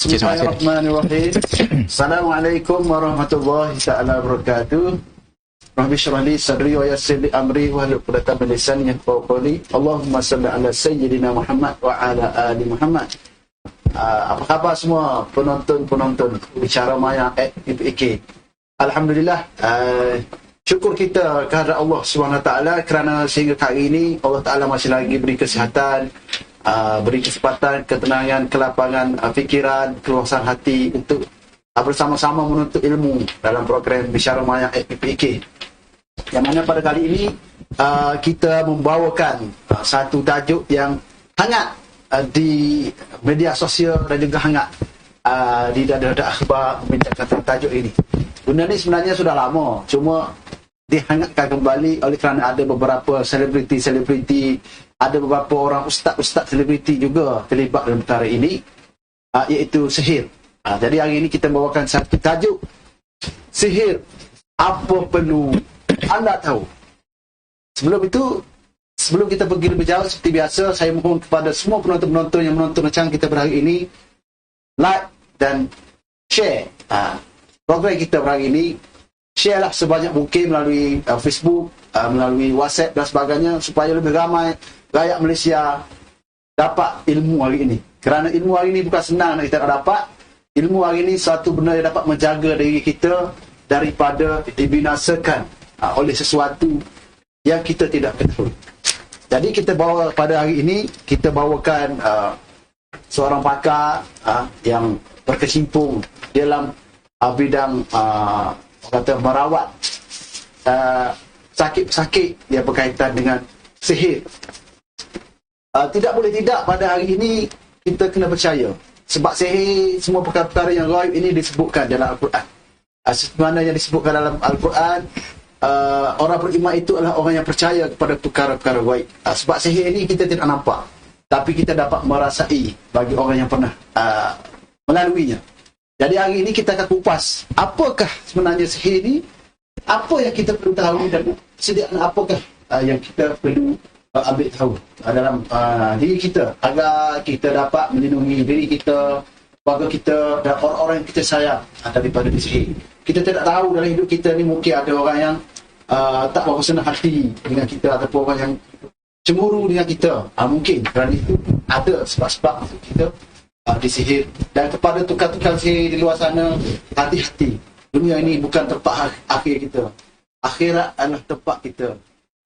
Bismillahirrahmanirrahim. Assalamualaikum warahmatullahi ta'ala wabarakatuh. Rabbi shrah li sadri wa yassir li amri wahlul 'uqdatam min lisani yafqahu qawli. Allahumma shalli ala sayyidina Muhammad wa ala ali Muhammad. Apa khabar semua penonton bicara maya FPK? Alhamdulillah, syukur kita kepada Allah SWT kerana sehingga hari ini Allah Ta'ala masih lagi beri kesihatan, beri kesempatan, ketenangan, kelapangan fikiran, keluasan hati untuk bersama-sama menuntut ilmu dalam program Bicara Maya FPK. Yang mana pada kali ini kita membawakan satu tajuk yang hangat di media sosial dan juga hangat di dada-dada akhbar membincangkan tajuk ini. Benda ni sebenarnya sudah lama, cuma dihangatkan kembali oleh kerana ada beberapa selebriti, ada beberapa orang ustaz selebriti juga terlibat dalam perkara ini, iaitu sihir. Jadi hari ini kita membawakan satu tajuk, sihir, apa perlu anda tahu? Sebelum kita pergi lebih jauh, seperti biasa, saya mohon kepada semua penonton-penonton yang menonton rancangan kita berhari ini, like dan share program kita berhari ini. Share lah sebanyak mungkin melalui Facebook, melalui WhatsApp dan sebagainya, supaya lebih ramai rakyat Malaysia dapat ilmu hari ini. Kerana ilmu hari ini bukan senang nak kita nak dapat. Ilmu hari ini satu benda yang dapat menjaga diri kita daripada dibinasakan oleh sesuatu yang kita tidak ketahui. Jadi kita bawa pada hari ini, kita bawakan seorang pakar yang berkecimpung dalam bidang kata merawat sakit-sakit yang berkaitan dengan sihir. Tidak boleh tidak pada hari ini kita kena percaya, sebab sihir, semua perkara-perkara yang gaib ini disebutkan dalam Al-Quran. Sebenarnya yang disebutkan dalam Al-Quran, orang beriman itu adalah orang yang percaya kepada perkara-perkara gaib. Sebab sihir ini kita tidak nampak, tapi kita dapat merasai bagi orang yang pernah melaluinya. Jadi hari ini kita akan kupas apakah sebenarnya sihir ini, apa yang kita perlu tahu dan sediaan apakah yang kita perlu ambil tahu dalam diri kita agar kita dapat melindungi diri kita, keluarga kita dan orang-orang yang kita sayang daripada sihir. Kita tidak tahu dalam hidup kita ni mungkin ada orang yang tak berapa senang hati dengan kita, ataupun orang yang cemburu dengan kita. Mungkin kerana itu ada sebab-sebab kita disihir. Dan kepada tukar-tukar sihir di luar sana, hati-hati. Dunia ini bukan tempat akhir kita. Akhirat adalah tempat kita.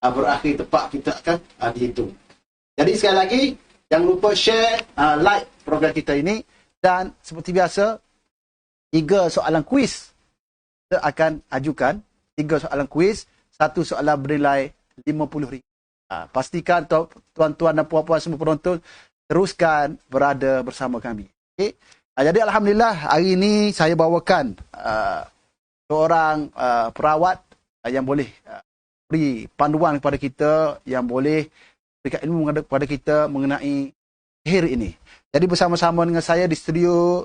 Berakhir tempat kita akan dihitung. Jadi sekali lagi, jangan lupa share, like program kita ini. Dan seperti biasa, 3 soalan kuis kita akan ajukan. 3 soalan kuis, 1 soalan bernilai RM50. Pastikan tuan-tuan dan puan-puan semua penonton teruskan berada bersama kami. Okay? Jadi Alhamdulillah, hari ini saya bawakan seorang perawat yang boleh beri panduan kepada kita, yang boleh berikan ilmu kepada kita mengenai sihir ini. Jadi bersama-sama dengan saya di studio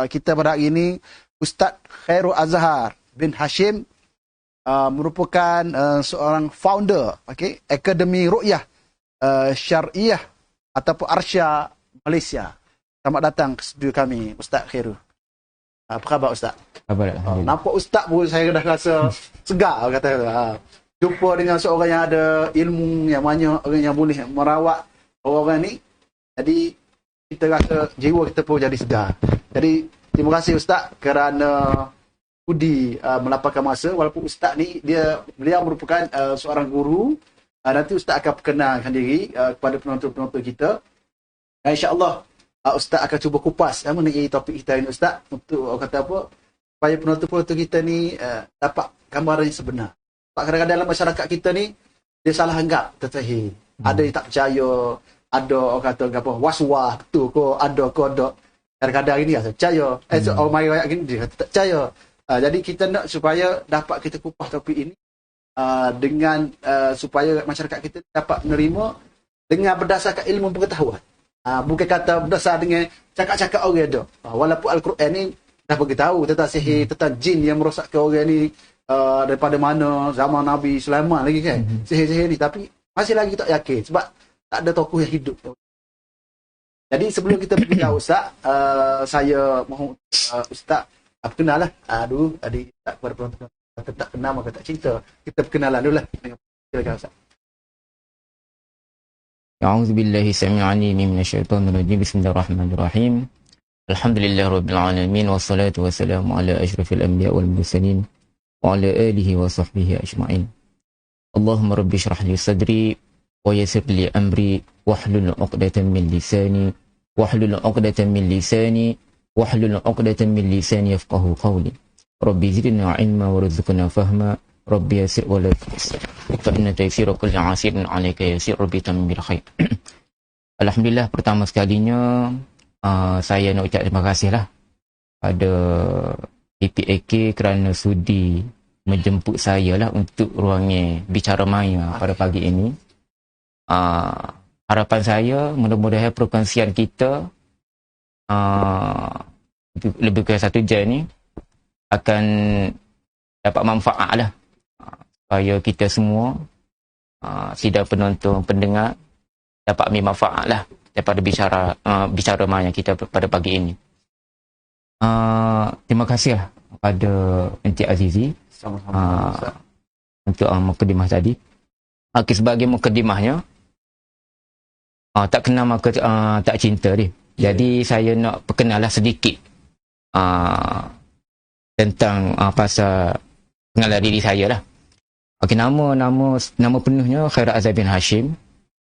kita pada hari ini, Ustaz Khairul Azhar bin Hashim, merupakan seorang founder Akademi Ruqyah Syariah ataupun Arsya Malaysia. Selamat datang ke studio kami, Ustaz Khairul. Apa khabar Ustaz? Khabar, Alhamdulillah. Nampak Ustaz pun saya dah rasa segar kata. Jumpa dengan seorang yang ada ilmu yang banyak, orang yang boleh merawat orang ni. Jadi kita rasa jiwa kita pun jadi segar. Jadi terima kasih Ustaz kerana sudi melapangkan masa. Walaupun Ustaz ni beliau merupakan seorang guru. Nanti Ustaz akan perkenalkan diri kepada penonton-penonton kita. InsyaAllah Ustaz akan cuba kupas mengenai topik kita ini Ustaz, untuk kata apa, supaya penonton-penonton kita ni dapat gambaran yang sebenar. Sebab kadang-kadang dalam masyarakat kita ni, dia salah anggap tentang ada yang tak percaya, ada orang kata apa, was-was betul ke, ada. Kadang-kadang ini rasa percaya, orang mari rakyat gini dia kata tak percaya. Jadi kita nak supaya dapat kita kupas topik ini dengan supaya masyarakat kita dapat menerima dengan berdasarkan ilmu pengetahuan. Bukan kata berdasar dengan cakap-cakap orang ada. Walaupun Al-Quran ni dah beritahu tentang sihir, tentang jin yang merosakkan orang ni daripada mana, zaman Nabi Sulaiman lagi kan, sihir-sihir ni. Tapi masih lagi tak yakin sebab tak ada tokoh yang hidup. Jadi sebelum kita pergi jauh Ustaz, saya mohon Ustaz perkenalah dulu adik tak kepada penonton. Kita tak kenal maka tak cinta. Kita perkenalan dulu lah dengan silakan Ustaz. A'udzubillahi samii'il 'aliim minasyaitonir rajiim. Bismillahirrahmanirrahim. Alhamdulillahirabbil alamin wassalatu wassalamu ala asyrafil anbiya wal mursalin wa ala alihi wa sahbihi ajma'in. Allahumma rabbi shrah li sadri wa yassir li amri wahlul 'uqdatam min lisani wahlul 'uqdatam min lisani wahlul 'uqdatam min lisani yafqahu qawli. Rabbi zidna 'ilma warzuqna fahma. Rabbi yassir wa la tu'assir. Fa inna taysira kulli 'asirin 'alaika yassir bi tamamil khair. Alhamdulillah, pertama sekalinya saya nak ucap terima kasih lah pada PPAK kerana sudi menjemput saya lah untuk ruangnya Bicara Maya pada pagi ini. Harapan saya mudah-mudahan perkongsian kita lebih kurang 1 jam ni akan dapat manfaat lah, supaya kita semua sidang penonton, pendengar dapat ambil manfaat lah daripada bicara maya kita pada pagi ini. Terima kasih lah kepada Encik Azizi untuk mukadimah tadi. Sebagai mukadimahnya, tak kenal maka tak cinta dia. Jadi saya nak perkenalah sedikit tentang pasal pengenalan diri saya lah. Okey, nama penuhnya Khairat Azhar bin Hashim.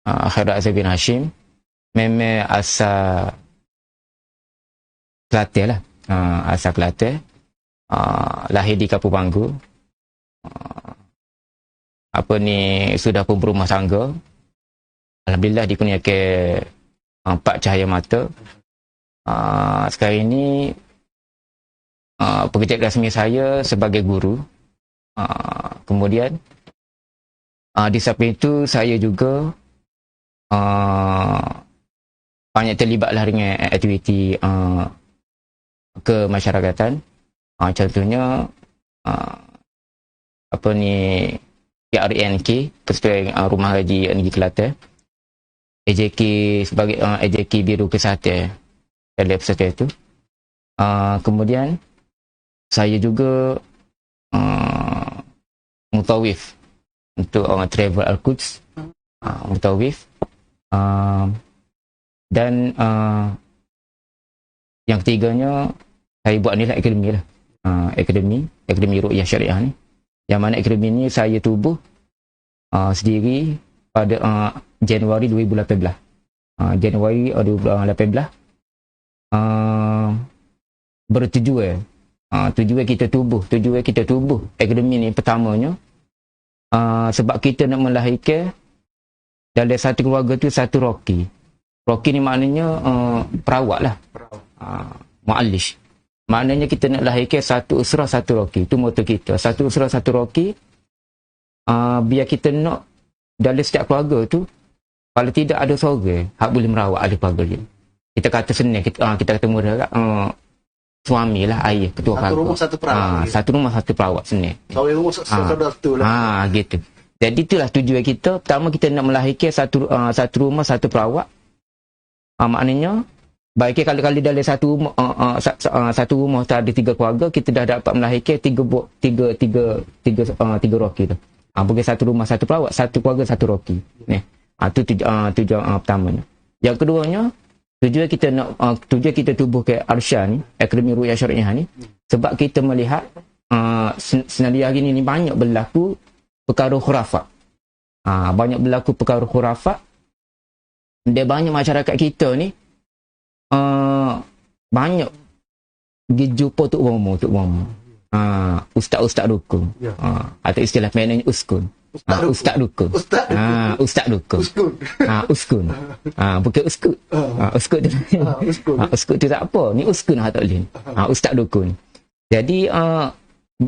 Khairat Azhar bin Hashim memang asal Kelantan lah. Asal Kelantan. Lahir di Kampung Banggu. Sudah pun berumah tangga. Alhamdulillah dikurniakan 4 cahaya mata. Sekarang ini pekerjaan rasmi saya sebagai guru. Kemudian di samping itu saya juga banyak terlibatlah dengan aktiviti kemasyarakatan. Contohnya PRNK, Persatuan Rumah Haji Negeri Kelantan. AJK sebagai AJK Biru Kesihatan dalam persatuan itu. Kemudian saya juga mutawif untuk travel Al-Quds, mutawif, dan yang ketiganya saya buat ni lah akademi lah, akademi Ruqyah Syariah ni, yang mana akademi ni saya tubuh sendiri pada Januari 2018. Januari 2018 bertujuan tujuan kita tubuh akademi ni pertamanya sebab kita nak melahirkan dalam satu keluarga tu satu roki. Roki ni maknanya perawat lah, mu'allish. Maknanya kita nak lahirkan satu usrah satu roki. Itu moto kita, satu usrah satu roki. Biar kita nak dalam setiap keluarga tu, kalau tidak ada seorang hak boleh merawat ada keluarga dia. Kita kata senang, kita kata mudah, suami lah, ayah, ketua keluarga. Satu rumah satu perawat. Satu rumah satu perawat, senang. Seorang rumah satu doktor lah. Gitu. Jadi itulah tujuan kita. Pertama kita nak melahirkan satu rumah satu perawat. Maknanya baiknya kalau dalam satu rumah tu ada 3 keluarga, kita dah dapat melahirkan 3 roki tu. Bukan satu rumah satu perawat, satu keluarga satu roki. Itu tujuan pertamanya. Yang keduanya, tujuan kita tubuh ke Arsha ni, Akademi Ruqyah Syariah ni, sebab kita melihat senarai hari ni banyak berlaku perkara khurafat. Banyak berlaku perkara khurafat. Dan banyak masyarakat kita ni banyak pergi jumpa Tok Bomo. Ustaz-ustaz dukun. Atau istilah maknanya uskun. Ustaz dukun. Ustaz dukun. Uskun. Bukan uskut. Uskut tu. Uskut tu tak apa. Ni uskun tak boleh. Ustaz dukun. Jadi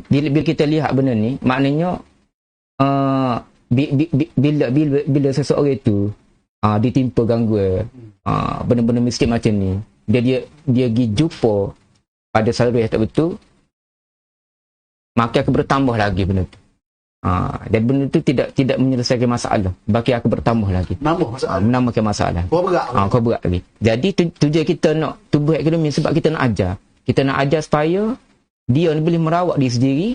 bila kita lihat benda ni, maknanya bila seseorang itu ditimpa gangguan benda-benda miskin macam ni, dia pergi jumpa pada saluran yang tak betul, maka akan bertambah lagi benda tu. Dan benda itu tidak menyelesaikan masalah. Bagi aku bertambah lagi. Menambahkan masalah. Kau berat lagi. Jadi tujuan kita nak tubuh ekonomi sebab kita nak ajar. Kita nak ajar supaya dia ni boleh merawat diri sendiri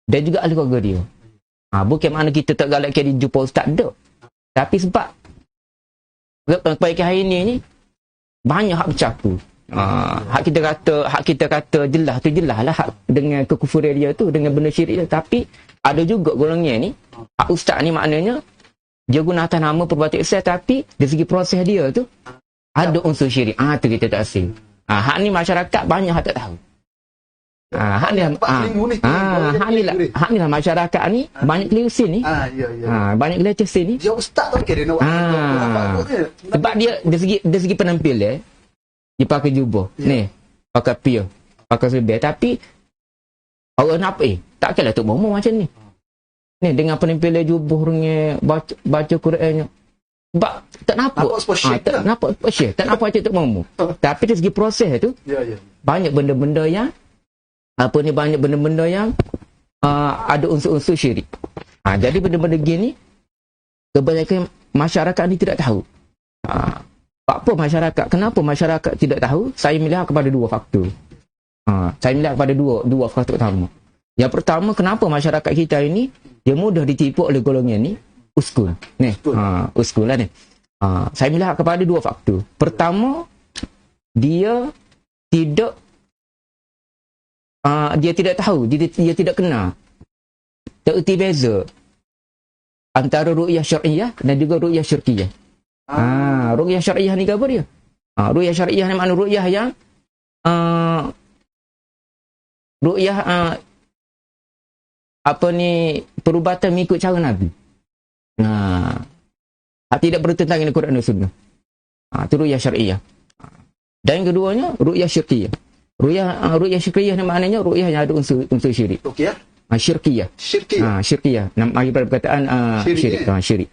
dan juga ahli keluarga dia. Bukan makna kita tak galakkan dia jumpa ustaz, tak. Tapi sebab kebaikan hari ni banyak hak bercampur. Hak kita kata jelas tu jelas lah, hak dengan kekufuran dia tu, dengan benda syirik dia. Tapi ada juga golongan ni, hak ustaz ni maknanya dia guna atas nama perbuatan Islam, tapi dari segi proses dia tu ada unsur syirik. Tu kita tak asing. Hak ni masyarakat banyak hak tak tahu. Hak ni lah masyarakat ni banyak keliru sin ni. Banyak keliru sin ni. Dia ustaz tu dia nak. Sebab dia dari segi penampil dia pakai jubah. Ni, pakai pia, pakai selebih, tapi orang nak takkanlah Tok Momo macam ni. Ni dengan penampilan jubah dengan baca Qurannya. Sebab tak nampak. Tak nampak spesial. Tak nampak macam Tok Momo. Tapi dari segi proses tu, banyak benda-benda yang banyak benda-benda yang ada unsur-unsur syirik. Jadi benda-benda gini kebanyakan masyarakat ni tidak tahu. Apa masyarakat? Kenapa masyarakat tidak tahu? Saya melihat kepada dua faktor. Saya melihat kepada dua faktor utama. Yang pertama, kenapa masyarakat kita ini dia mudah ditipu oleh golongan ni? Uskul. Uskul lah ni. Saya melihat kepada dua faktor. Pertama, dia tidak tahu, dia tidak kenal. Tak erti beza antara ru'yah syar'iyah dan juga ru'yah syirkiyah. Ru'yah syar'iyah ni apa dia? Ru'yah syar'iyah ni makna ru'yah yang perubatan mengikut cara Nabi. Tidak bertentangan dengan Quran dan Sunnah. Itu ru'yah syar'iyah. Dan yang keduanya ru'yah syirkiyah. Ru'yah syirkiyah ni maknanya ru'yah yang ada unsur syirik. Syirkiyah. Syirkiyah. Nama perkataan syirik.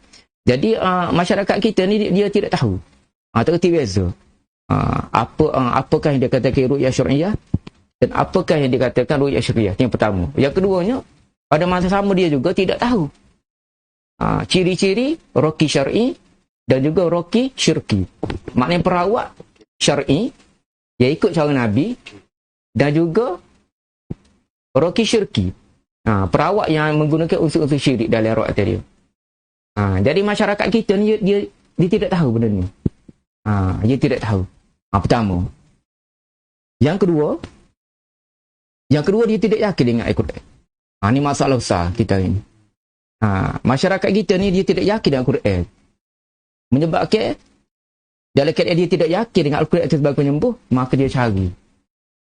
Jadi masyarakat kita ni dia tidak tahu. Tak erti beza. Apakah yang dikatakan ru'yah syar'iyah dan apakah yang dikatakan ru'yah syirkiyah. Yang pertama. Yang keduanya, pada masa sama dia juga tidak tahu ciri-ciri roki syar'i dan juga roki syirki. Maknanya perawat syar'i yang ikut cara Nabi dan juga roki syirki. Perawat yang menggunakan unsur-unsur syirik dalam rawat dia. Jadi masyarakat kita ni dia tidak tahu benda ni. Dia tidak tahu. Pertama. Yang kedua dia tidak yakin dengan Al-Quran. Ni masalah besar kita ini. Masyarakat kita ni dia tidak yakin dengan Al-Quran. Menyebabkan dalam keadaan dia tidak yakin dengan Al-Quran itu sebagai penyembuh, maka dia cari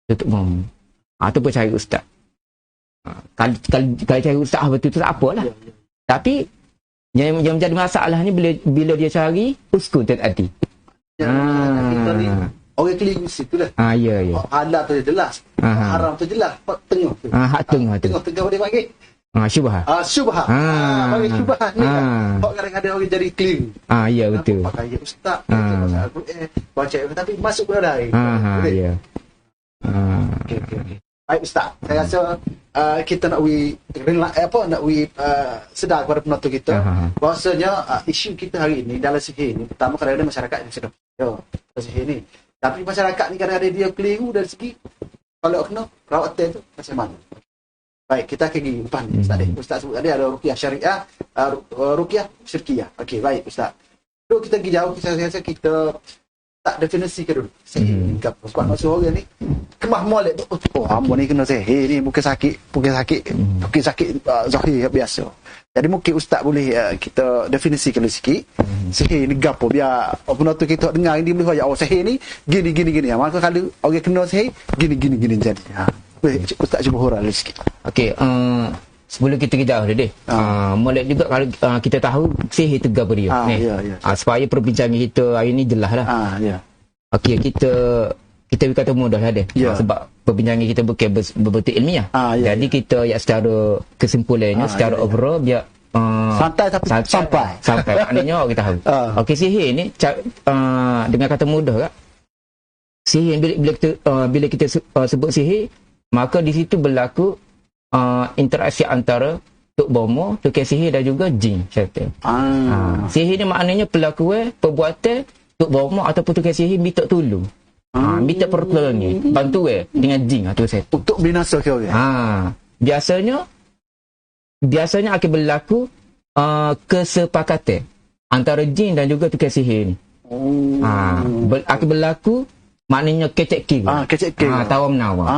tutup mom. Ataupun cari ustaz. Kalau cari ustaz betul tu tak apalah. Tapi yang menjadi masalah ni bila dia cari uskun dan hati. Orang keliru situ lah. Ya. Halal tu jelas. Haram tu jelas. Tengah tu. Tengah dia panggil. Syubhat. Syubhat. Bagi syubhat ni kan. Kadang-kadang orang jadi keliru. Ya betul. Pakai ustaz. Baca tapi masuk ke dalam. Ya. Okay. Baik Ustaz, saya rasa kita nak sedar kepada penonton kita bahawasanya isu kita hari ini dalam sihir ni, pertama kadang-kadang masyarakat yang sedang sihir ni, tapi masyarakat ni kadang-kadang dia keliru dari segi kalau kena perawatan tu macam mana. Baik, kita akan pergi depan Ustaz sebut tadi ada ruqyah syariah, ruqyah syirkiyah. Okey, baik Ustaz. Dulu kita pergi jauh, saya rasa kita tak definisikan dulu sihir sebab maksud orang ni kemah molek hamba ni kena sihir ni bukan sakit zahir biasa. Jadi mungkin Ustaz boleh kita definisikan sikit sihir ni gapo biar penonton kita dengar dia boleh kata sihir ni gini maka kalau orang kena sihir gini jadi. Ustaz cuba huraikan sikit. Okey, sebelum kita jauh deh. Molek juga kalau kita tahu sihir itu apa dia. Supaya perbincangan kita hari ni jelas lah. Okey, kita berkata mudah lah deh. Sebab perbincangan kita bukan berbentuk ilmiah. Jadi kita secara kesimpulannya, secara overall biar santai tapi sampai. Maknanya orang tahu. Okey, sihir ni dengan kata mudah tak? Sihir bila kita sebut sihir, maka di situ berlaku interaksi antara tok bomo, tukang sihir dan juga jin syaitan. Sihir ni maknanya pelaku perbuatan tok bomo ataupun tukang sihir minta tolong. Minta pertolongan, bantu dengan jin atau syaitan. Untuk binasa ke orang. Biasanya akan berlaku kesepakatan antara jin dan juga tukang sihir ni. Akan berlaku maknanya kecek kira. Tawar menawar.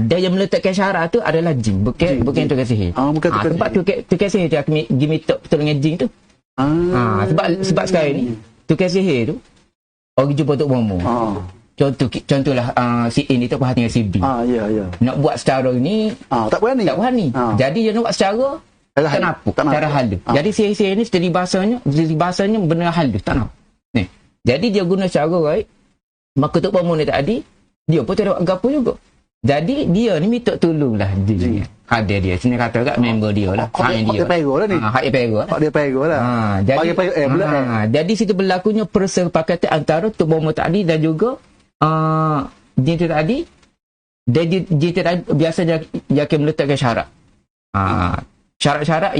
Dia yang meletakkan syarat tu adalah jin, bukan tukang sihir. Sebab tukang sihir tu akan minta pertolongan jin tu. Sebab sekarang ni tukang sihir tu orang jumpa tok bomo. Contohlah si A ni tak puas hati dengan si B. Nak buat secara ni tak berani. Jadi dia nak buat secara tak nampak, secara halus. Jadi sihir-sihir ni jadi bahasanya benar halus, tak nampak. Jadi dia guna cara baik. Maka tok bomo ni tadi dia pun tak ada gapo juga. Jadi dia ni minta tolonglah dia. Ada dia sini kata kat member dia lah. Hak dia pego lah. Jadi situ berlakunya persepakatan antara tok bomo tadi dan juga jin tu tadi. Jin tu tadi biasanya dia akan meletakkan syarat. Syarat-syarat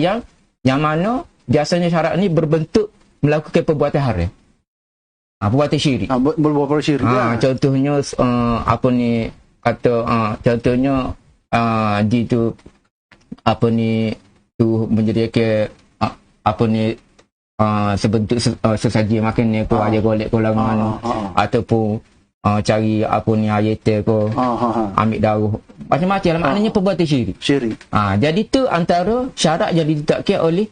yang mana biasanya syarat ni berbentuk melakukan perbuatan haram. Perbuatan syirik. Berbuat syirik. Contohnya apa ni kata contohnya di tu apa ni tu menjadikan apa ni sebentuk sesaji makan ni ko aja golek kolangan ataupun cari apa ni ayat ko ambil darah macam-macam lah maknanya perbuatan syirik. Jadi tu antara syarat yang ditetapkan oleh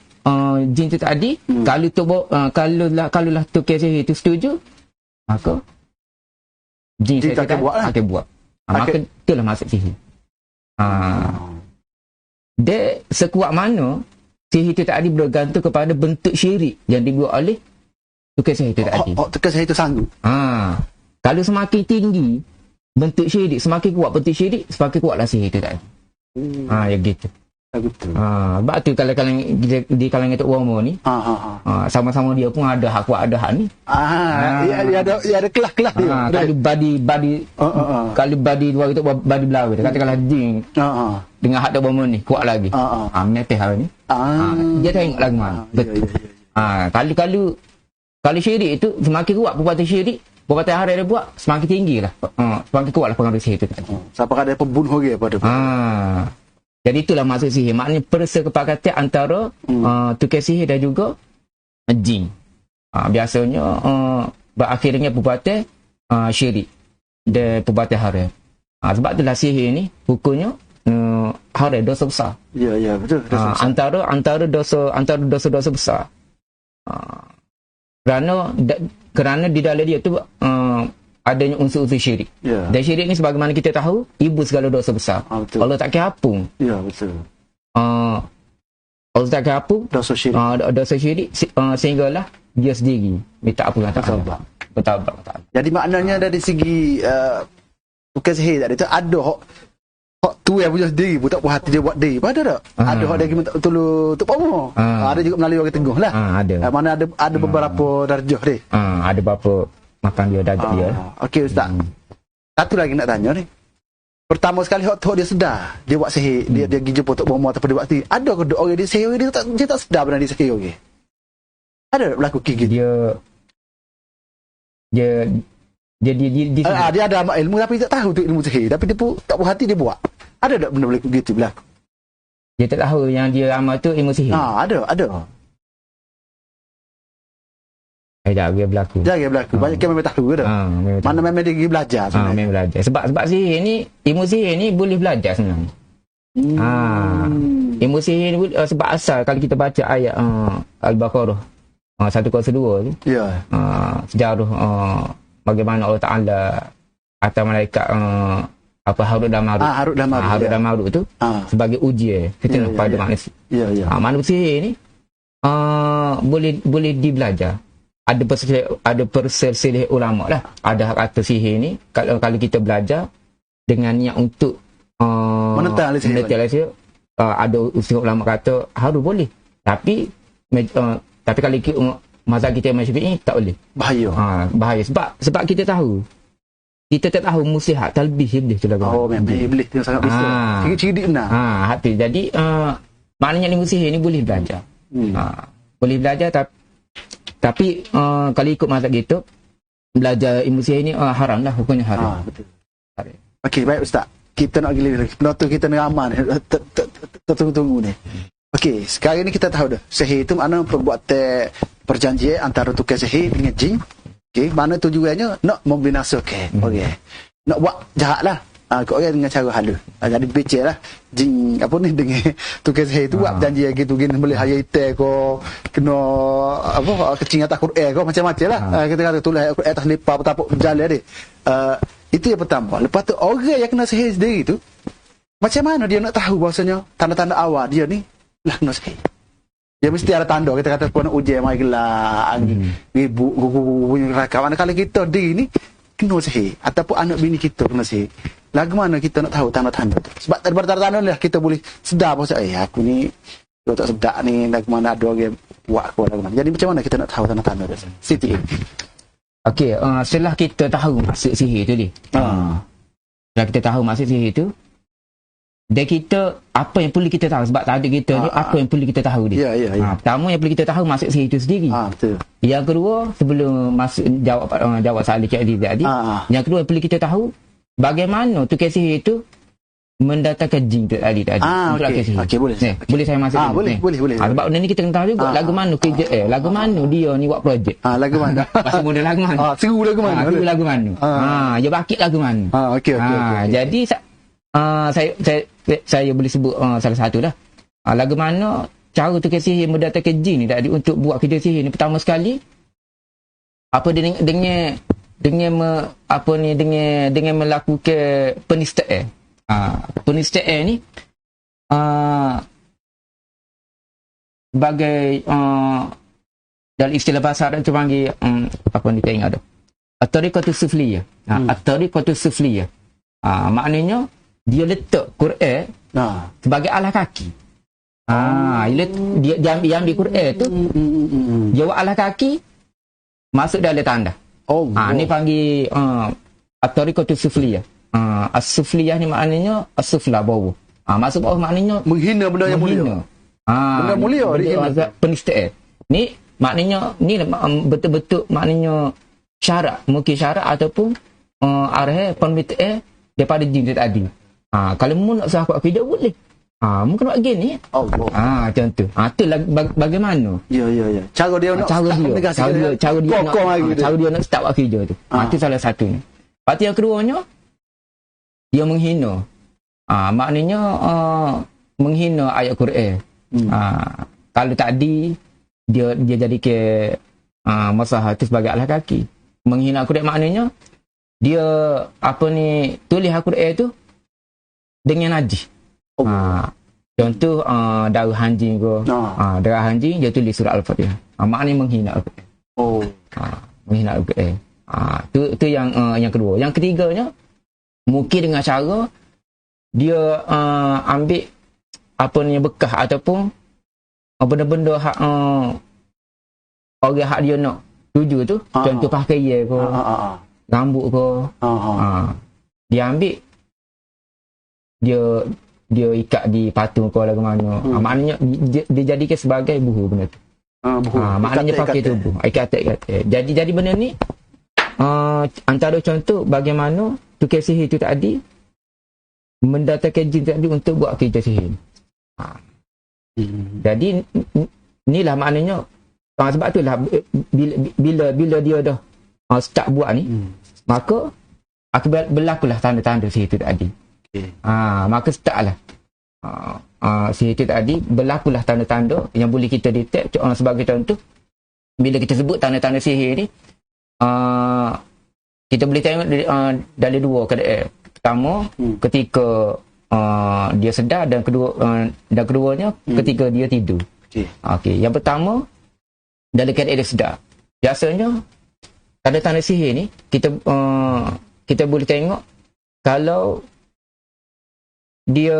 jin tu tadi. Kalau tu kalaulah tukang sihir tu setuju, maka jin tu akan buat. Maka itulah maksud sihir. Dia sekuat mana sihir itu tadi bergantung kepada bentuk syirik yang dibuat oleh tukang sihir itu tadi. Tukang sihir itu sanggup. Kalau semakin tinggi bentuk syirik, semakin kuat bentuk syirik, semakin kuatlah sihir itu tadi. Ya gitu. Sebab tu kalau di kalangan tok bomo ni sama-sama dia pun ada hak kuat ada hak ni. Dia ada kelas-kelas dia. Kalau kalau badi luar itu badi belau dia katakanlah jin dengan hak tok bomo ni kuat lagi. Menepeh hal ni. Dia tengok lagu mana. Betul. Kalau syirik itu semakin kuat perbuatan syirik, perbuatan haram dia buat semakin tinggilah. Semakin kuatlah pengaruh sihir itu. Siapa ada pembunuh dia pada. Jadi itulah maksud sihir. Maknanya persepakatan antara tukang sihir dan juga jin. Biasanya berakhirnya perbuatan syirik dan perbuatan haram. Sebab itulah sihir ni hukumnya haram, dosa besar. Ya betul. Antara dosa-dosa besar. Kerana di dalam dia tu adanya unsur-unsur syirik. Dan syirik ni sebagaimana kita tahu ibu segala dosa besar. Allah tak kira apa. Ya betul. Allah tak kira apa dosa syirik sehinggalah dia sendiri minta ampun Allah. Bertaubat. Jadi maknanya dari segi tukang sihir tadi tu ada hak tu yang punya sendiri pun tak puas hati dia buat dia. Ada tak? Ada hak dia minta tolong tok bomo. Ada juga melalui orang teguh lah. Ada. Mana ada beberapa darjah dia. Ada beberapa makan dia darjah dia. Okey ustaz. Satu lagi nak tanya ni. Pertama sekali hak dia sedar dia buat sihir, dia pergi jumpa tok bomo ataupun dia buat sihir. Ada ke orang dia sihir dia tak sedar benar dia sihir okey. Ada berlaku gitu. Dia ada amat ilmu tapi tak tahu tu ilmu sihir, tapi dia pun tak puas hati dia buat. Ada tak benda berlaku gitu berlaku? Dia tak tahu yang dia amal tu ilmu sihir. Ada. Dia berlaku. Banyak yang memang tahu ke tak? Mana memang dia pergi belajar sebenarnya. Memang belajar. Sebab sihir ni, ilmu sihir ni boleh belajar sebenarnya. Ilmu sihir ni sebab asal kalau kita baca ayat Al-Baqarah 102 tu. Sejarah bagaimana Allah Ta'ala atau malaikat Harut dan Marut. Harut dan Marut tu sebagai ujian fitnah kepada manusia. Manusia ni boleh dibelajar. Ada perselisihan ulama lah. Ada kata sihir ni kalau kita belajar dengan niat untuk menentang sihir. Ada usul ulama kata harus boleh. Tapi kalau mazhab kita Syafi'i tak boleh. Bahaya sebab kita tahu. Kita tak tahu muslihat talbih iblis tu lah. Memang iblis tu sangat besar. Ciri-ciri benar. Hati. Jadi maknanya ilmu sihir ni boleh belajar. Boleh belajar tapi kalau ikut mazhab kita, belajar ilmu sihir ni haram lah, hukumnya haram. Betul. Okey, baik Ustaz. Kita nak pergi lagi. Penonton kita ni ramai ni. Tunggu ni. Okey, sekarang ni kita tahu dah. Sihir itu makna perbuatan perjanjian antara tukang sihir dengan jin. Okey, mana tujuannya nak membinasakan. Okey. Nak buat jahat lah. Kau orang dengan cara halus. Jadi becek lah. Jin apa ni dengan tukang sihir tu buat perjanjian gitu gini boleh hayat itai ko kena apa kecing atas Quran ko macam-macam lah. Kita kata tulis Quran atas lipa petapuk berjalan dia. Itu yang pertama. Lepas tu orang yang kena sihir sendiri tu macam mana dia nak tahu bahasanya tanda-tanda awal dia ni lah kena sihir. Dia mesti ada tanda. Kita kata kau nak ujian mari gelak ibu gugu punya rakam. Kalau kita diri ni kena sihir ataupun anak bini kita kena sihir, lagu mana kita nak tahu tanda-tanda tu? Sebab daripada tanda-tanda ni lah kita boleh sedar bahawa aku ni tak sedap ni, lagu mana ada orang buat aku lagu mana. Jadi macam mana kita nak tahu tanda-tanda tu? Siti. Okey, setelah kita tahu maksud sihir tu ni. Setelah kita tahu maksud sihir tu, dan kita apa yang perlu kita tahu sebab tadi kita ni apa yang perlu kita tahu dia. Ya. Pertama yang perlu kita tahu maksud sihir itu sendiri. Betul. Yang kedua sebelum masuk jawab soalan Cik Adi tadi, yang kedua yang perlu kita tahu bagaimana tukang sihir itu mendatangkan jin tu tadi. Okey, boleh. Boleh saya masuk boleh. Sebab benda ni kita kena tahu juga lagu mana kerja lagu mana dia ni buat projek. Lagu mana? Pasal model lagu mana? Seru lagu mana? Seru lagu mana? Dia bakit lagu mana? Okey. Jadi saya boleh sebut salah satu dah. Lagu mana cara tukang sihir mendatangkan jin ni tadi untuk buat kerja sihir ni, pertama sekali apa dengan melakukan penistaan. Penistaan ni sebagai dalam istilah bahasa Arab tu panggil apa ni, tak ingat dah. At-tariqatus sufliyah. At-tariqatus sufliyah. Maknanya dia letak Quran sebagai alas kaki. Dia ambil Quran tu, dia buat alas kaki, masuk dalam tanda. Ni panggil at-tariqatus sufliyah. As-sufliyah ni maknanya as-sufla, bawah. Masuk bawah maknanya menghina benda yang mulia. Benda mulia dia penistaan. Ni maknanya ni betul-betul maknanya syarat, mungkin syarat ataupun arah permintaan daripada jin tadi. Kalau mu nak sahabat kerja boleh. Mungkin buat gini. Macam tu. Tu bagaimana? Ya. Cara dia nak cara dia nak start buat kerja tu. Itu salah satunya. Lepas tu yang keduanya, dia menghina. Maknanya menghina ayat Quran. Kalau tadi dia jadi ke masalah tu sebagai alas kaki. Menghina Quran maknanya dia tulis Al-Quran tu dengan najis. Contoh darah anjing ke. Darah anjing dia tulis surah Al-Fatihah. Maknanya menghina Al-Quran. Menghina Al-Quran. Tu yang kedua. Yang ketiganya mungkin dengan cara dia ambil bekas ataupun benda-benda hak orang hak dia nak tuju tu. Contoh pakaian ke, rambut ke. Dia ambil, dia ikat di patung ke lagu mana. Maknanya dia jadikan sebagai buhu benda tu. Maknanya pakai tubuh, ikat. Jadi benda ni antara contoh bagaimana tukang sihir itu tadi mendatangkan jin tadi untuk buat kerja sihir. Jadi inilah maknanya. Sebab itulah bila dia dah start buat ni, maka berlakulah tanda-tanda sihir itu tadi. Maka startlah sihir itu tadi, berlakulah tanda-tanda yang boleh kita detect. Sebagai contoh, bila kita sebut tanda-tanda sihir ni, kita boleh tengok dari dua keadaan. Pertama, ketika dia sedar, dan keduanya ketika dia tidur. Yang pertama, dalam keadaan dia sedar. Biasanya tanda-tanda sihir ni kita boleh tengok kalau dia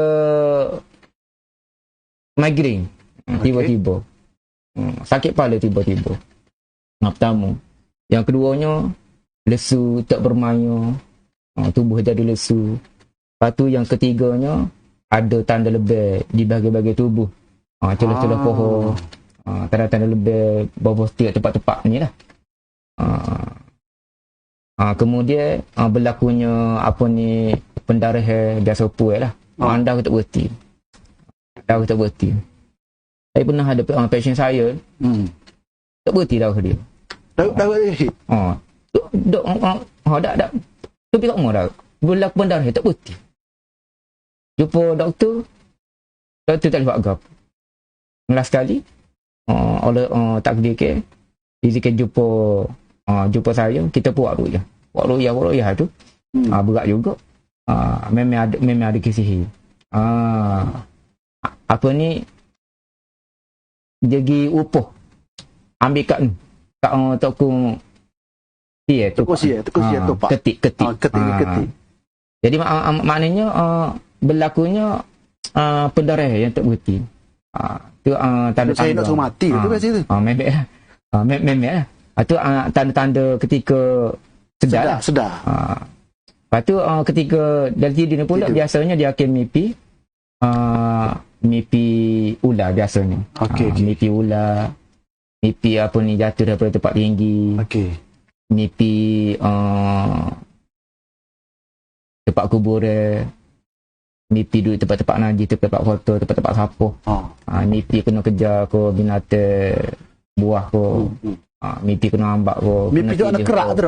migraine tiba-tiba, sakit kepala tiba-tiba. Pertama. Yang keduanya, lesu, tak bermaya, tubuh jadi lesu. Lepas tu yang ketiganya, ada tanda lebih di bahagian-bahagian tubuh Celah-celah pohon, tanda-tanda lebih bawah tiap tempat-tempat ni lah. Kemudian berlakunya apa ni pendarahan biasa puai lah. Anda aku tak berhenti. Saya pernah ada pasien saya, tak berhenti dah dia. Dah berhenti. Tak. Tu pergi kat rumah dah. Berlaku pendarahan tak berhenti. Jumpa doktor tak boleh buat apa. Last kali oleh takdir ke izin jumpa saya, kita buat ruqyah tu berat juga. Memang ada kisih. Apa ni jadi upuh ambil kat toko ketik. Jadi maknanya berlakunya pendarahan yang tak berhenti. Tu tanda-tanda saya nak suruh mati tu biasa tu. Memang lah. Tu tanda-tanda ketika sedar. Lepas tu ketika dalam tidur ni pula biasanya dia akan mimpi ular biasanya. Mimpi ular, mimpi apa ni jatuh daripada tempat tinggi. Mimpi tempat kuburan. Mimpi duduk tempat-tempat najis, tempat-tempat kotor, tempat-tempat sapuh. Mimpi kena kejar ke binatang buah ke. Mimpi kena ambak ke. Mimpi tu ada kerak tu.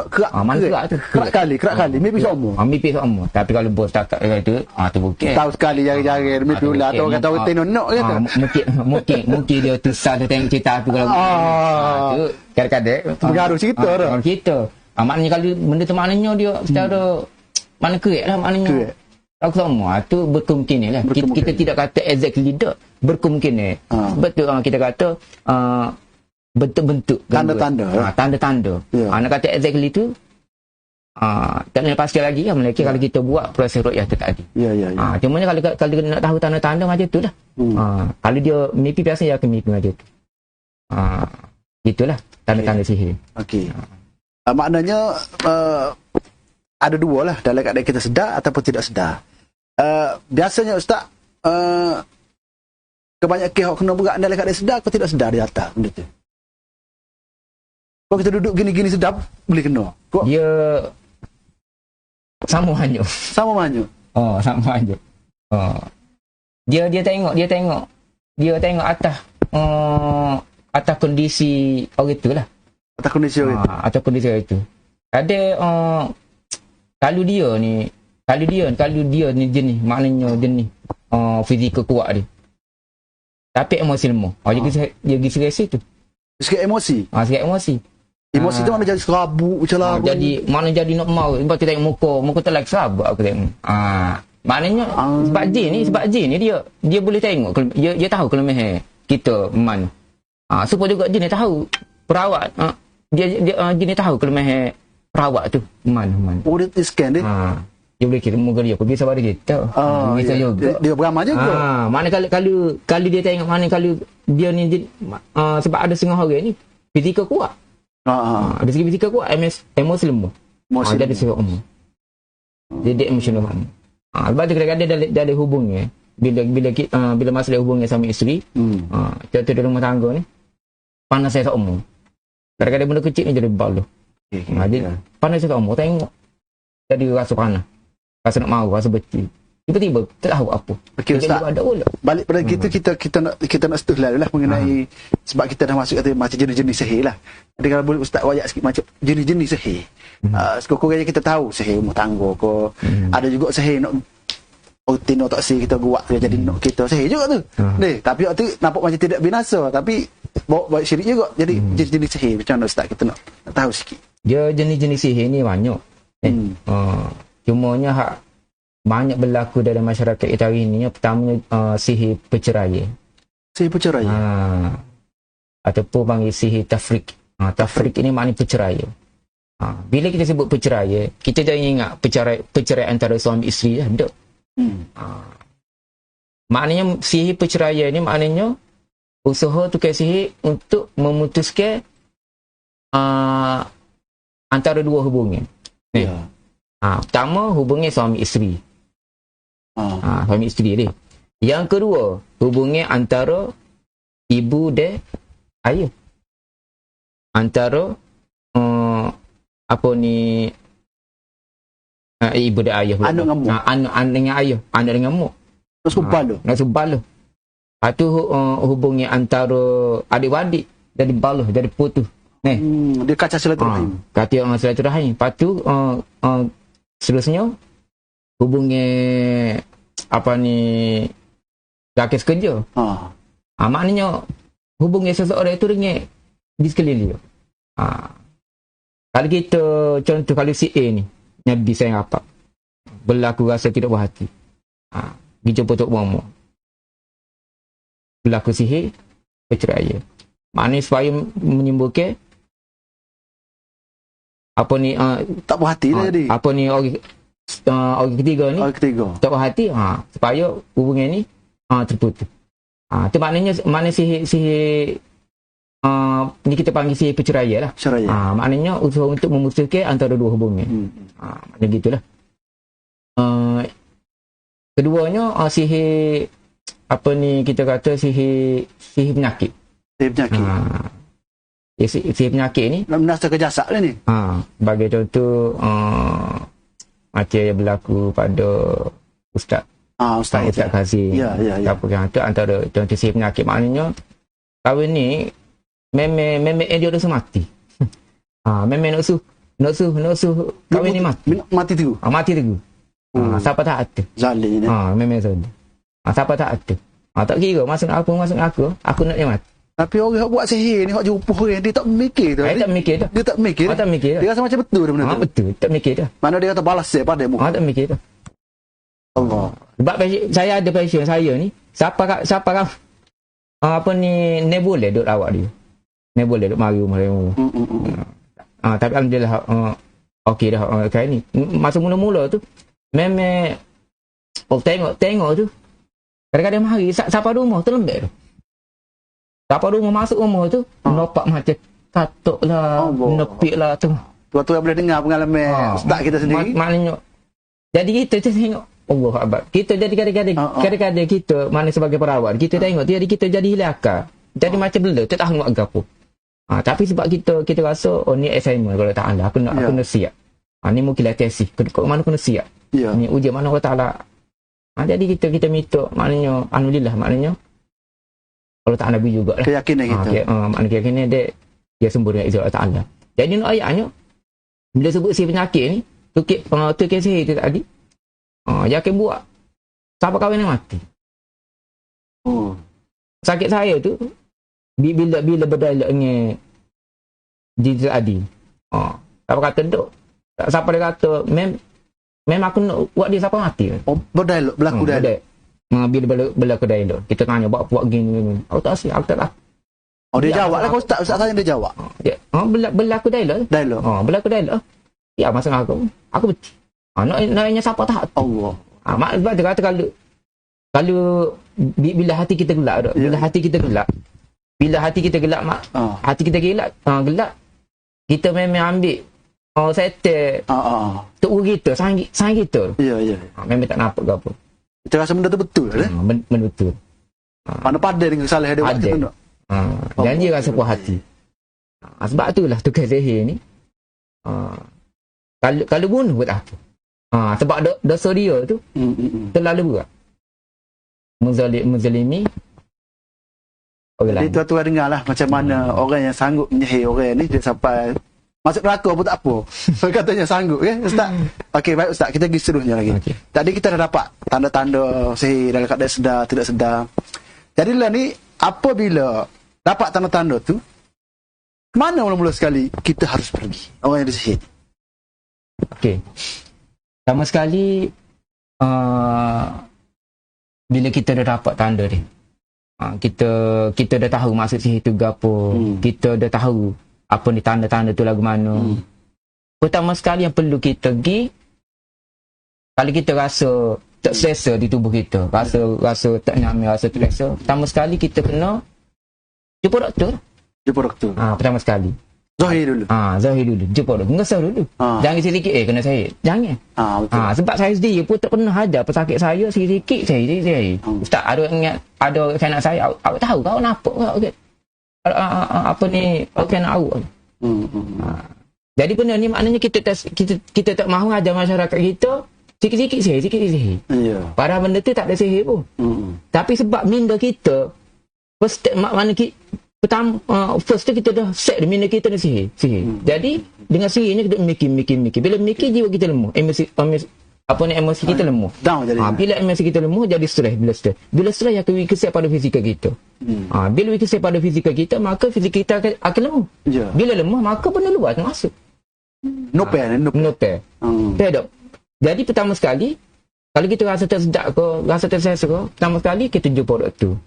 Kerak kali. Mimpi semua. Mimpi semua. Tapi kalau bos tak tu bukan. Tahu sekali jari-jari mimpi ular atau kata orang tenonok kata. Mungkin dia tu salah tengok cerita tu kalau. Tu kadang-kadang pengaruh cerita dah. Kita. Maknanya kalau benda tu maknanya dia secara mana correct lah maknanya. Aku semua tu berkemungkinan lah. Kita tidak kata exactly tak. Berkemungkinan. Sebab tu kita kata bentuk-bentuk. Tanda-tanda. Tanda-tanda. Nak kata exactly tu tak boleh pasti lagi kan. Mereka kalau kita buat proses ruqyah tu tadi. Cuma kalau nak tahu tanda-tanda macam tu lah. Kalau dia mimpi biasa dia akan mimpi macam tu. Itulah tanda-tanda sihir. Maknanya ada dua lah dalam keadaan kita sedar ataupun tidak sedar. Biasanya Ustaz, kebanyakan kes kena berat dalam keadaan sedar atau tidak sedar di atas benda tu. Kalau kita duduk gini-gini sedap boleh kena. Dia sama hanya. Sama hanya. Dia tengok atas kondisi orang itu lah. Atas kondisi orang itu. Ada kalau dia ni jenis maknanya jenis fizikal kuat dia. Tapi emosi lemah. Dia pergi serasi tu. Sikit emosi. Emosi tu mana jadi serabut macam laru. Jadi nak mau. Sebab kita tengok muka tu like serabut aku tengok. Maknanya sebab jin ni dia boleh tengok, dia tahu kelemahan kita mana. Supaya juga jin ni tahu perawat. Dia tahu kelemahan perawat tu mana. Dia scan dia. Dia boleh kira muka dia pergi sabar kita. Bisa juga. Dia beramal juga. Mana kalau dia tengok mana kalau dia ni sebab ada setengah orang ni fizikal kuat. Ada segi fizikal kuat, emosi lemah. Jadi sebab jadi emosional lemah. Sebab tu kadang-kadang dia ada hubungnya. Bila masalah hubungnya sama isteri, contoh dalam rumah tangga ni panas saya tak umur. Kadang-kadang benda kecil ni jadi balo. Jadi panas saya tak umur, tengok jadi rasa panas, rasa nak mahu, rasa betul. Tiba-tiba tak tahu apa. Okey Ustaz, balik pada kita nak setulah mengenai sebab kita dah masuk kata macam jenis-jenis sihir lah. Jadi kalau boleh Ustaz wayak sikit macam jenis-jenis sihir. Sekurang-kurangnya kita tahu sihir rumah tangga ko. Ada juga sihir nak tino tak sihir kita buat jadi nak kita sihir juga tu. Tapi waktu nampak macam tidak binasa tapi bawa syirik juga. Jadi jenis-jenis sihir macam mana Ustaz kita nak tahu sikit. Dia jenis-jenis sihir ni banyak. Cumanya banyak berlaku dalam masyarakat kita hari ini. Yang pertamanya sihir perceraian. Sihir perceraian. Ataupun panggil sihir tafrik. Tafrik ini maknanya perceraian. Bila kita sebut perceraian, kita jangan ingat perceraian antara suami isteri lah. Tak. Maknanya sihir perceraian ni maknanya usaha tukar sihir untuk memutuskan antara dua hubungan. Pertama hubungan suami isteri. Suami isteri ni. Yang kedua hubungan antara ibu dan ayah. Antara apa ni ibu dan ayah pula. Anak dengan mak. Anak dengan ayah, anak dengan mak. Nak subal tu. Nak subal tu. Lepas tu hubungi antara adik-adik jadi balah, jadi putus. Dia kacau silaturahim. Kata silaturahim. Lepas tu seterusnya hubungi apa ni laki sekerja. Maknanya hubungi seseorang itu dengan di sekeliling dia. Kalau kita contoh kalau si A ni nyadi sayang apa, berlaku rasa tidak berhati, dia jumpa Tok Muhammad, berlaku sihir, bercerai. Maknanya supaya menyembuhkan apa ni tak berhati dah jadi. apa ni orang ketiga ni tak berhati, supaya hubungan ni terputus. Itu maknanya sihir ni kita panggil sihir perceraian lah. Maknanya usaha untuk memutuskan antara dua hubungan. Maknanya gitulah. Keduanya sihir apa ni kita kata sihir penyakit. Sihir penyakit. Sihir penyakit ni menasah ke jasad lah ni. Bagi contoh macam yang berlaku pada Ustaz Kazim. Ya. Apa yang tu antara contoh sihir penyakit, maknanya kahwin ni memang dia dah mati. Memang nak suh kahwin ni mati tu. Mati tu. Siapa tak ada. Zalim ni. Memang zalim. Siapa tak ada. Tak kira masuk aku nak dia mati. Tapi orang yang buat sihir ni, hak jumpa orang, dia tak mikir tu. Dia tak mikir dah. Dia tak mikir. Dia rasa macam betul dah benda tu. Betul, tak mikir dah. Mana dia kata balas saya pada mu. Tak mikir dah. Allah. Sebab saya ada passion saya ni, siapa apa ni boleh duk rawat dia. Ni boleh duk mari rumah dia. Tapi alhamdulillah okey dah kayak ni. Masa mula-mula tu memang tengok tu. Kadang-kadang mari siapa rumah tu lembek tu. Siapa rumah masuk rumah tu nampak macam katuk lah, nepik lah tu. Tu yang boleh dengar pengalaman ustaz kita sendiri. Maknanya jadi kita tengok Allah Akbar. Kita jadi kadang-kadang kita mana sebagai perawat, kita tengok jadi kita jadi hilang akal. Jadi macam bela, tak tahu nak gapo. Tapi sebab kita rasa ni assignment kalau Taala, aku nak siap. Ni mungkin tesis. Ke mana kena siap. Ni ujian mana Allah Taala. Jadi kita minta, maknanya alhamdulillah, maknanya Allah Taala beri jugalah. Keyakinan kita. Maknanya keyakinan dia sempurna izin Allah Taala. Jadi ayatnya bila sebut si penyakit ni, tukik sihir tu tadi. Yakin buat siapa kahwin yang mati. Sakit saya tu bila berdialog dengan Jibril Adi. Siapa kata duk, siapa dia kata memang aku nak buat dia siapa mati. Berdialog, berlaku dialog. Bila berlaku dialog, kita tanya buat gini. Aku tak asyik, aku tak lah. Dia jawab lah, ustaz tanya dia jawab. Berlaku dialog. Berlaku dialog. Ya, masa aku betul. Naknya siapa tak? Allah. Sebab dia kata kalau bila hati kita gelap, bila hati kita gelap, hati kita gelap, kita memang ambil settle tuk kita, sang kita. Ya. Memang tak nampak ke apa. Kita rasa benda tu betul lah. Benda betul. Pada dengan kesalahan dia buat tu nak. Dan dia rasa puas hati. Sebab itulah tukar sihir ni. Kalau bunuh buat apa? Sebab dosa dia tu terlalu berat. Menzalimi orang lain. Jadi tuan-tuan dengar lah macam mana orang yang sanggup menyihir orang ni dia sampai masuk neraka pun tak apa. So katanya sanggup Ustaz. Okey, baik Ustaz, kita pergi seterusnya lagi. Tadi kita dah dapat tanda-tanda sihir dalam keadaan sedar, tidak sedar. Jadilah ni apabila dapat tanda-tanda tu, mana mula-mula sekali kita harus pergi orang yang disihir? Okey. Sama sekali bila kita dah dapat tanda dia, kita dah tahu maksud sihir tu gapo, kita dah tahu apa ni tanda-tanda tu lagu mana. Pertama sekali yang perlu kita pergi, kalau kita rasa tak selesa di tubuh kita, rasa tak nyaman, rasa tak selesa, pertama sekali kita kena jumpa doktor. Pertama sekali. Zahir dulu. Zahir dulu. Jumpa dulu. Ngesah dulu. Jangan sikit-sikit kena saya. Jangan. Betul. Sebab saya sendiri pun tak pernah ada pesakit saya sikit-sikit saya. Ustaz, ada ingat, ada kanak saya, awak tahu kau nampak kau? Apa ni, kanak awak? Jadi benda ni maknanya kita tak mahu ajar masyarakat kita sikit-sikit sihir. Ya. Padahal benda tu tak ada sihir pun. Tapi sebab minda kita, first tu kita dah set minda kita dah sihir. Jadi dengan sihirnya kita mikir. Bila mikir jiwa kita lemah. Emosi kita lemah. Down jadi. Bila emosi kita lemah jadi stres. Bila stres akan weakness pada fizikal kita. Bila weakness pada fizikal kita, maka fizikal kita akan lemah. Ya. Bila lemah, maka benda luar akan masuk. No pair. Tak. Jadi pertama sekali, kalau kita rasa tak sedap ke, rasa tak selesa ke, pertama sekali kita jumpa doktor.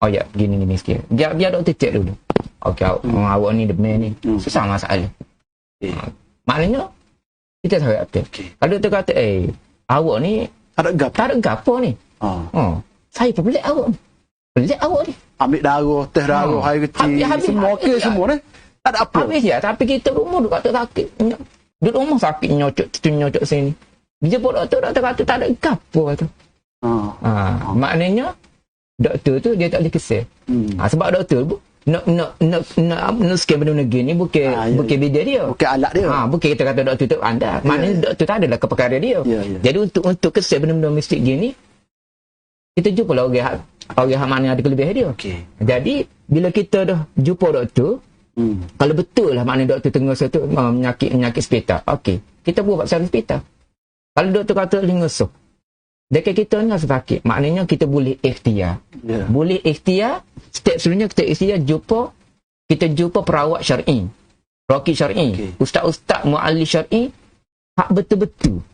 Oh ya, gini sikit. Biar doktor cek dulu. Okey, awak ni demam ni. Susah masalah. Maknanya kita tahu apa. Kalau doktor kata, awak ni tak ada gapo ni. Saya pun pelik awak ni. Ambil darah, teh darah, air kecil, semua okey semua ni. Tak ada apa. Habis ya, tapi kita rumah duduk kata sakit. Duduk rumah sakit nyocok sini. Dia pun doktor kata tak ada gapo kata. Maknanya doktor tu dia tak boleh kesal. Sebab doktor tu nak scan benda-benda gini bukan bidang dia. Bukan alat dia. Bukan kita kata doktor tu anda. Maknanya doktor tak adalah keperkara dia. Jadi untuk kesal benda-benda mistik gini, kita jumpa lah orang mana ada kelebihan dia. Jadi bila kita dah jumpa doktor, kalau betul lah maknanya doktor tengah satu menyakit hospital. Kita buat pasal hospital. Kalau doktor kata lingosoh, dekat kita ni rasa sakit, maknanya kita boleh ikhtiar. Boleh ikhtiar. Step selanjutnya kita ikhtiar kita jumpa perawat syar'i, roki syar'i, ustaz-ustaz muallim syar'i hak betul-betul.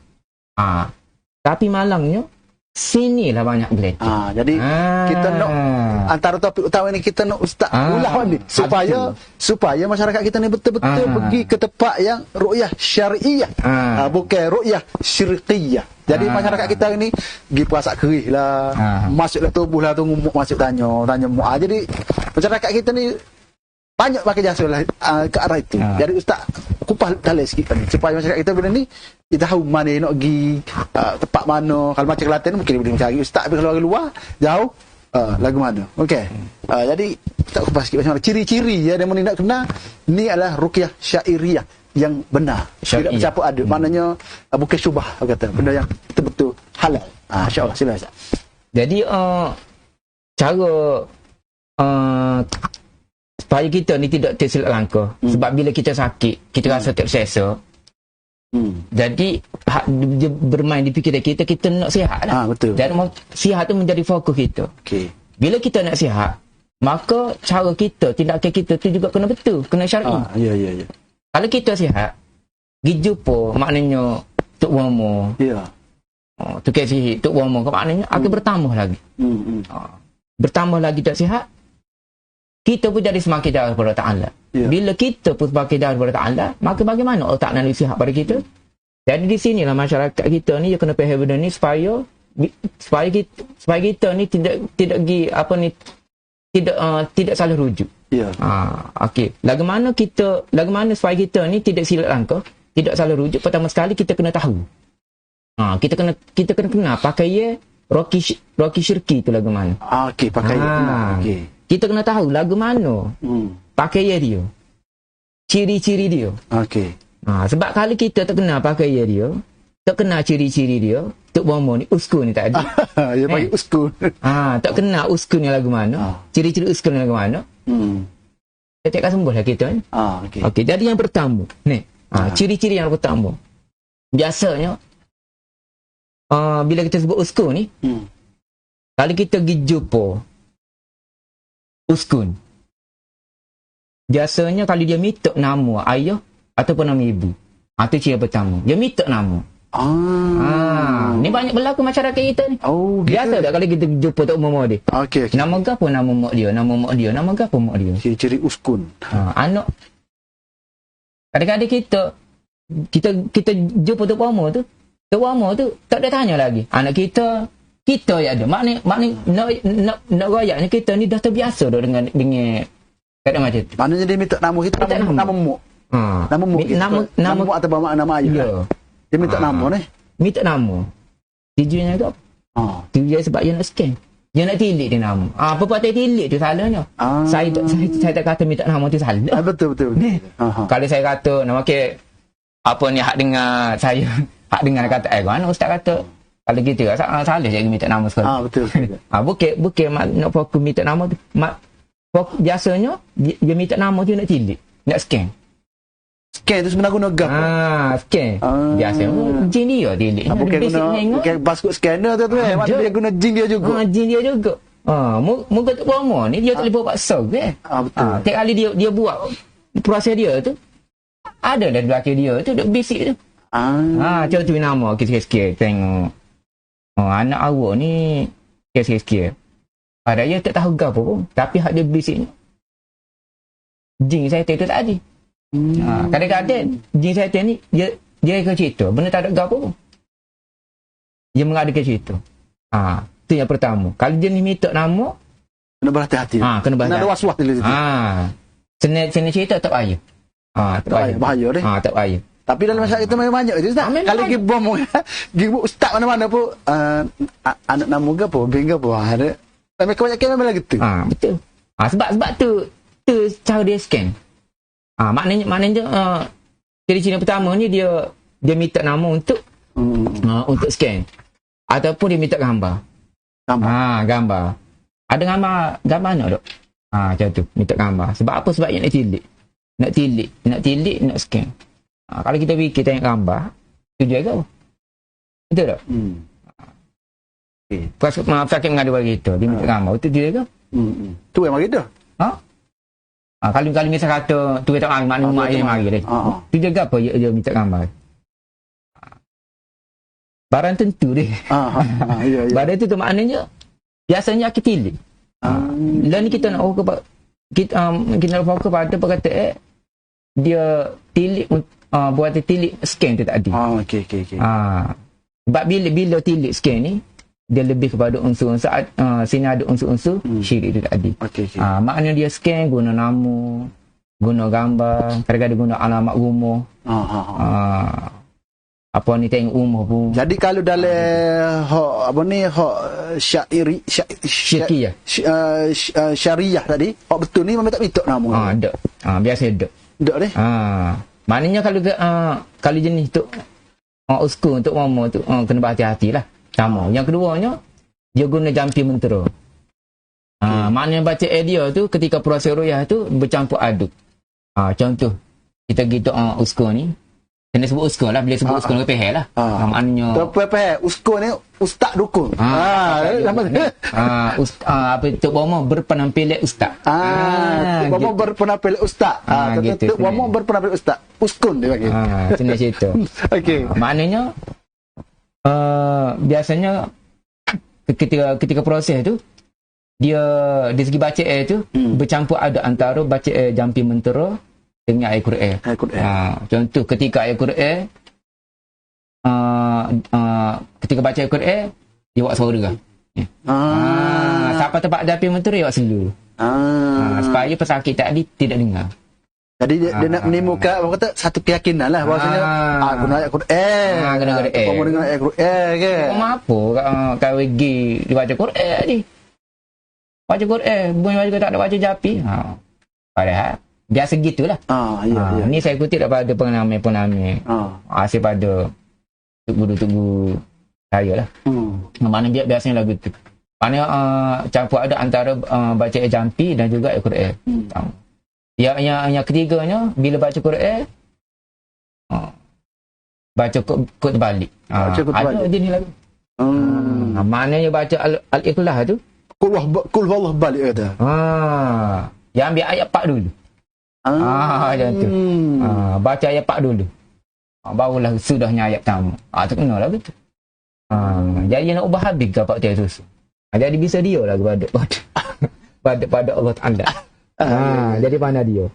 Tapi malangnya sinilah banyak gelek. Jadi kita nak antara topik utama ni kita nak ustaz ulah ni supaya masyarakat kita ni betul-betul pergi ke tempat yang ru'yah syar'iyah, bukan ru'yah syirqiyah. Jadi masyarakat kita ni pergi puasa kerih lah, masuklah tubuh lah tu ngumuk masuk tanya mu'ah. Jadi masyarakat kita ni banyak pakai jasa lah ke arah itu. Jadi ustaz kupas dalil sikit kan supaya masyarakat kita benda ni kita tahu mana nak pergi, tempat mana. Kalau macam Kelantan mungkin boleh cari ustaz, tapi kalau orang luar jauh lagu mana. Jadi tak kupas sikit macam mana ciri-ciri ya dia nak kena ni adalah ruqyah syairiyah yang benar, tidak bercampur aduk. Maknanya bukan syubah kata, benda yang betul-betul halal. Insya-Allah sila ustaz. Jadi cara supaya kita ni tidak tersilap langkah. Sebab bila kita sakit, kita rasa tak selesa. Jadi bermain di fikiran kita nak sihat lah. Betul. Dan sihat tu menjadi fokus kita. Bila kita nak sihat, maka cara kita, tindakan kita tu juga kena betul, kena syar'i. Ya. Kalau kita sihat, pergi jumpa maknanya Tok Womo. Tu kasi Tok Womo maknanya akan bertambah lagi. Bertambah lagi tak sihat, kita pun jadi semakin jauh daripada Ta'ala. Bila kita pun semakin jauh daripada Ta'ala, maka bagaimana Allah Ta'ala nak sihat pada kita? Jadi di sinilah masyarakat kita ni kena faham benda ni supaya kita ni tidak salah rujuk. Lagu mana supaya kita ni tidak silap langkah, tidak salah rujuk. Pertama sekali kita kena tahu. Kita kena kenal pakai roki syirki tu lagu mana. Pakai Kita kena tahu lagu mana pakaian dia, ciri-ciri dia. Sebab kalau kita tak kenal pakaian dia, tak kenal ciri-ciri dia, Tok Bomo ni uskun ni tak ada. Dia panggil uskun. Tak kenal uskun ni lagu mana, ciri-ciri uskun ni lagu mana. Kita akan sembuh lah kita ni. Jadi yang pertama ni, ciri-ciri yang pertama, biasanya bila kita sebut uskun ni, kalau kita pergi jumpa uskun, biasanya kalau dia minta nama ayah ataupun nama ibu, itu ciri pertama. Dia minta nama. Ni banyak berlaku masyarakat kita ni. Biasa tak kalau kita jumpa Tok Momo dia. Nama gapo nama mak dia, nama mak dia, nama gapo mak dia. Ciri-ciri uskun. Anak. Kadang-kadang kita jumpa Tok Momo tu, Tok Momo tu tak ada tanya lagi. Anak kita yang ada. Maknanya nak royaknya kita ni dah terbiasa dah dengan kata macam tu. Maknanya dia minta nama kita, nama mak. Nama mu. Nama mu atau nama ayah. Ya. Dia minta nama ni. Minta nama. Tujuannya tu apa? Tujuan sebab dia nak scan. Dia nak tilik dia nama. Perbuatan tilik tu salahnya. Saya tak kata minta nama tu salah. Betul. Kalau saya kata nak pakai apa ni hak dengar saya, hak dengar kata mana ustaz kata kalau gitu salah je minta nama sekali. Betul. Bukan nak fokus minta nama tu. Biasanya dia minta nama tu nak tilik, nak scan. Scan tu sebenarnya guna gap. Scan. Biasa jin dia tilik. Bukan passcode scanner tu maknanya dia guna jin dia juga. Jin dia juga. Muka tu promo ni dia tak boleh buat paksa kan. Betul. Tiap kali dia buat proses dia tu ada dah belakang dia tu duk bisik tu. Contoh nama sikit-sikit tengok. Anak awak ni sikit-sikit. Padahal dia tak tahu gapo pun, tapi hak dia bisik. Jin saya tu tak ada. Kadang-kadang jin saya ni dia akan cerita benda tak ada gapo pun. Dia mengadakan cerita. Tu yang pertama. Kalau dia ni minta nama, kena berhati-hati. Kena berhati-hati. Ada was-was dulu tu. Senang cerita tak payah. Bahaya deh. Tak payah. Tapi dalam masyarakat kita memang banyak itu Ustaz. Kalau pergi bom ustaz mana-mana pun anak nama ke apa, beng ke apa. Ada memang kebanyakan memang lagi tu. Betul. Sebab tu cara dia scan. Maknanya ciri-ciri pertama ni dia minta nama untuk scan. Ataupun dia minta gambar. Gambar. Ada gambar mana dok? Macam tu, minta gambar. Sebab apa? Sebab yang nak tilik, nak scan. Kalau kita fikir tengok gambar, tujuan ke apa? Betul tak? Sakit mengadu bagi kita, dia minta gambar. Itu tujuan ke? Tu yang mari dah. Kalau misal kata tu tak maknanya mak dia mari dah. Tujuan ke apa dia minta gambar? Barang tentu dia. Ya. Barang tu maknanya biasanya kita tilik. Lain kita nak kita nak fokus pada perkataan dia tilik buat tilik scan tu tadi. Okey. Sebab bila tilik scan ni dia lebih kepada unsur-unsur sini ada unsur-unsur syirik tu tadi. Maknanya dia scan guna nama, guna gambar, kadang-kadang guna alamat rumah. Apa ni tengok rumah pun. Jadi kalau dalam syariah tadi, betul ni memang tak minta nama. Ada. Biasa ada. Ada deh. Maknanya kalau jenis tu uskun untuk mama tu kena berhati-hatilah. Sama. Yang keduanya dia guna jampi mentera. Maknanya baca dia tu ketika proses ruyah tu bercampur aduk. Contoh kita gitu uskun ni kena sebut uskun lah. Bila sebut uskun ke pehel lah. Maknanya pehel. Uskun ni ustaz dukun. Apa Tok Bomo berpenampilan ustaz. Tok Bomo berpenampilan ustaz. Tok Bomo berpenampilan ustaz. Uskun dia panggil. Senang cerita. Okey. Maknanya biasanya ketika proses tu dia dari segi bacaan tu bercampur ada antara bacaan jampi mentera dengan ayat Quran. Contoh ketika ayat Quran ketika baca ayat Quran dia buat suara kan. Siapa tempat jampi mentera dia buat selu. Supaya pesakit tadi tidak dengar. Jadi dia nak menimbulkan orang kata satu keyakinan lah bahawasanya guna ayat Quran. Kena Quran. Kamu dengar ayat Quran ke? Apa kau pergi dibaca Quran ni? Baca Quran, bukan baca tak ada baca japi. Padahal biasa gitulah. Ya. Ni saya kutip daripada pengalaman. Hasil pada guru-guru saya lah. Mana biasanya lagu tu. Mana campur ada antara baca jampi dan juga ayat Quran. Yang ketiganya bila baca Quran baca kod balik. Ada jenis lagu. Maknanya baca al-ikhlas tu kul wallah balik kata. Yang ambil ayat 4 dulu. Macam tu. Baca ayat 4 dulu. Barulah sudahnya ayat pertama. Tu kena lagu tu. Jadi nak ubah habis ke 4 tu. Jadi bisa dia lah pada Allah Ta'ala. Jadi pandai dia.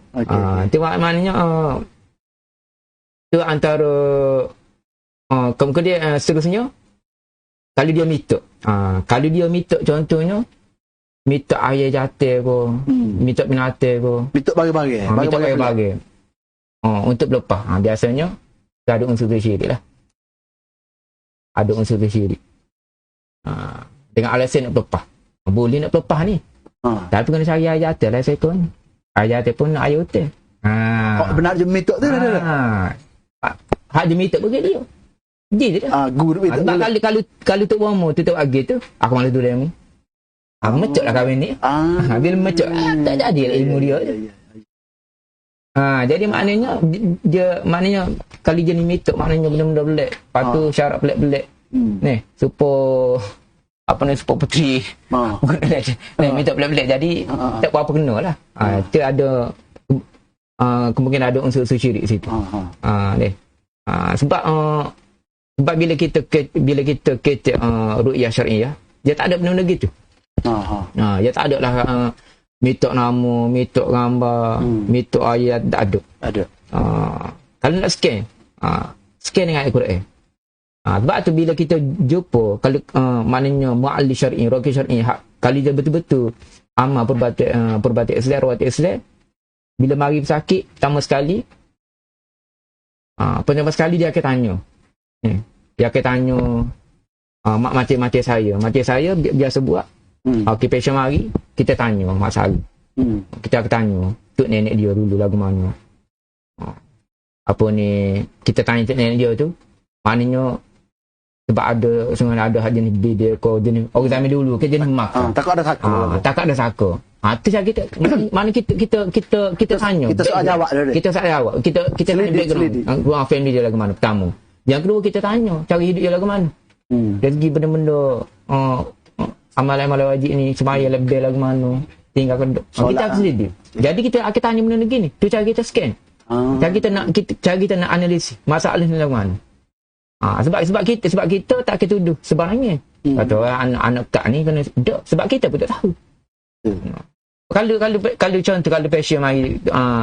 Itu maknanya itu antara kemudian seterusnya kalau dia minta contohnya minta air jatuh ke minta binatang ke minta bagi-bagi untuk berlepas. Biasanya ada unsur syirik lah. Ada unsur syirik. Dengan alasan nak berlepas. Boleh nak berlepas ni. Tapi kena cari ayat lah setan. Ayat pun nak ayat hotel. Benar je mitok tu dah. Hak je mitok bagi dia. Dia je dah. Guru mitok. Kalau tu bomo tu agi tu, aku malu tu demo. Mecok lah kahwin ni. Bila mecok, tak jadi lah ilmu dia. Jadi maknanya kali jenis mitok maknanya benda-benda pelik. Lepas tu syarat pelik-pelik. Ni, supaya supaya puteri. Mitok pelik-pelik. Jadi tak apa-apa kena lah. Itu ada kemungkinan ada unsur-unsur syirik situ. Sebab bila kita ru'yah syar'iyah, dia tak ada benda-benda gitu. Dia tak ada lah mitok nama, mitok gambar, mitok ayat, tak ada. Kalau nak scan dengan Al-Quran. Sebab tu bila kita jumpa, kalau maknanya mu'alli syar'i, ruqyah syar'i, kalau dia betul-betul amal perbatik Islam, rawat Islam, bila mari sakit, pertama sekali dia akan tanya. Dia akan tanya mak mati saya. Mati saya biasa buat. Patient mari, kita tanya masalah. Kita akan tanya tok nenek dia dulu lagu mana. Kita tanya tok nenek dia tu, maknanya sebab ada jenis dia ko jenis orang zaman dulu ke jenis mak. Takut ada saka. Takut ada saka. Tu cara kita mana kita tanya. Kita soal jawab dia. Kita soal jawab. Kita tanya background family dia lagu mana pertama. Yang kedua kita tanya cara hidup dia lagu mana. Dari segi benda-benda amalan-amalan wajib ni semaya lebih lagu mana. Tinggal kedok. Kita akan selidik. Jadi kita akan tanya benda begini. Tu cara kita scan. Cara kita nak analisis masalah ni lagu mana. Sebab kita tak akan tuduh sebarangnya. Kata anak kak ni kena dok sebab kita pun tak tahu. Kalau contoh kalau pasien mari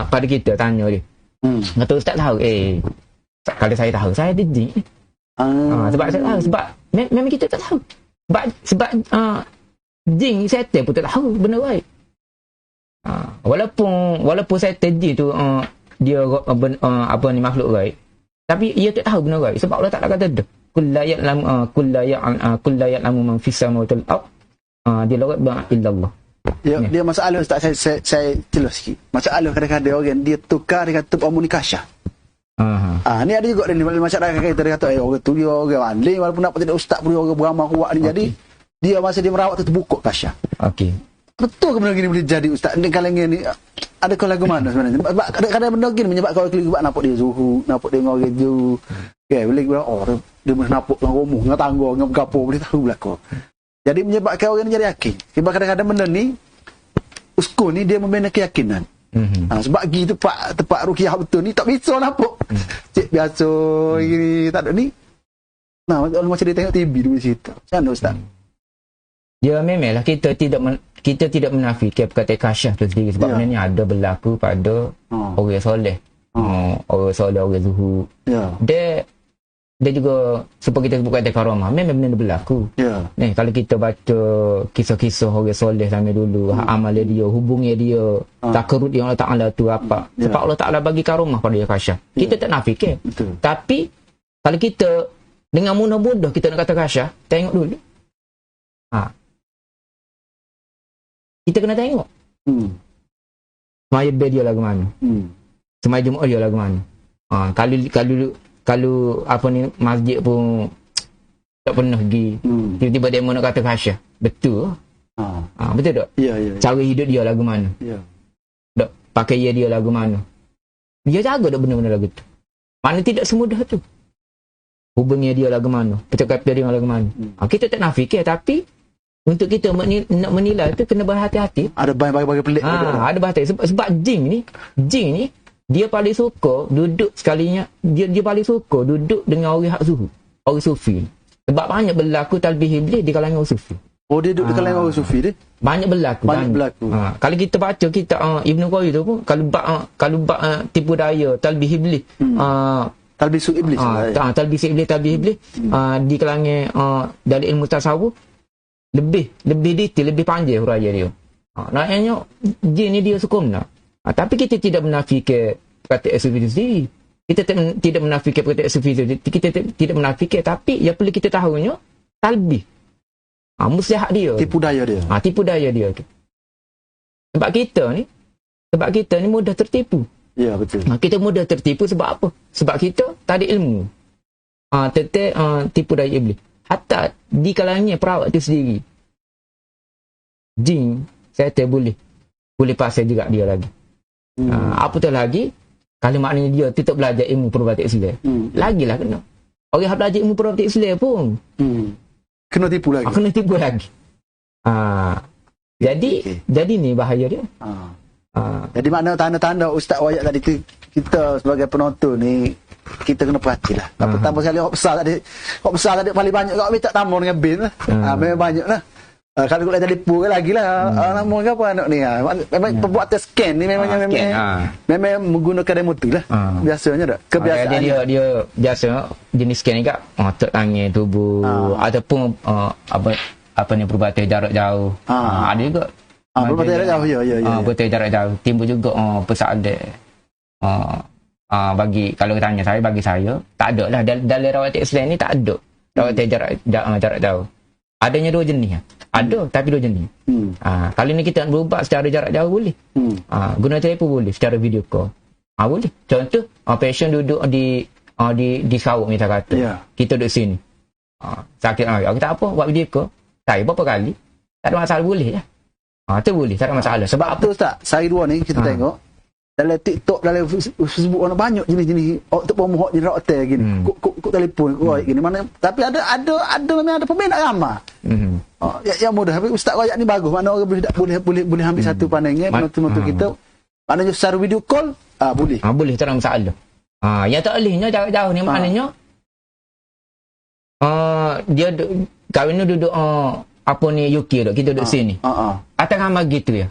pada kita tanya dia. Kata ustaz tahu kalau saya tahu saya didik. Sebab saya tahu sebab memang kita tak tahu. Sebab jin setan pun tak tahu benda baik. Walaupun setan jin tu dia makhluk baik. Tapi ia tak tahu benda gaib sebab Allah Taala kata dah kullayat lamu man fis samawati wal ard dia lawat ba illallah. Dia masalah ustaz saya jelas sikit. Masalah kadang-kadang orang dia tukar dia kata komunikasi. Ni ada juga ni masyarakat kita dia kata orang tu dia orang alim walaupun nak tidak ustaz pun orang beramal kuat ni. Jadi dia masa dia merawat tu terbuka kasya. Okey. Betul ke benda gini boleh jadi ustaz? Ni kalangan ni ada kau lagu mana sebenarnya? Sebab kadang-kadang benda gini menyebabkan orang keliru nampak dia zuhud, nampak dia ngorang ju. Boleh dia nampak dengan romuh, dengan tangga, dengan gapo boleh tahu belaka. Jadi menyebabkan orang ni jadi yakin. Sebab kadang-kadang benda ni uskun ni dia membina keyakinan. Sebab gitu tempat ruqyah betul ni tak bisa nampak. Cik biasa gini tak ada ni. Macam dia tengok TV di situ. Macam mana ustaz? Ya memanglah kita tidak menafikan perkataan kasyah tu sendiri sebab benda ni ada berlaku pada orang soleh. Orang soleh, orang zuhud. Dia juga seperti kita sebut kata karamah, memang benda berlaku. Ni kalau kita baca kisah-kisah orang soleh zaman dulu, amal dia, hubungnya dia, takarut yang Allah Taala tu apa. Sebab Allah Taala bagi karamah pada dia kasyah. Kita tak nafikan. Tapi kalau kita dengan mudah-mudah kita nak kata kasyah, tengok dulu. Kita kena tengok. Semaya bed dia lagu mana? Semaya Jumaat dia lagu mana? Kalau apa ni masjid pun tak pernah pergi. Tiba-tiba demo nak kata kasyah. Betul. Betul tak? Ya. Cara hidup dia lagu mana? Tak pakai dia lagu mana? Dia jaga tak benda-benda lagu tu. Mana tidak semudah tu. Hubungnya dia lagu mana? Percakapan dia lagu mana? Kita tak nafikan tapi untuk kita nak menilai tu kena berhati-hati. Ada banyak pelik. Ada berhati-hati sebab jin ni dia paling suka duduk sekalinya dia paling suka duduk dengan orang hak zuhud, orang sufi. Sebab banyak berlaku talbih iblis di kalangan orang sufi. Dia duduk di kalangan orang sufi dia. Banyak berlaku. Kalau kita baca kita Ibnu Qayyim tu pun kalau tipu daya talbih iblis talbis iblis. Talbis iblis di kalangan dari ilmu tasawuf lebih detail, lebih panjang huraian dia. Naknya jin ni dia sukum nak. Tapi kita tidak menafikan perkataan sufi itu sendiri. Kita tidak menafikan perkataan sufi itu. Kita tidak menafikan, tapi yang perlu kita tahunya talbih. Muslihat dia. Tipu daya dia. Tipu daya dia. Sebab kita ni mudah tertipu. Ya, betul. Kita mudah tertipu sebab apa? Sebab kita tak ada ilmu. Tentang tipu daya iblis. Hatta di kalangan perawat itu sendiri. Jin, saya boleh pasal juga dia lagi. Apatah lagi, kalau maknanya dia tetap belajar ilmu perubatan Islam. Lagilah kena. Orang yang belajar ilmu perubatan Islam pun. Kena tipu lagi. Kena tipu lagi. Jadi ni bahaya dia. Jadi makna tanda-tanda Ustaz wayak tadi tu, kita sebagai penonton ni kita kena perhatilah. Pertama sekali hok besar tadi paling banyak kau minta tambah dengan bin lah. Memang banyaklah. Kalau kau jadi pur lagi lah. Nama apa anak ni? Memang perbuatan scan ni memang menggunakan remote lah. Biasanya dah. Kebiasaan. Dia biasa jenis scan ni kak. Otak tangan tubuh ataupun apa ni perubatan jarak jauh. Ada juga. Perubatan jarak jauh ya. Perubatan jarak jauh. Timbul juga persoalan. Bagi saya tak ada lah dalam rawatan Islam ni tak ada rawatan jarak jauh. Adanya dua jenis. Ada tapi dua jenis. Kalau ni kita nak berubat secara jarak jauh boleh. Guna telefon boleh, secara video call. Boleh. Contoh patient duduk di Sarawak kita kata. Kita duduk sini. Sakit kita tak apa buat video call. Saya berapa kali tak ada masalah boleh je. Tu boleh, tak ada masalah. Sebab apa Ustaz? Sehari dua ni kita tengok dalam TikTok, dalam Facebook orang banyak jenis-jenis untuk pemohon jenis hotel gini. Kuk telefon gini mana, tapi ada memang ada peminat ramai. Yang mudah. Tapi Ustaz Wayak ni bagus. Mana orang boleh ambil satu pandangan penonton kita. Maknanya secara video call boleh. Boleh, tak ada masalah. Yang tak bolehnya jauh-jauh ni maknanya dia kahwin ni duduk apa ni UK duk, kita duduk sini. Atas ramai gitu ya.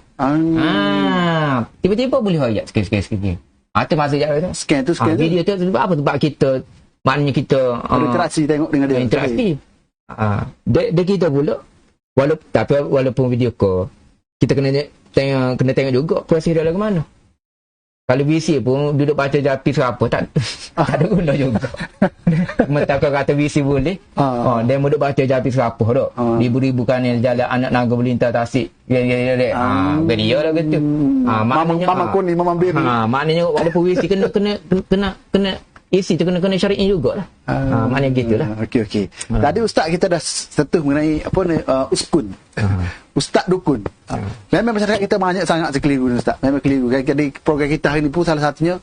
Tiba-tiba boleh hoyak sikit-sikit. Tu masa jauh tu. Scan tu. Video tu sebab apa? Sebab kita maknanya kita interaksi tengok dengan dia. Interaksi. Dia kita pula walaupun video call kita kena tengok juga proses dia lagu mana. Kalau VC pun duduk baca japis apa tak ada guna juga. Mentang kata VC boleh. Dia duduk baca japis apa dok. Ribu-ribu kan yang jalan anak naga berlintas tasik. Beria lah gitu. Mama kuning, mama biru. Maknanya walaupun VC kena isi tu kena syari'i jugalah. Maknanya gitulah. Okey. Tadi Ustaz kita dah sentuh mengenai apa ni uskun. Ustaz dukun. Memang masyarakat kita banyak sangat keliru ni Ustaz. Memang keliru. Jadi program kita hari ni pun salah satunya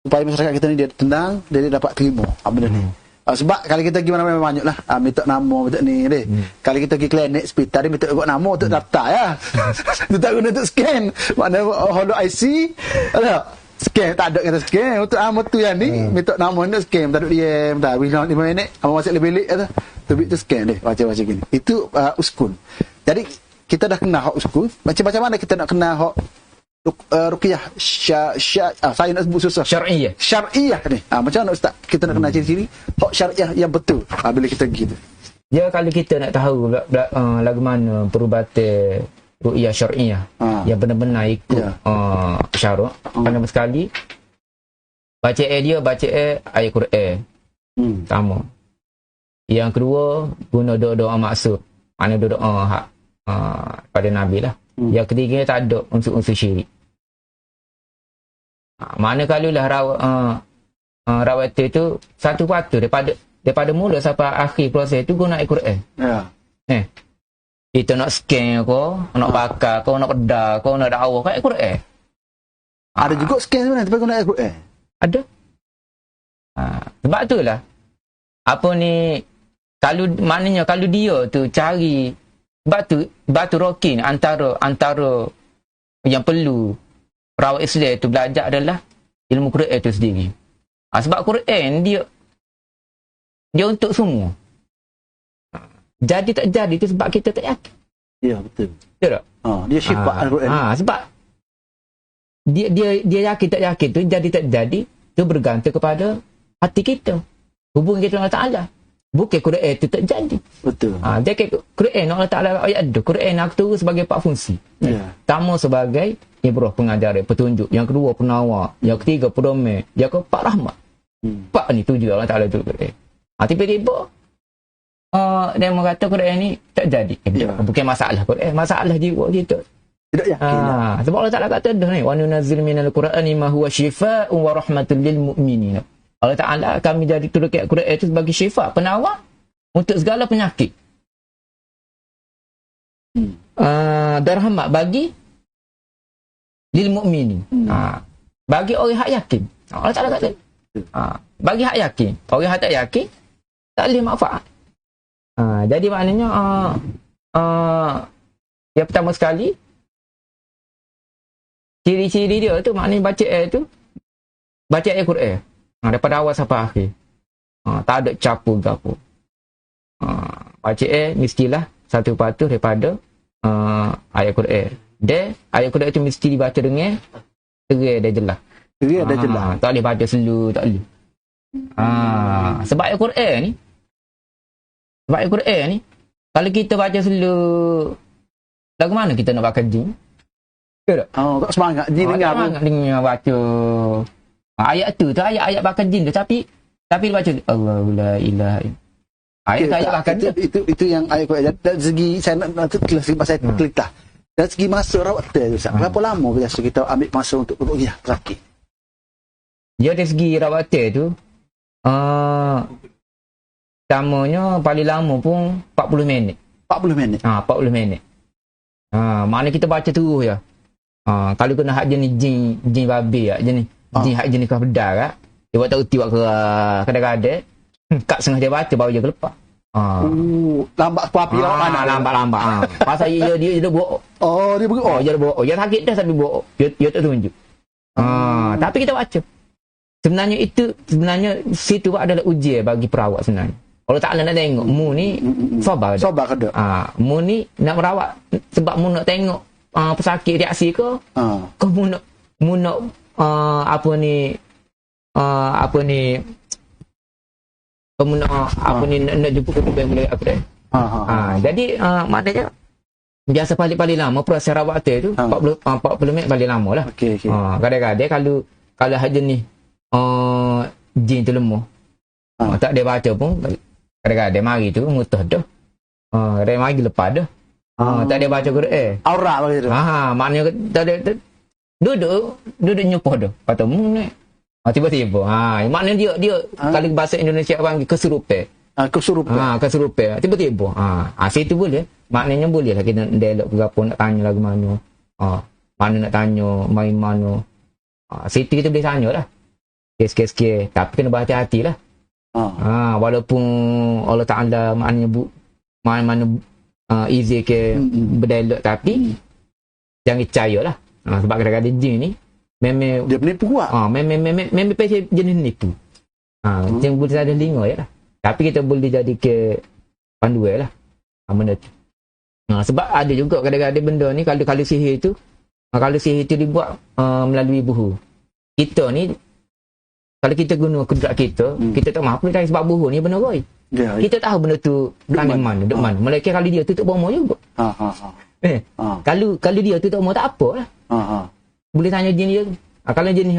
supaya masyarakat kita ni dia tenang, dia dapat terima benda ni. Sebab kalau kita pergi mana-mana banyaklah minta nama minta ni deh. Kalau kita pergi klinik hospital dia minta buat nama untuk daftar ya. Tu tak guna untuk scan. Mana holo IC ada scan tak ada kata scan untuk tu yang ni minta nama nak scan tak ada diam dah 5 minit apa masuk bilik kata tu scan deh macam gini. Itu uskun. Jadi kita dah kenal hak uskun, macam mana kita nak kenal hak ruqyah saya nak sebut susah syar'iyah ni. Macam mana Ustaz kita nak kenal ciri-ciri hak syar'iyah yang betul bila kita pergi tu. Ya, kalau kita nak tahu lagu mana perubatan ruqyah syar'iyah yang benar-benar ikut syarak, pertama sekali baca ayat Quran. Pertama. Yang kedua guna doa maksud. Mana doa hak pada Nabi lah. Yang ketiga tak ada unsur-unsur syirik. Mana kalau lah rawat itu satu patu daripada mula sampai akhir proses tu guna Al-Quran. Kita nak scan ko, nak bakar ko, nak pedar ko, nak dakwah ko Al-Quran. Ada juga scan sebenarnya tapi guna Al-Quran. Ada. Sebab itulah apa ni, kalau maknanya kalau dia tu cari batu rokin antara yang perlu perawat Islam itu belajar adalah ilmu Quran itu sendiri. Sebab Quran dia untuk semua. Jadi tak jadi itu sebab kita tak yakin. Ya, betul. Betul tak? Dia sifat Al-Quran. Sebab dia yakin tak yakin tu jadi tak jadi tu bergantung kepada hati kita. Hubungan kita dengan Allah Ta'ala. bukan Quran itu tak jadi. Betul. Dia kata Quran Allah Ta'ala ayat ada. Quran nak turun sebagai 4 fungsi. Ya. Pertama sebagai ibrah, pengajaran, petunjuk. Yang kedua penawar. Yang ketiga pedoman. Yang keempat rahmat. 4 ni tujuh Allah Ta'ala tu Quran. Tiba-tiba dia mengata Quran ni tak jadi. Bukan masalah Quran, masalah jiwa kita. Tidak yakin. Sebab Allah Ta'ala kata dah ni, wa nunazzil minal Qur'ani ma huwa shifaa'un wa rahmatul lil mu'minin. Allah Ta'ala kami jadi turunkan Quran itu sebagai syifa, penawar untuk segala penyakit. Dan rahmat bagi lil mu'minin. Bagi orang hak yakin. Allah Ta'ala kata bagi hak yakin. Orang hak tak yakin tak boleh manfaat. Jadi maknanya yang pertama sekali, ciri-ciri dia tu maknanya baca ayat tu, baca ayat Quran daripada awal sampai akhir. Tak ada capu ke apa. Baca ayat mestilah satu patuh daripada ayat Quran. Ayat Quran tu mesti dibaca dengan terang dan jelas. Terang dan jelas. Tak boleh baca slow, tak boleh. Sebab ayat Quran ni, kalau kita baca slow, lagu mana kita nak bakal jin? Tak semangat jin dengar. Semangat dengar baca. Ayat tu ayat bakal jin tu, tapi dia baca Allahu la ilaha illallah. Ayat bakal jin. Itu yang ayat Quran. Dari segi saya nak kelas saya klik dah. Dari segi masa rawat tu Ustaz. Berapa lama biasa kita ambil masa untuk ruqyah terakhir? Dia dari segi rawat tu pertamanya paling lama pun 40 minit. 40 minit. 40 minit. Maknanya kita baca terus ya. Kalau kena hak jenis jin babi ya, jenis hak jenis kau pedar dia buat tak uti buat ke kadang-kadang kat setengah dia baca baru dia lepas. Lambat api mana? Lambat. Pasal dia buat. Dia buat. Dia buat. Dia sakit dah tapi buat. Dia tak tunjuk. Tapi kita baca. Sebenarnya situ adalah ujian bagi perawat sebenarnya. Allah Ta'ala nak tengok mu ni sabar ke tak? Mu ni nak merawat sebab mu nak tengok pesakit reaksi ke? Kau mu nak apa ni nak jumpa ke yang mulai apa jadi maknanya biasa paling lama proses rawat tu 40 minit paling lama lah. Okay. Kadang-kadang kalau hak jenis jin tu lemah tak dia baca pun kadang-kadang mari tu mutah dah. Kadang mari lepas dah. Tak dia baca Quran. Aurat begitu. Maknanya tak ada duduk nyupoh dah. Kata ni. Tiba-tiba. Maknanya dia kalau bahasa Indonesia panggil kesurupan. Kesurupan. Tiba-tiba. Situ boleh. Maknanya boleh lah kita dialog ke apa, nak tanya lagu mana. Mana nak tanya, main mana. Situ kita boleh tanya lah. Sikit-sikit. Tapi kena berhati-hati lah. Walaupun Allah Ta'ala maknanya mana easy ke berdialog, tapi jangan percaya lah. Sebab kadang-kadang jin ni memang dia penipu kuat. Memang pasal jenis nipu. Yang boleh ada lingo je lah. Tapi kita boleh jadi ke panduan lah benda tu. Sebab ada juga kadang-kadang benda ni kalau sihir tu dibuat melalui buhu. Kita ni kalau kita guna kudrat kita tak mampu cari sebab buhu ni benda roy. Kita tahu benda tu kan mana, duk mana. Melainkan kalau dia tutup bomo juga. Kalau dia tutup bomo tak apa lah. Boleh tanya jin dia. Kalau jin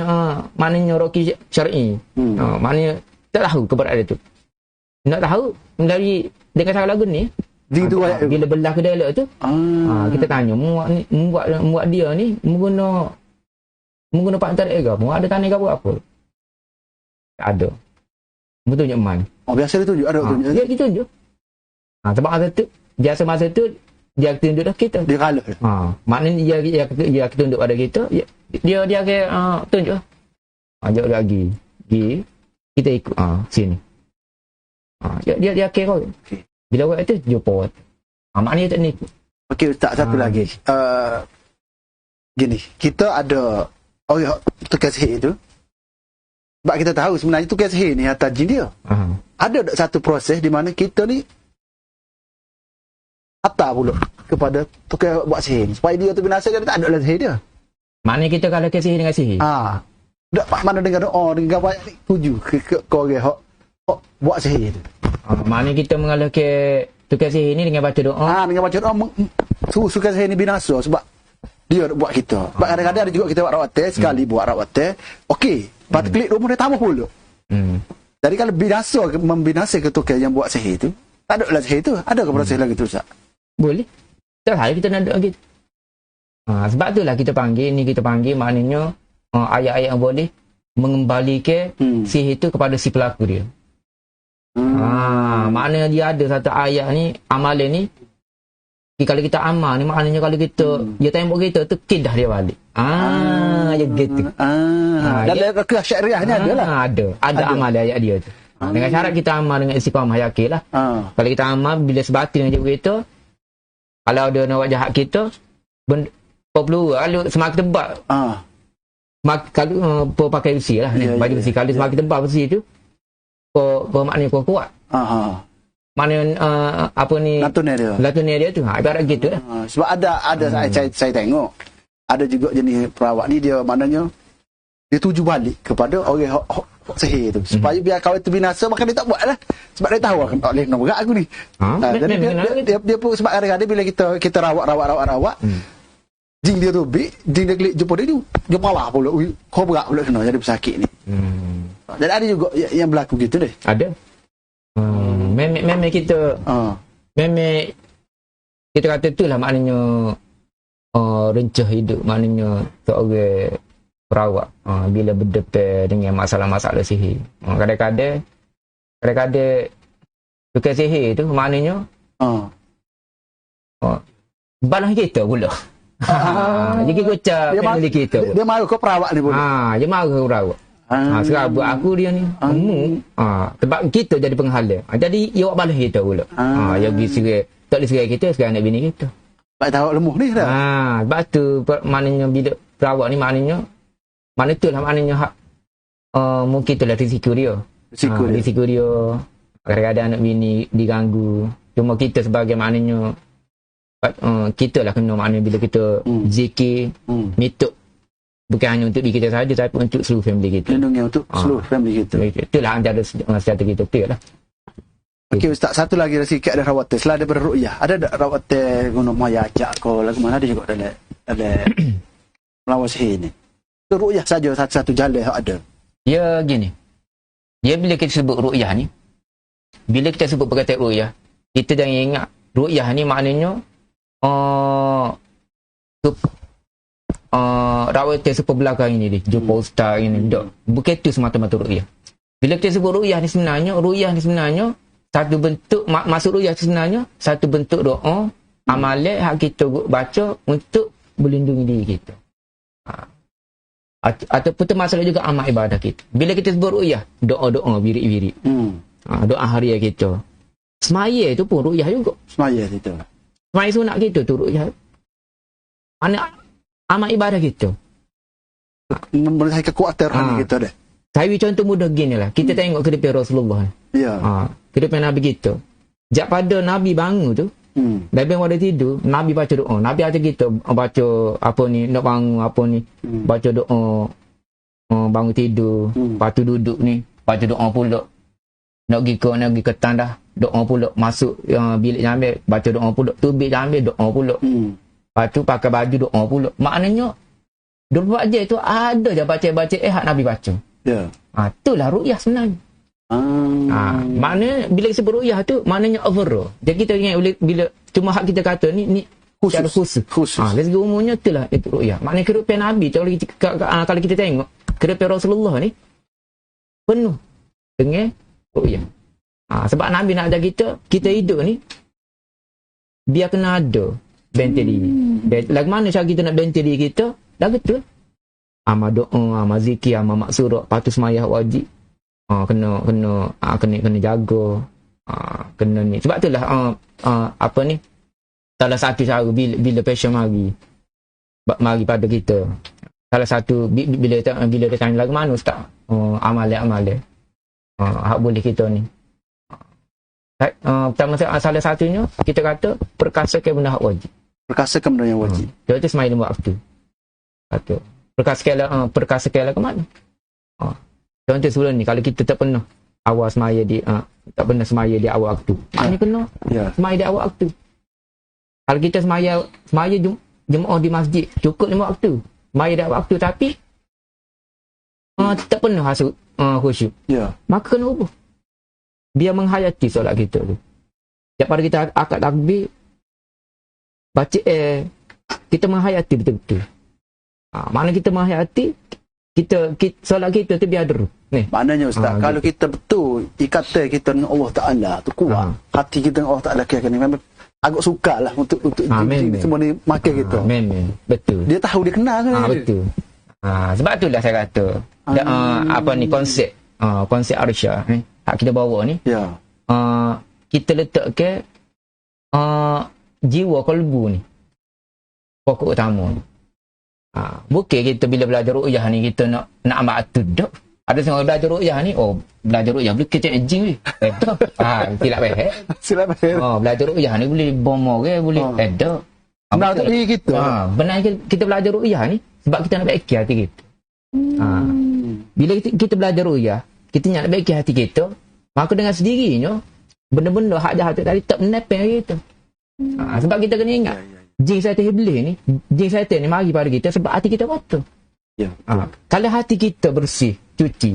maknanya roki syar'i. Maknanya tak tahu keberadaan tu. Nak tahu dari dengan cara lagu ni. Bila belah ke dialog tu, kita tanya muat dia ni mengguna pantar agama, ada tanya ke apa? Tak ada. Betul je man. Biasa dia tunjuk, ada tunjuk. Dia tunjuk. Sebab masa tu dia tunjuk dah kita. Dia kalah. Maknanya dia tunjuk pada kita, dia akan tunjuk. Ajak lagi. Kita ikut sini. Dia kira. Okay. Bila buat itu jumpa. Maknanya tak nipu. Okey Ustaz, satu lagi. Gini, kita ada orang tukar sihir itu. Sebab kita tahu sebenarnya tukar sihir ni atas jin dia. Ada tak satu proses di mana kita ni atas pula kepada tukar buat sihir. Supaya dia tu binasa, dia tak ada lah sihir dia. Maknanya kita kalau ke sihir dengan sihir. Tak mana dengar doa dengan banyak ni tuju ke orang hak buat sihir tu. Maknanya kita mengalahkan tukar sihir ni dengan baca doa. Dengan baca doa suka sihir ni binasa sebab dia buat kita. Sebab kadang-kadang ada juga kita buat rawat teh, sekali buat rawat teh. Okey, lepas tu klik rumah dia tambah pula. Jadi kalau membinasa ketukar yang buat sihir tu, tak ada lah sihir tu. Ada ke proses lagi tu, Ustaz? Boleh. Tak hari kita nak ada gitu. Sebab itulah kita panggil maknanya ayat-ayat yang boleh mengembalikan sihir itu kepada si pelaku dia. Maknanya dia ada satu ayat ni, amalan ni, kalau kita amal ni maknanya kalau kita dia tembok kita tu kidah dia balik. Ya gitu. Dalam kelas syariah ni ada lah. Ada amal ayat dia tu. Dengan syarat kita amal dengan istiqamah yakin lah. Kalau kita amal bila sebatin dengan cikgu kita, kalau dia nak buat jahat kita, kalau semakin tebal, kalau pakai besi lah, baju besi, kalau semakin tebal besi tu, maknanya kuat. Maknanya apa ni, latunnya dia tu, ibarat gitu lah. Sebab ada saya tengok, ada juga jenis perawat ni, dia maknanya dia tuju balik kepada orang sihir tu, supaya biar kawan tu binasa, maka dia tak buat lah, sebab dia tahu tak boleh nak berat aku ni. Jadi dia pun sebab kadang-kadang bila kita rawat jing dia tu jing dia klik jumpa dia palah pula, kau berat pula kena jadi pesakit ni. Dan ada juga yang berlaku gitu deh. Ada. Memang kita memang kita kata itulah maknanya rencah hidup, maknanya seorang perawat bila berdepan dengan masalah-masalah sihir. Kadang-kadang tukar sihir tu maknanya balas kita pula. Jadi kita family kita pula. Dia mahu ke perawat ni pula. Dia mahu ke perawat. Sekarang buat aku dia ni sebab kita jadi penghala. Jadi dia buat balas kita pula. Dia pergi serai, tak boleh serai kita, sekarang nak bini kita. Sebab tahu lemah ni dah. Sebab tu maknanya bila perawat ni maknanya itulah maknanya mungkin itulah risiko dia. Risiko dia. Kadang-kadang anak bini diganggu. Cuma kita sebagai maknanya kita lah kena maknanya bila kita zikir, mituk. Bukan hanya untuk diri kita saja, tapi untuk seluruh family kita. Lindungi untuk seluruh family kita. Itulah antara senjata kita betul lah. Okey Ustaz, satu lagi sikit ada rawat teh. Selain daripada ru'yah, ada tak rawat teh guna maya ajak kau lagu mana, ada juga dalam melawan sihir ni. Itu ru'yah saja satu jalan yang ada. Ya gini. Dia bila kita sebut ru'yah ni, bila kita sebut perkataan ru'yah, kita jangan ingat ru'yah ni maknanya rawat teh sepa belakang ini jumpa ustaz ini. Bukan itu semata-mata ru'yah. Bila kita sebut ru'yah ni sebenarnya satu bentuk, maksud ru'yah sebenarnya satu bentuk doa, amalan hak kita baca untuk melindungi diri kita. Ataupun termasuk juga amal ibadah kita. Bila kita sebut ru'yah, doa-doa wirid-wirid. Doa harian kita. Semaya tu pun ru'yah juga. Semaya itu. Semaya sunat kita tu ru'yah. Mana amal ibadah kita. Melihat kekuatan rohani kita dah. Saya contoh mudah gini lah. Kita tengok kehidupan Rasulullah. Ya. Kehidupan Nabi kita. Sejak pada Nabi bangun tu, Nabi yang ada tidur, Nabi baca doa. Nabi ajar kita baca apa ni, nak bangun apa ni, baca doa, bangun tidur, lepas tu duduk ni, baca doa pula. Nak pergi ke tandas, doa pula. Masuk bilik jambil, baca doa pula. Tubik jambil, doa pula. Lepas tu pakai baju, doa pula. Maknanya 24 jam tu ada je baca-baca hak Nabi baca. Ya. Itulah ru'yah sebenarnya. Maknanya bila kita sebut ru'yah tu maknanya overall. Jadi kita ingat bila cuma hak kita kata ni khusus. Dari segi umumnya itulah itu ru'yah. Maknanya kehidupan Nabi kalau kita tengok kehidupan Rasulullah ni penuh dengan ru'yah. Sebab Nabi nak ajar kita hidup ni biar kena ada benteng diri. Lagu mana cara kita nak benteng diri kita? Dah betul. Amal doa, amal zikir, amal maksurat, patuh semayah wajib. Kena jaga. Kena ni. Sebab itulah apa ni? Salah satu cara bila passion mari pada kita. Salah satu bila dia tanya lagu mana ustaz? Amalan. Hak boleh kita ni. Pertama salah satunya kita kata perkasakan benda hak wajib. Perkasakan benda yang wajib. Contoh semayah lima waktu. Perkasakanlah ke mana? Contoh sebelum ni kalau kita tak pernah awal semaya di tak pernah semaya di awal waktu. Maknanya kena semaya di awal waktu. Kalau kita semaya jemaah di masjid cukup 5 waktu. Semaya di awal waktu tapi tak pernah hasut khusyuk. Maka kena ubah. Biar menghayati solat kita tu. Setiap pada kita akad takbir baca kita menghayati betul-betul. Mana kita menghayati kita solat kita tu biar terus. Maknanya Ustaz, kalau kita betul ikatan kita dengan Allah Ta'ala tu kuat, hati kita dengan Allah Ta'ala kira ni memang agak suka lah untuk semua ni makan kita. Betul. Dia tahu, dia kenal kan. Betul. Sebab tu lah saya kata konsep Arsyah hak kita bawa ni kita letak ke jiwa kalbu ni pokok utama ni. Bukan kita bila belajar ru'yah ni kita nak amat atud tak. Ada seorang belajar ru'yah ni, belajar ru'yah boleh kecek jing ni. Silap behek. Belajar ru'yah ni boleh bomo ke, boleh tak. Benar tak diri kita. Benar kita belajar ru'yah ni sebab kita nak baiki hati kita. Bila kita belajar ru'yah, kita nak baiki hati kita, maka dengan sendirinya benda-benda hak jahat tadi tak menepeng kita. Sebab kita kena ingat jin syaitan iblis ni, jin syaitan ni mari pada kita sebab hati kita kotor. Kalau hati kita bersih, cuci,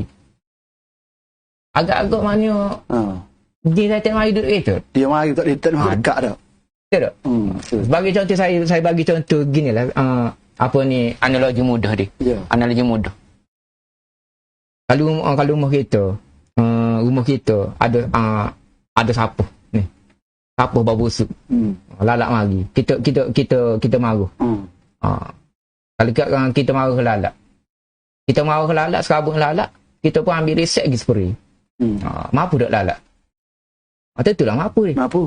agak-agak mana jin syaitan mari duduk kita. Dia mari tak dekat dah. Betul tak? Sebagai contoh saya bagi contoh ginilah analogi mudah dia. Analogi mudah. Kalau rumah kita ada sapuh ni. Sapuh bau busuk. Lalak mari. Kita marah. Kalau kita marah ke lalak. Kita marah ke lalak, serabut lalak, kita pun ambil reset pergi spray. Mampu tak lalak? Tentulah mampu ni. Mampu.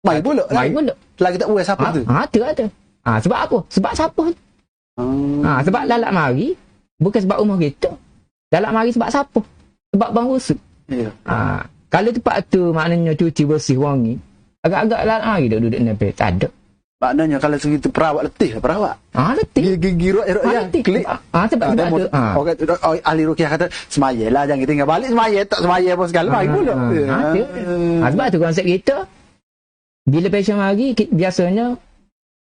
Mai pula. Lagi tak buat sapuh tu. Tu kata. Sebab apa? Sebab sapuh. Sebab lalak mari bukan sebab rumah kita. Lalak mari sebab sapuh. Sebab bau busuk. Kalau tempat tu maknanya cuci bersih wangi, agak-agak lalak mari duduk nepek. Tak ada. Maknanya kalau segitu perawat letih lah perawat. Letih. Girok-girok ya. Klik. Sebab tu. Ahli ruqyah kata semayalah jangan kita tinggal balik semaya tak semaya pun segala mari pula. Sebab tu konsep kita bila pasien mari biasanya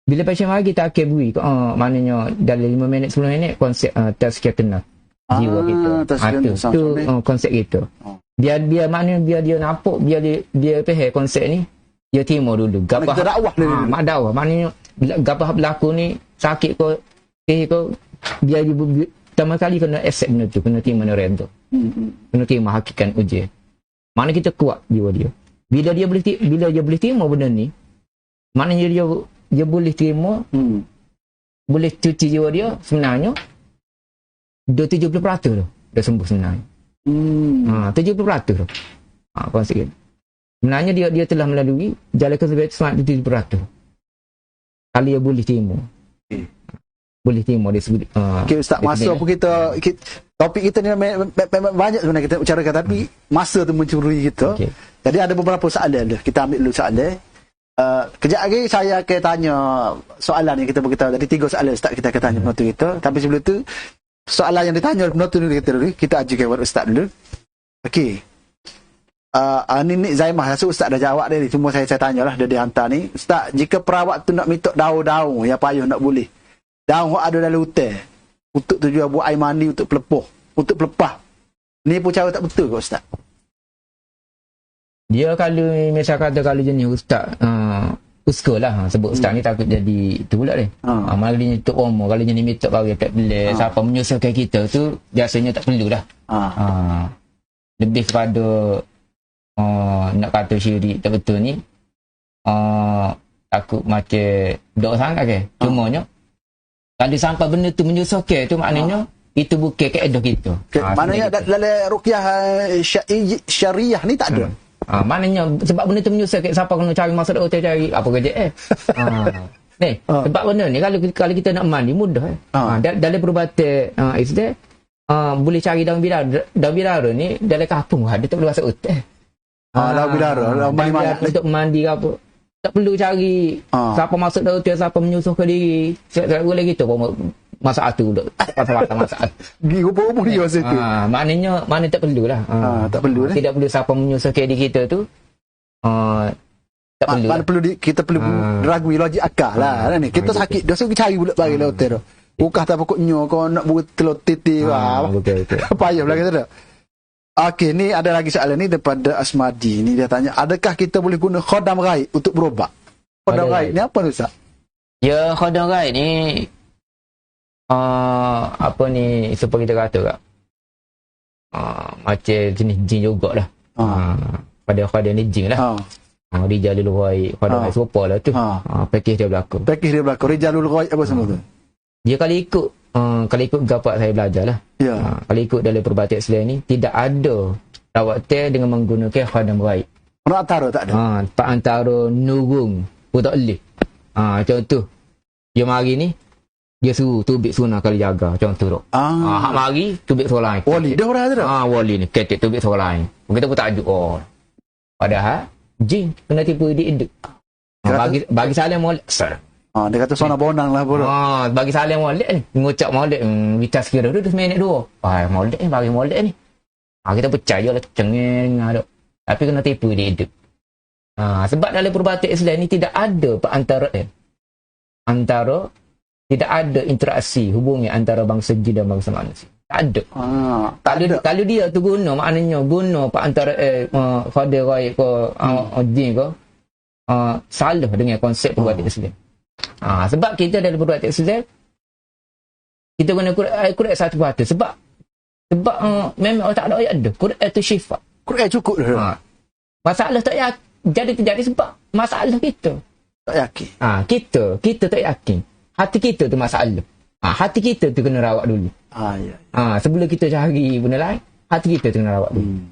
bila pasien mari kita akan beri maknanya dalam 5 minit 10 minit konsep tazkiyah tenang jiwa kita. Tu konsep kita. Biar maknanya biar dia nampak, biar dia faham konsep ni, dia terima dulu. Gapah kita dakwah dulu. Mak dakwah. Maknanya gapah berlaku ni sakit kau, biar dia pertama kali kena accept benda tu, kena terima benda tu. Kena terima hakikat ujian. Mana kita kuat jiwa dia. Bila dia boleh terima benda ni, maknanya dia boleh terima, boleh cuci jiwa dia, sebenarnya dah 70% tu dah sembuh sebenarnya. 70% tu. Konsep dia. Sebenarnya dia telah melalui jalan keselamatan semangat 70%. Kalau dia boleh terima. Boleh terima dia sebut. Ustaz, masa pun kita topik kita ni banyak sebenarnya kita bicarakan tapi masa tu mencuri kita. Jadi ada beberapa soalan dah. Kita ambil dulu soalan. Kejap lagi saya akan tanya soalan yang kita beritahu. Jadi 3 soalan Ustaz kita akan tanya penonton kita. Tapi sebelum tu soalan yang ditanya oleh penonton kita ajukan kepada Ustaz dulu. Okey. Ni Zaimah rasa Ustaz dah jawab dia ni. Cuma saya tanyalah dia hantar ni. Ustaz, jika perawat tu nak minta daun-daun yang payah nak boleh. Daun yang ada dalam hutan. Untuk tujuan buat air mandi, untuk pelepuh. Untuk pelepah. Ni pun cara tak betul ke Ustaz? Dia kalau misal kata kalau jenis Ustaz uska lah sebut Ustaz ni takut jadi tu pula dia. Malah dia untuk umur kalau jenis minta bagi tak boleh siapa menyusahkan kita tu biasanya tak perlu dah. Lebih kepada nak kata syirik tak betul ni takut macam dok sangat ke. Cumanya kalau sampai benda tu menyusahkan tu maknanya itu bukan kaedah kita. Maknanya dalam ruqyah syariah ni tak ada. Maknanya sebab benda tu menyusahkan siapa kena cari masa hotel cari apa kerja ni sebab benda ni kalau kita nak mandi mudah dalam perubatan Islam boleh cari daun bidara ni dalam kampung ada tak perlu masuk hotel. Daun bidara untuk mandi ke apa tak perlu cari siapa masuk dalam hotel siapa menyusuhkan diri boleh gitu masalah tu duk pasal masalah. Gi rupa-rupa dia masa tu. Maknanya mana tak perlulah. Tak perlu dah. Tidak perlu siapa menyusahkan diri kita tu. Tak perlu. Mana perlu kita perlu ragui logik akal lah ni. Kita sakit dah so cari pula bagi laut tu. Bukan tak pokoknya kau nak buat telur titi betul. Payah pula kata dah. Okey, ni ada lagi soalan ni daripada Asmadi. Ni dia tanya, adakah kita boleh guna khodam ghaib untuk berubat? Khodam ghaib ni apa tu Ustaz? Ya, khodam ghaib ni apa ni seperti kita kata tak? Macam jenis jin jugalah. Pada khodam ni jin lah. Rijalul ghaib, khodam ghaib serupa lah tu. Pakej dia berlaku. Rijalul ghaib apa semua tu? Dia kalau ikut gapak saya belajar lah. Ya. Kalau ikut dalam perubatan Islam ni, tidak ada rawatan dengan menggunakan khodam ghaib. Orang antara tak ada? Pak antara nurung pun tak boleh. Contoh, dia mari ni, dia suruh tubik sunah kali jaga. Contoh tak. Hak mari, tubik suara lain. Wali dah orang tu dah? Wali ni, ketik tubik suara lain. Kita pun tajuk. Padahal, jin kena tipu hidup. Bagi salam molek. Dia kata sona bonang lah pula. Bagi salam molek ni. Mengucap molek. Kita sekira tu 2 minit 2. Molek ni, bagi molek ni. Kita percaya lah cengeng. Tapi kena tipu dia hidup. Sebab dalam perubatan Islam ni tidak ada tidak ada interaksi hubungan antara bangsa jin dan bangsa manusia. Tak ada. Kalau dia tu guna, maknanya guna pak antara khodam ghaib ke jin ke, salah dengan konsep perubatan Islam. Sebab kita dalam perubatan Islam kita guna Quran satu batu sebab memang tak ada ayat dah. Quran tu syifa. Quran cukup dah. Masalah tak yakin jadi terjadi sebab masalah kita tak yakin. Kita tak yakin. Hati kita tu masalah. Hati kita tu kena rawat dulu. Ya. Sebelum kita cari benda lain, hati kita tu kena rawat dulu.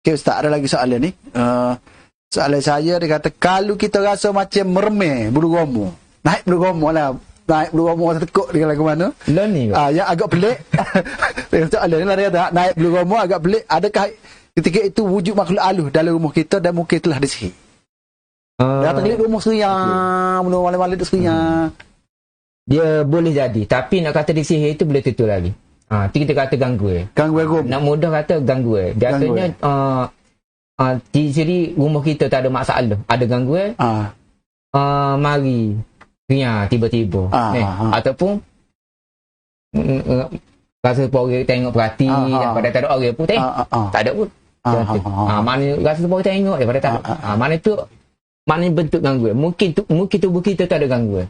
Okay Ustaz, ada lagi soalan ni. Soalan saya, dia kata kalau kita rasa macam mermeh bulu roma, naik bulu roma lah, naik bulu roma tekuk dia lagu mana? Ni yang agak pelik. Soalan ni lah dia kata naik bulu roma agak pelik. Adakah ketika itu wujud makhluk halus dalam rumah kita dan mungkin telah disihir? Dia kata dia rumah seriang, bulu malam-malam tu seriang. Dia boleh jadi, tapi nak kata disihir itu boleh tentu lagi. Itu kita kata gangguan. Gangguan. Nak mudah kata gangguan. Biasanya di sini rumah kita tak ada masalah, ada gangguan. Mari tiba-tiba ataupun rasa orang tengok perhati daripada tak ada orang pun tak ada pun. Mana rasa orang tengok daripada tak ada. Mana bentuk gangguan. Mungkin tubuh kita tak ada gangguan.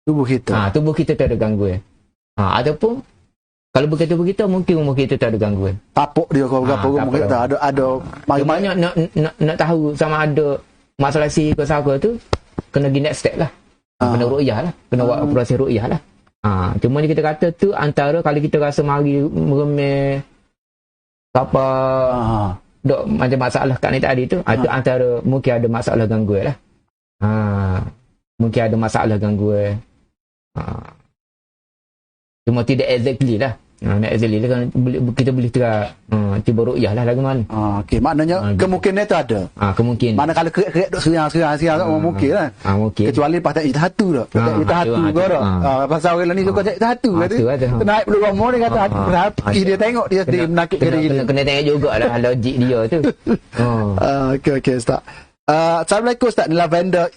Tubuh kita tak ada gangguan. Ataupun kalau bukan tubuh kita, mungkin rumah kita tak ada gangguan. Tapuk dia kalau berapa rumah kita ada banyak nak tahu sama ada masalah sihir ke apa tu, kena pergi next step lah. Kena ru'yah lah. Kena buat proses ru'yah lah. Cuma kita kata tu antara kalau kita rasa mari meremeh apa dok macam masalah kat ni tadi tu, itu antara mungkin ada masalah gangguan lah. Mungkin ada masalah gangguan. Cuma tidak exactly lah. Nak exactly lah kan kita boleh cuba ru'yah lah lagu mana. Okey, maknanya kemungkinan tu ada. Kemungkinan. Mana kalau kerek duk serang mungkin lah. Mungkin. Kecuali lepas tak itahatu dah. Itahatu ke dah. Pasal orang ni suka cak itahatu kata. Naik belum romo dia kata hati dia tengok dia menakik diri. Kena tengok jugalah logik dia tu. Okey Ustaz. Assalamualaikum Ustaz, ni lavender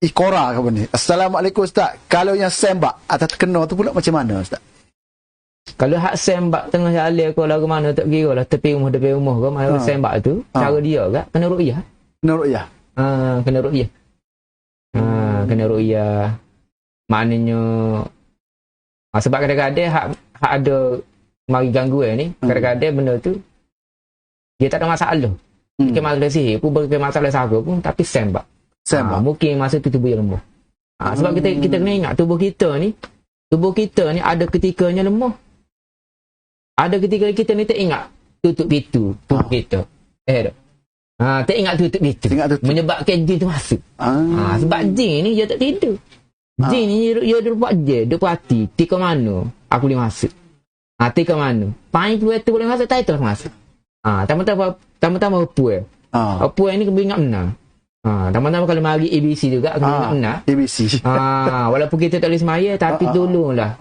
Ikora ke apa ni? Assalamualaikum Ustaz. Kalau yang sembak atau terkena tu pula macam mana Ustaz? Kalau hak sembak tengah jalan ke lagu mana tak kira lah, tepi rumah ke mana sembak tu, cara dia ke kena ru'yah. Kena ru'yah. Kena ru'yah. Maknanya sebab kadang-kadang hak ada mari gangguan ni, kadang-kadang benda tu dia tak ada masalah. Bukan masalah sihir pun, bukan masalah saga pun, tapi sembak. Mungkin masa tu tubuh yang lemah. Sebab kita kena ingat tubuh kita ni ada ketikanya lemah. Ada ketika kita ni tak ingat tutup pintu tubuh kita. Tak ingat tutup pintu. Menyebabkan jin tu masuk. Sebab jin ni dia tak tidur. Jin ni dia buat je, dia perhati tika mana aku boleh masuk. Tika mana? Paling keluar tu boleh masuk, tak itu masuk. Tama-tama puan. Puan ni kena ingat benar. Teman-teman kalau mari ABC juga kena. ABC. Walaupun kita tak boleh semaya, tapi tolonglah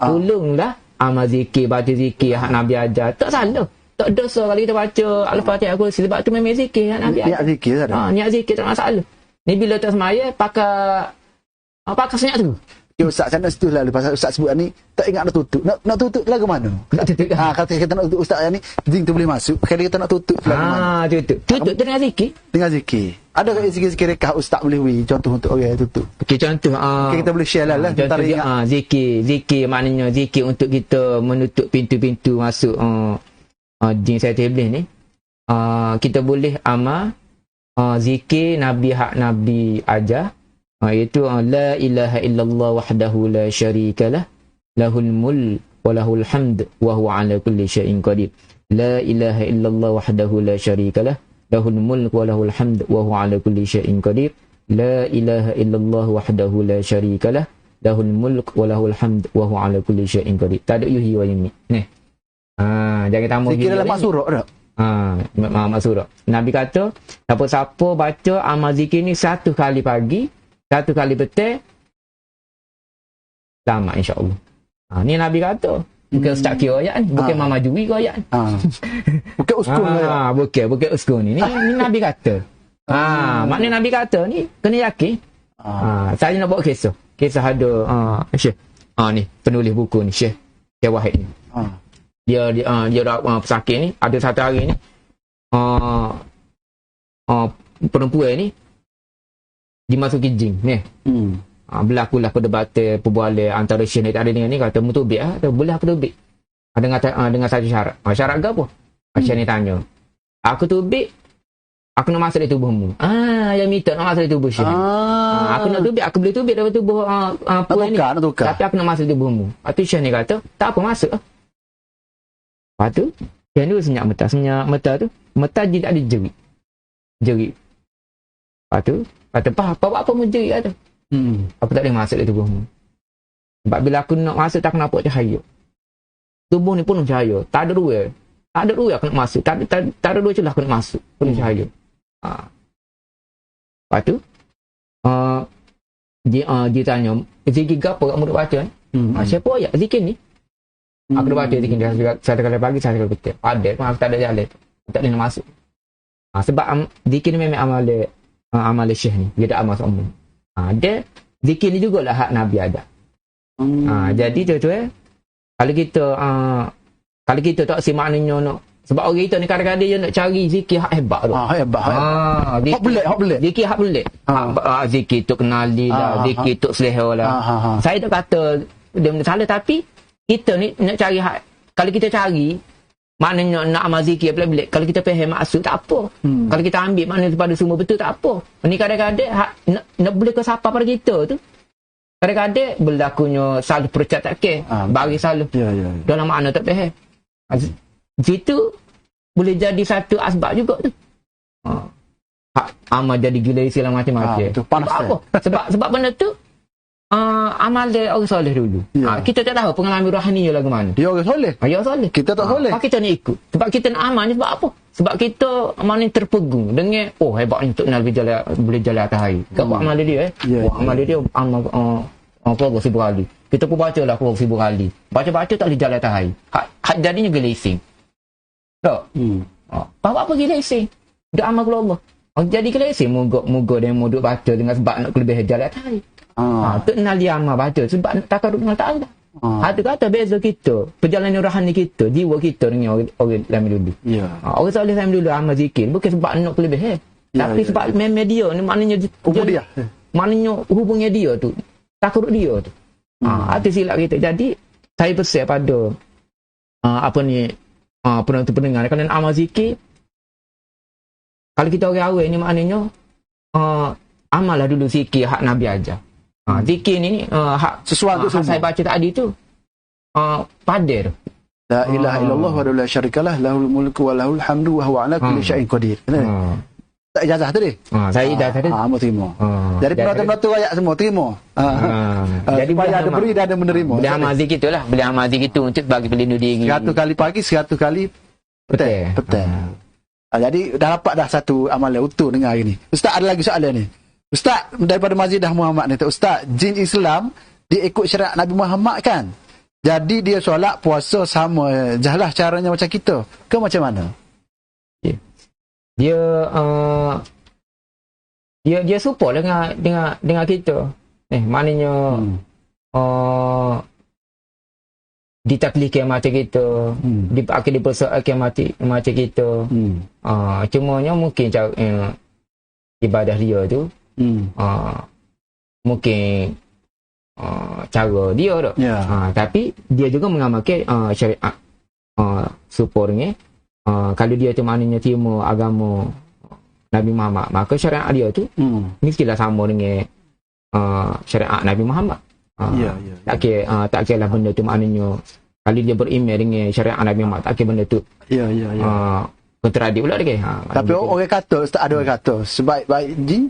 amal zikir, baca zikir hak Nabi ajar. Tak salah. Tak dosa kalau kita baca Al-Fatihah Al-Kursi, sebab tu memang zikir hak Nabi ajar. Niat zikir ada. Niat zikir tak masalah. Ni bila tak semaya pakai senyap tu. Ya Ustaz, saya nak setuju lah pasal Ustaz sebut ni, tak ingat nak tutup. Nak tutup lagu mana? Nak tutup. Kalau kita nak tutup Ustaz ni, zing tu boleh masuk. Kalau kita nak tutup lagu mana? Tutup dengan zikir. Dengan zikir. Ada ke zikir-zikir rekah Ustaz boleh beri contoh untuk orang yang tutup? Okey, contoh. Kita boleh share lah. Contoh dia, zikir maknanya zikir untuk kita menutup pintu-pintu masuk jin syaitan iblis ni. Kita boleh amal zikir Nabi ajar, iaitu la ilaha illallah wahdahu la syarikalah lahul mulk wa lahul hamd wa huwa ala kulli syai'in qadir. La ilaha illallah wahdahu la syarikalah lahul mulk wa lahul hamd wa huwa ala kulli syai'in qadir. La ilaha illallah wahdahu la syarikalah lahul mulk wa lahul hamd wa huwa ala kulli syai'in qadir. Tak ada yuhyi wa yumiit. Ni. Jangan tambah zikir dalam surah dah. Surah. Nabi kata, siapa-siapa baca amal zikir ni 1 kali pagi, 1 kali petang, selamat insya-Allah. Ni Nabi kata. Bukan Ustaz kira ayat ni, bukan Mama Jui ke ayat ni. Bukan uskun lah. Bukan uskun ni. Ni Nabi kata. Maknanya Nabi kata ni kena yakin. Saya nak buat kisah. Kisah ada Syekh. Ni penulis buku ni Syekh Wahid ni. Dia pesakit ni, ada satu hari ni perempuan ni dimasuki jin ni. Berlakulah perdebatan perbualan antara Syekh ni dengan ni, kata mutubik atau belah ketubik. Dengan satu syarat. Syarat ke apa? Syekh ni tanya. Aku tubik, aku nak masuk di tubuhmu. Yang minta nak masuk di tubuh Syekh. Aku nak tubik, aku boleh tubik dalam tubuh puan ni. Nak tukar. Tapi aku nak masuk di tubuhmu. Lepas tu Syekh ni kata, tak apa, masuk lah. Lepas tu, Syekh ni senyap mata tu. Mata dia tak ada jerit. Lepas tu, kata, apa mu jerit kata? Aku tak boleh masuk di tubuhmu. Sebab bila aku nak masuk, tak nampak cahaya. Tubuh ni penuh cahaya. Tak ada ruang aku nak masuk. Tak ada dua celah aku nak masuk. Penuh cahaya. Lepas tu, dia tanya, zikir apa kat murid baca ni? Siapa ayat zikir ni? Aku dah baca zikir dia 1 kali pagi, 1 kali petang. Padat pun aku tak ada jalan. Tak boleh nak masuk. Sebab zikir ni memang amal Syekh ni. Dia tak amal seumur. Dia zikir ni jugalah hak Nabi ada. Jadi tu kalau kita tak si maknanya nak, sebab orang kita ni kadang-kadang dia nak cari zikir hak hebat tu. Hebat. Hak pelik. Zikir hak pelik. Zikir tu kenali lah, zikir tu selera lah. Saya tak kata dia benda salah, tapi kita ni nak cari hak. Kalau kita cari maknanya nak amal zikir pelik-pelik, kalau kita faham maksud tak apa. Kalau kita ambil maknanya daripada semua betul tak apa. Ni kadang-kadang nak boleh ke siapa pada kita tu, kadang-kadang berlakunya salah percatakan bagi salah dalam makna tak faham. Situ boleh jadi satu asbab juga tu. Amal jadi gila segala macam-macam. Sebab benda tu amal dia orang soleh dulu. Kita tak tahu pengalaman rohani dia lagu mana. Dia orang soleh. Kita tak soleh. Kita ni ikut. Sebab kita nak amal ni sebab apa? Sebab kita amal ni terpegung dengan hebatnya untuk nak boleh jalan atas hari. Kau amal dia amal dia amal Qur'an 1000 kali. Kita pun baca lah Qur'an 1000 kali. Baca-baca tak boleh jalan atas hari. Hak jadinya gelesing. Tak? Apa gelesing? Dah amal keluar Allah. Jadi gelesing moga dia mau duk baca dengan sebab nak kelebihan jalan atas hari. Tu kenal dia amal baca sebab takarut dengan ta'ala. Itu kata beza kita, perjalanan rohani kita, jiwa kita dengan orang lama dulu. Orang soleh lama dulu amal zikir bukan sebab nak kelebihan. Tapi sebab media ni maknanya dia. Maknanya hubungnya dia tu. Takarut dia tu. Itu silap kita. Jadi saya pesan pada penonton-pendengar, kalau amal zikir, kalau kita orang awal ni maknanya amal lah dulu zikir hak Nabi ajar. Zikir ni hak sesuatu hak saya baca tadi tu padir. La ilaha illallah wa la syarikalah lahul mulku wa lahul hamdu wa huwa ala kulli syai'in qadir. Tak ijazah tadi? Saya ijazah tadi. Mau terima. Jadi penonton-penonton ayat semua terima. Jadi supaya ada beri dan ada menerima. Boleh amal zikir itulah. Boleh amal zikir itu untuk bagi pelindung diri. 100 kali pagi, 100 kali petang. Jadi dah dapat dah satu amalan utuh dengan hari ni. Ustaz ada lagi soalan ni? Ustaz, daripada Mazidah Muhammad ni, Ustaz, jin Islam dia ikut syariat Nabi Muhammad kan? Jadi dia solat puasa sama jalah caranya macam kita. Ke macam mana? Dia serupa dengan kita. Maknanya ditaklihkan macam kita, akan dipersoalkan macam kita. Cumanya mungkin cara ibadah dia tu mungkin cara dia tak. Tapi dia juga mengamalkan syariat serupa dengan kalau dia tu maknanya terima agama Nabi Muhammad, maka syariat dia tu mestilah sama dengan syariat Nabi Muhammad. Tak kira lah benda tu maknanya kalau dia beriman dengan syariat Nabi Muhammad, tak kira benda tu kontradik pula lagi. Tapi orang kata, Ustaz, ada orang kata sebaik-baik jin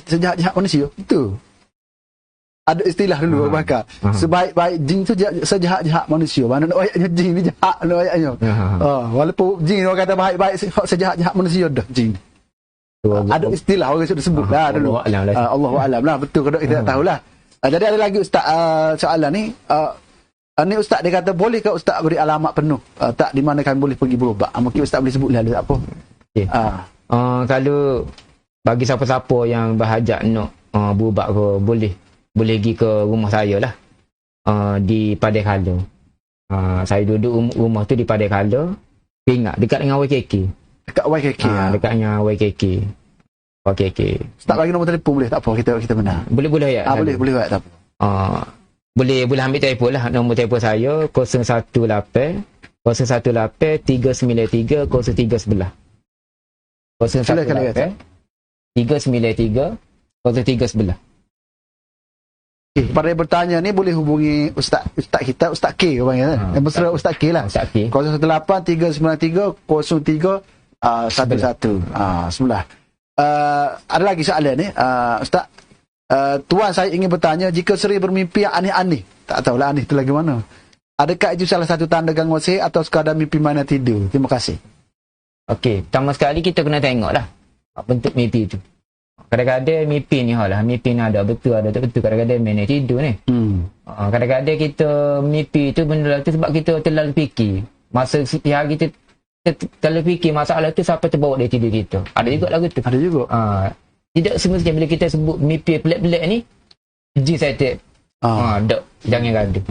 sejahat-jahat manusia. Itu ada istilah dulu bakal sebaik-baik jin tu sejahat-jahat manusia. Mana nak ayatnya jin ni jahat nak ayatnya. Walaupun jin orang kata baik-baik sejahat-jahat manusia dah jin. Ada istilah orang sudah sebut lah dulu. Allahu a'lam lah, betul ke tak kita tak tahulah. Jadi ada lagi Ustaz soalan ni. Ni Ustaz dia kata boleh ke Ustaz beri alamat penuh tak di mana kami boleh pergi berubat? Mungkin Ustaz boleh sebut lah tak apa. Okay. Kalau bagi siapa-siapa yang berhajat nak berubat ke, boleh pergi ke rumah saya lah, di Padai Kala. Saya duduk rumah tu di Padai Kala, Pingat, dekat dengan YKK. Dekat YKK. Dekat dengan YKK. Ustaz bagi nombor telefon boleh tak apa, kita benar. Boleh ya. Boleh tak apa. Boleh ambil telefon lah. Nombor telefon saya 018 393 0311. 018 393 0311. Pada yang bertanya ni boleh hubungi Ustaz kita, Ustaz K orang kan. Yang mesra Ustaz K lah. Ustaz K. 018 393 0311. Bismillah. Ada lagi soalan ni, Ustaz. Tuan, saya ingin bertanya, jika sering bermimpi yang aneh-aneh, tak tahulah aneh tu lagi mana, adakah itu salah satu tanda gangguan sihir atau sekadar mimpi mana tidur? Terima kasih. Okey, pertama sekali kita kena tengok lah bentuk mimpi tu. Kadang-kadang mimpi ni ada betul, ada tak betul. Kadang-kadang mana tidur ni. Kadang-kadang kita mimpi tu benda tu sebab kita terlalu fikir. Masa hari kita terlalu fikir masalah tu, sampai terbawa dia tidur kita. Ada juga lagu tu. Ada juga. Tidak semestinya bila kita sebut mimpi pelik-pelik ni jin setan. Tak, jangan gaduh.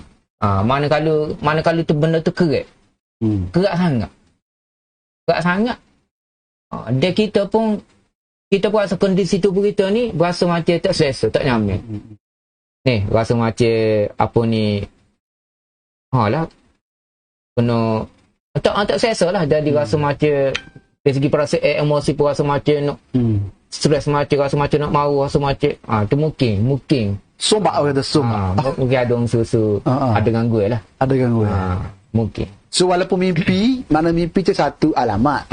Mana kalau tu benda tu kerat. Kerat sangat. Dia kita pun rasa kondisi tubuh kita ni berasa macam tak selesa, tak nyaman. Ni rasa macam apa ni, lah kena tak selesa lah. Jadi rasa macam dari segi perasaan emosi pun rasa macam nak stres, rasa macam nak maru, rasa macam tu mungkin sombak orang tu sombak. Mungkin ada susu ada gangguan lah. Ada gangguan. Mungkin. So walaupun mimpi, mana mimpi tu satu alamat.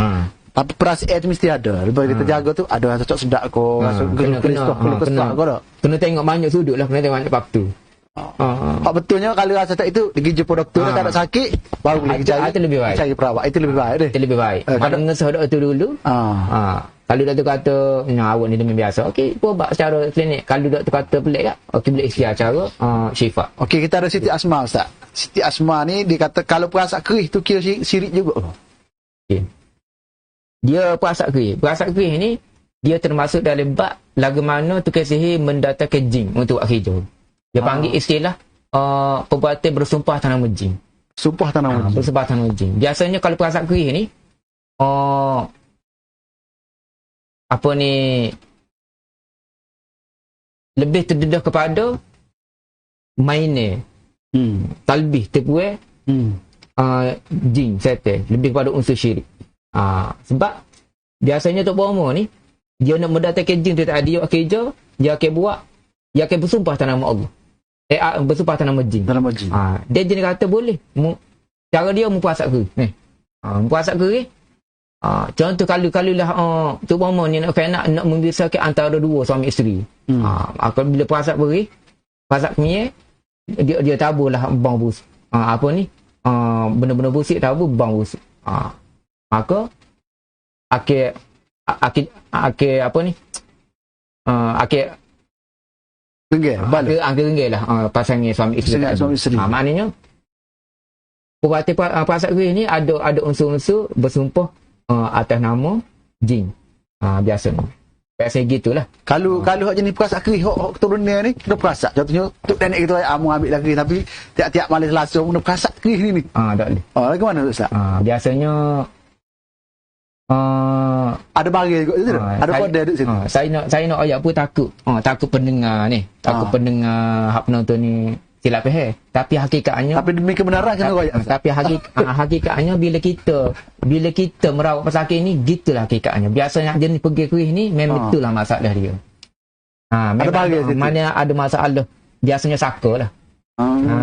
Tapi perasaan tu mesti ada. Lepas kita jaga tu, ada rasa cok sedap ko, rasa kesah ko tak. Kena tengok banyak sudut lah, kena tengok banyak faktor. Betulnya kalau rasa tak itu, pergi jumpa doktor, tak ada sakit, baru boleh cari perawat. Itu lebih baik deh. Itu lebih baik. Mana ngesah doktor dulu. Kalau doktor kata awak ni demam biasa, okey, berubat secara klinik. Kalau doktor kata pelik tak, okey, boleh ikhtiar cara syifa. Okey, kita ada Siti Asma, Ustaz. Siti Asma ni dia kata kalau perasaan kerih tu kira syirik juga. Okey. Dia perasaan kerih ni dia termasuk dalam bab lagu mana tukang sihir mendatangkan jin untuk buat kerja. Dia panggil istilah perbuatan bersumpah tanam jin. Sumpah tanam jin. Bersumpah tanam jin. Biasanya kalau perasaan kerih ni apa ni lebih terdedah kepada mainnya talbih terpuai jin setan, lebih kepada unsur syirik. Sebab biasanya Tok Bomo ni dia nak mendatangkan jin tu tak ada, dia kerja, dia akan buat, dia akan bersumpah atas nama Allah, bersumpah atas nama jin. Dia jenis kata boleh cara dia mempuasak ke mempuasak ke contoh kalau lah Tok Bomo ni nak membiasakan antara dua suami isteri. Bila puasak beri, puasak kemie, dia taburlah bang busuk, apa ni benda-benda busuk, tabur bang busuk. Maka akhir apa ni akhir Renggil, bala. Angka renggil lah pasangan suami isteri. Suami isteri. Maknanya perbuatan pasal kuih ni ada unsur-unsur bersumpah atas nama jin. Biasanya gitulah. Kalau hak jenis perasak kerih hak keturunan ni kena perasak. Contohnya tok nenek kita amu ambil lagi tapi tiap-tiap malam Selasa kena perasak kerih ni. Tak boleh. Lagi mana Ustaz? Biasanya ada barang juga situ. Ada kode duduk situ. Saya nak ayat pun takut pendengar ni. Takut pendengar hak penonton ni silap faham. Tapi hakikatnya demi kebenaran kena royak. Tapi hakikatnya bila kita merawat pesakit ni gitulah hakikatnya. Biasanya jenis pergi kuih ni memang itulah masalah dia. Mana ada masalah biasanya saka lah.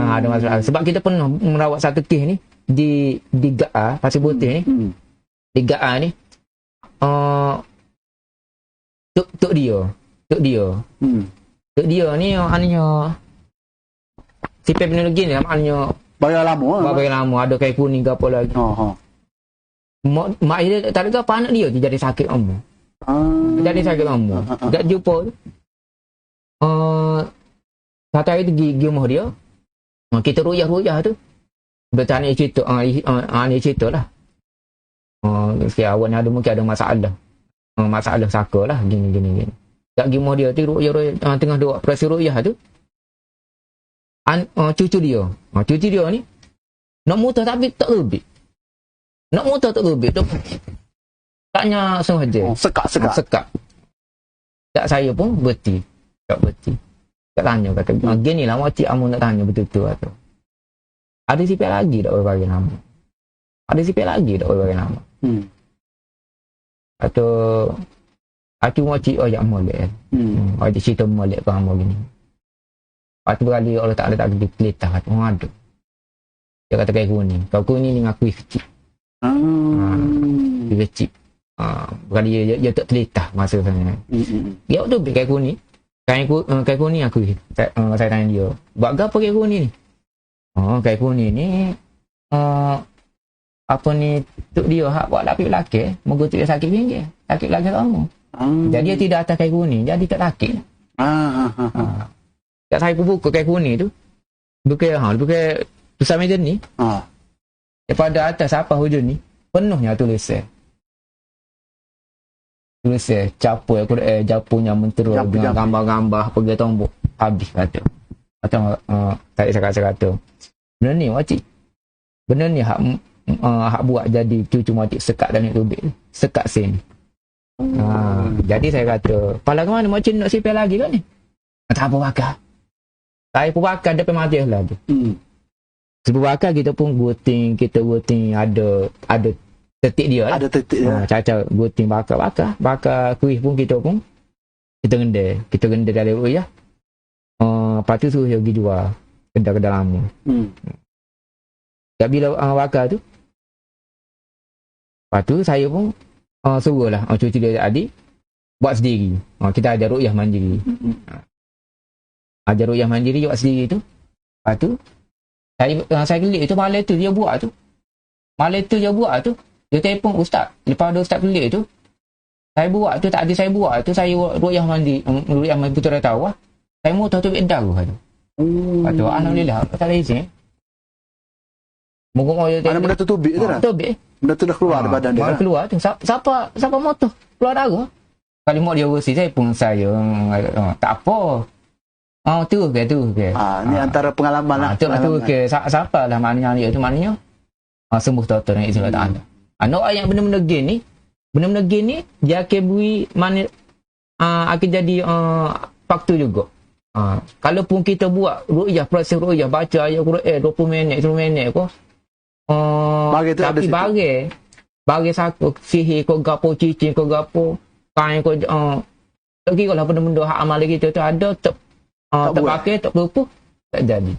Ada masalah. Sebab kita pernah merawat satu kes ni di GA Pasir Putih ni. Di GA ni tok dia ni hanya sifat teknologi ni maknanya bayar lama ada kain kuning ke apa lagi. Mak dia tak ada apa anak dia jadi sakit lama. Jadi sakit lama. Tak jumpa tu. Satu hari tu pergi rumah dia. Kita ruyah tu. Bertanya cerita ni cerita lah. Awak ni mungkin ada masalah. Masalah saka lah gini. Tak pergi rumah dia tu ruyah tengah dua proses ruyah tu. Cucu dia ni nak muntah tapi tak lebih. Taknya sengaja. Sekak. Tak saya pun berhenti. Tak tanya kata, gini lah makcik amu nak tanya betul-betul tu. Ada sipil lagi tak boleh bagi nama? Atau aku makcik ajak molek. Ajak cerita molek kamu gini. Lepas tu berkali Allah Ta'ala tak ada pelitah kata, ada. Dia kata kayak kuning. Kau kuning ni ngakui kecil. Dia kecil. Berkali dia tak telitah masa sana. Dia tu kayak kuning. Kayak kuning aku saya tanya dia. Buat apa kayak kuning ni? Kayak kuning ni apa ni tuk dia hak buat lapik lelaki. Moga tu dia sakit pinggir. Sakit lelaki kamu. Jadi dia tidak atas kayak kuning. Jadi tak sakit. Kat saya pun buka kain kuning tu. Bukan tulisan meja ni. Daripada atas apa hujung ni penuhnya tulisan. Capur Quran, Japunya mentera dengan gambar-gambar pergi tombok. Habis kata. Atau tak saya kata. Benda ni makcik. Benda ni hak buat jadi cucu makcik sekat dalam tubik. Sekat sen. Jadi saya kata, pala ke mana makcik nak sipil lagi kan ni? Tak apa bakar. Saya pun bakar depan mati lagi. Sebab bakar kita pun guting ada tetik dia lah. Ada tetik dia. Caca guting bakar kuih pun kita renda dari ruyah. Lepas tu suruh dia pergi jual kedai-kedai lama. Tak bila bakar tu. Lepas tu saya pun suruh lah cucu dia adik buat sendiri. Kita ajar ruyah mandiri. Ajar ruyah mandiri buat sendiri tu. Lepas tu saya kelik tu malam tu dia buat tu. Dia telefon ustaz. Lepas ada ustaz kelik tu saya buat tu tak ada saya buat tu saya ruyah mandi putera tahu lah. Saya mau tahu tu benda aku tu. Lepas tu alhamdulillah tak ada izin. Moga ada benda tu tubik tu dah. Tubik. Benda tu dah keluar dari badan dia. Keluar tu. Siapa motor keluar darah. Kalau mau dia bersih saya pun tak apa. Tu ke. Ni antara pengalaman lah. Tu ke. Siapa lah maknanya dia tu maknanya sembuh total dengan izin Allah Ta'ala. Nak yang benda-benda gini dia akan beri mana akan jadi faktor juga. Kalaupun kita buat ru'yah, proses ru'yah, baca ayat Quran 20 minit, 10 minit kau. Tapi bagi satu sihir kau gapo cicing kau gapo kain kau tak kira lah benda-benda hak amal kita tu ada tak pakai tak berapa tak jadi.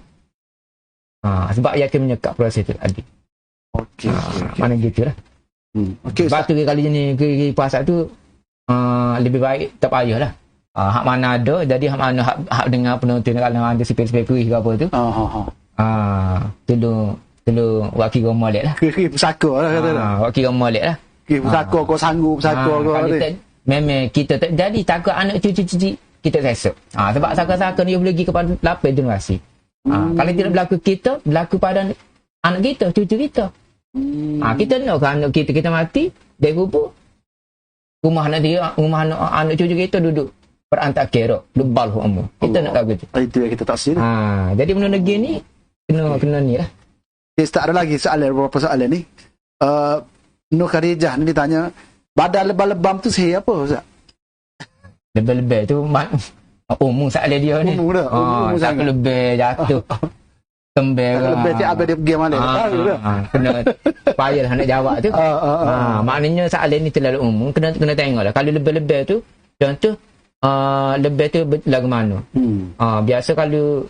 Sebab ia akan menyekat proses tu tadi. Okey. Mana gitu lah. Okey. Sebab tu kali ni ke puasa tu lebih baik tak payahlah. Hak mana ada jadi hak mana hak dengar penonton kalau ada sipil-sipil kuih ke apa tu. Tolong wakil molek lah. Pusaka lah kata. Wakil molek lah. Pusaka kau sanggup pusaka kau ni. memang kita tak jadi takut anak cucu-cucu kita sesok. Sebab saka-saka dia boleh pergi kepada lapis generasi. Kalau tidak berlaku kita, berlaku pada anak kita, cucu kita. Kita nak kan anak kita mati, dia kubur. Rumah anak cucu kita duduk berantak kerok, duduk balh umur. Kita nak lagu tu. Itu yang kita tak sini. Jadi benda negeri ni kena ni lah. Tak ada lagi soalan, beberapa soalan ni. Nur Khadijah ni ditanya, badan lebam-lebam tu sihir apa Ustaz? Lebih-lebih tu umum soalan dia ni. Umum dah. Tak lebih jatuh. Tembel. Lebih tiap apa dia pergi mana. Kena payah nak jawab tu. Maknanya soalan ni terlalu umum. Kena tengok lah. Kalau lebih-lebih tu, contoh lebih tu lagu mana. Biasa kalau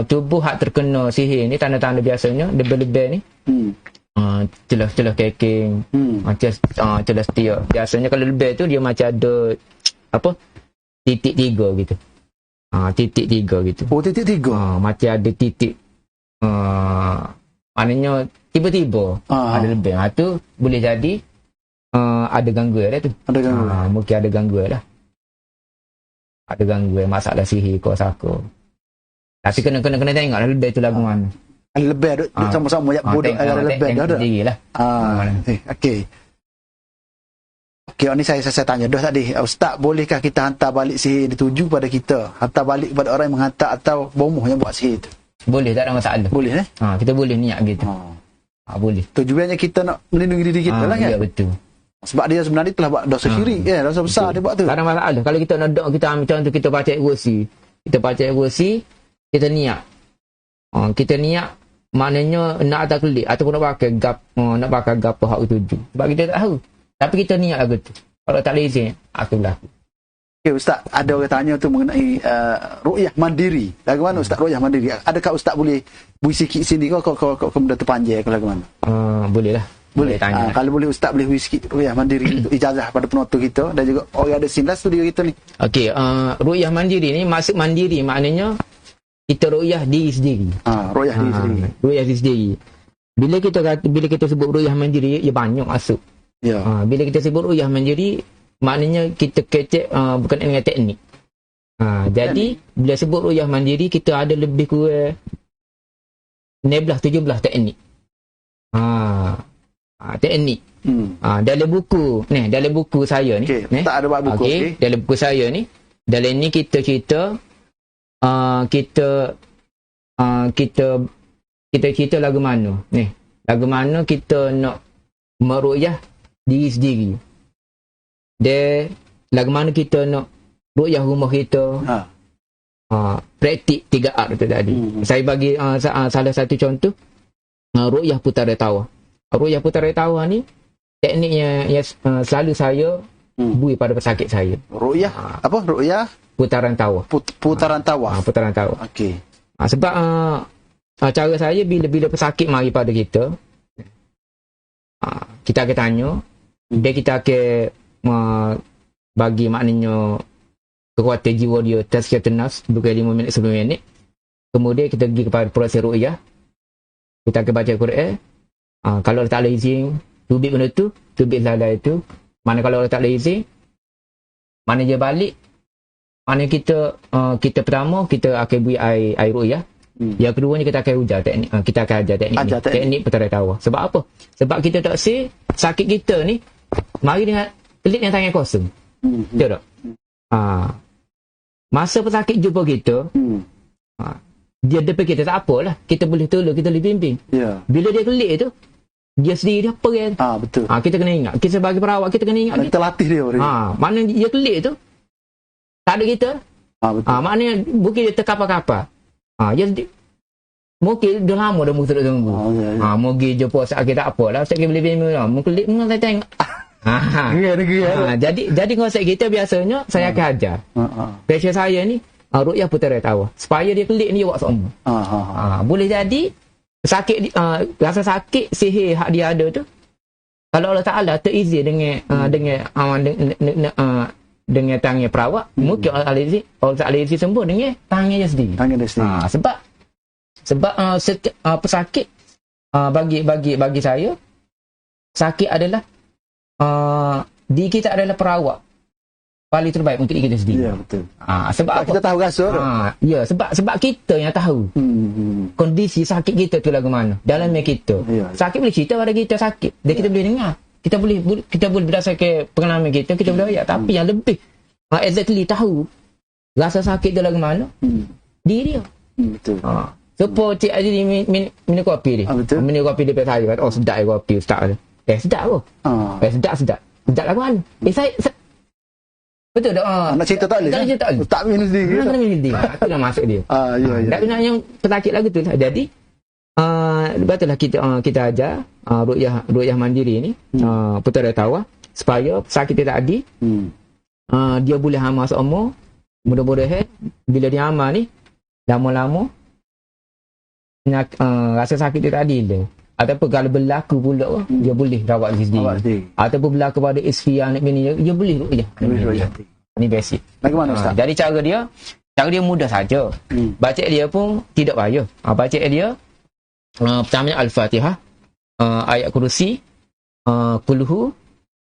tubuh hak terkena sihir ni, tanda-tanda biasanya lebih-lebih ni celah-celah keking, celah setiap. Biasanya kalau lebih tu dia macam ada apa, titik 3 gitu. Titik 3 gitu. Oh, titik 3. Macam ada titik, maknanya tiba-tiba ada lebih. Tu boleh jadi ada gangguan lah tu. Ada gangguan. Mungkin ada gangguan lah. Ada gangguan masalah sihir kau sako. Tapi kena tengok lah lebih tu lagu mana. Lebih ada sama-sama yang bodoh ada lebih dah ada. Sendirilah. Okey. Okey, ni saya tanya dah tadi. Ustaz, bolehkah kita hantar balik sihir dituju pada kita? Hantar balik kepada orang yang menghantar atau bomoh yang buat sihir tu? Boleh, tak ada masalah. Boleh kita boleh niat gitu. Boleh. Tujuannya kita nak melindungi diri kita lah kan? Ya, betul. Sebab dia sebenarnya telah buat dosa syirik dosa besar dia buat tu. Tak ada masalah. Kalau kita nak doa, kita ambil contoh, kita baca kursi. Kita niat. Kita niat maknanya nak atas kelik ataupun nak pakai gap hak tuju. Sebab kita tak tahu. Tapi kita niat lagu tu. Kalau tak boleh izin, aku berlaku. Okay, Ustaz, ada orang tanya tu mengenai ru'yah mandiri. Lagu mana Ustaz ru'yah mandiri? Adakah Ustaz boleh bui sikit sini kau benda terpanjang ke lagu mana? Boleh lah. Boleh tanya. Kalau boleh Ustaz boleh bui sikit ru'yah mandiri untuk ijazah pada penonton kita dan juga orang ada sindas studio kita ni. Okey, ru'yah mandiri ni, maksud mandiri maknanya kita ru'yah diri sendiri. Ru'yah diri sendiri. Ru'yah diri sendiri. Bila kita sebut ru'yah mandiri, ia banyak masuk. Ya. Bila kita sebut ru'yah mandiri, maknanya kita kecek bukan dengan teknik. Jadi bila sebut ru'yah mandiri, kita ada lebih kurang 16-17 teknik. Teknik. Dalam buku saya ni. Okay. Tak ada buat buku. Okay. Dalam buku saya ni, dalam ni kita cerita kita cerita lagu mana. Lagu mana kita nak meru'yah diri sendiri. Dia lagu mana kita nak ru'yah rumah kita. Praktik 3R tu tadi. Saya bagi salah satu contoh, ru'yah putara tawa. Ru'yah putara tawa ni tekniknya yang selalu saya bui pada pesakit saya. Ru'yah apa? Ru'yah putaran tawa. Putaran tawa. Putaran tawa. Okey. Sebab cara saya bila pesakit mari pada kita, kita akan tanya, dia kita akan bagi maknanya kekuatan jiwa dia tazkiyatun nafs bukan 5 minit 10 minit. Kemudian kita pergi kepada proses ru'yah. Kita akan baca Quran. Kalau Allah Ta'ala izin tubik benda tu, tubik lalai tu. Mana kalau Allah Ta'ala izin, mana dia balik, mana kita pertama kita akan beri air ru'yah. Yang keduanya kita akan ujar teknik, kita akan ajar teknik putera tawa. Sebab apa? Sebab kita tak sakit kita ni mari dengan pelik dengan tangan kosong. Betul tak? Masa pesakit jumpa kita, dia depan kita tak apalah, kita boleh tolong, kita boleh bimbing. Bila dia kelik tu, dia sendiri dia pergi. Betul. Kita kena ingat, kita sebagai perawat kita kena ingat. Kita latih dia. Mana dia kelik tu tak ada kita. Betul. Maknanya mungkin dia terkapar-kapar. Mungkin dah lama dah musuh tunggu. Mungkin jumpa sakit tak apalah, sakit boleh bimbing lah. Mungkin saya tengok. Jadi konsep kita biasanya saya akan ajar. Passion saya ni ru'yah putera tawa. Supaya dia kelik ni buat semua. Boleh jadi sakit rasa sakit sihir hak dia ada tu. Kalau Allah Taala terizin dengan tangan perawat, mungkin Allah Taala izin sembuh dengan tangan dia sendiri. Sebab pesakit bagi saya sakit adalah diri kita adalah perawat paling terbaik untuk diri kita sendiri. Ya, betul. Sebab apa? Kita tahu rasa tu. Ya, sebab kita yang tahu kondisi sakit kita tu lagu mana dalam kita. Ya. Sakit boleh cerita pada kita sakit dan kita boleh dengar. Kita boleh berdasarkan pengalaman kita boleh ayat. Tapi yang lebih exactly tahu rasa sakit tu lagu mana diri dia. Betul. Supaya Cik Aziz minum kopi dia. Betul. Minum kopi dia saya kata, sedap kopi ustaz dia. Sedap apa? Sedap. Sedap lagu mana? Saya betul tak? Nak cerita tak boleh? Tak minum sendiri. Tak minum sendiri. Itu dah masuk dia. Ya. Tak kena yang pesakit lagu tu lah. Jadi, betul lah kita ajar ruqyah mandiri ni, putera tawah, supaya sakit dia tadi, dia boleh amal seumur, mudah-mudahan bila dia amal ni, lama-lama, rasa sakit dia tadi dia. Ataupun kalau berlaku pula dia boleh rawat diri sendiri. Ataupun berlaku pada isteri anak bini dia boleh ruqyah. Ini basic. Bagaimana Ustaz? Jadi cara dia mudah saja. Baca dia pun tidak payah. Baca dia pertamanya Al-Fatihah, ayat kursi, Qulhu,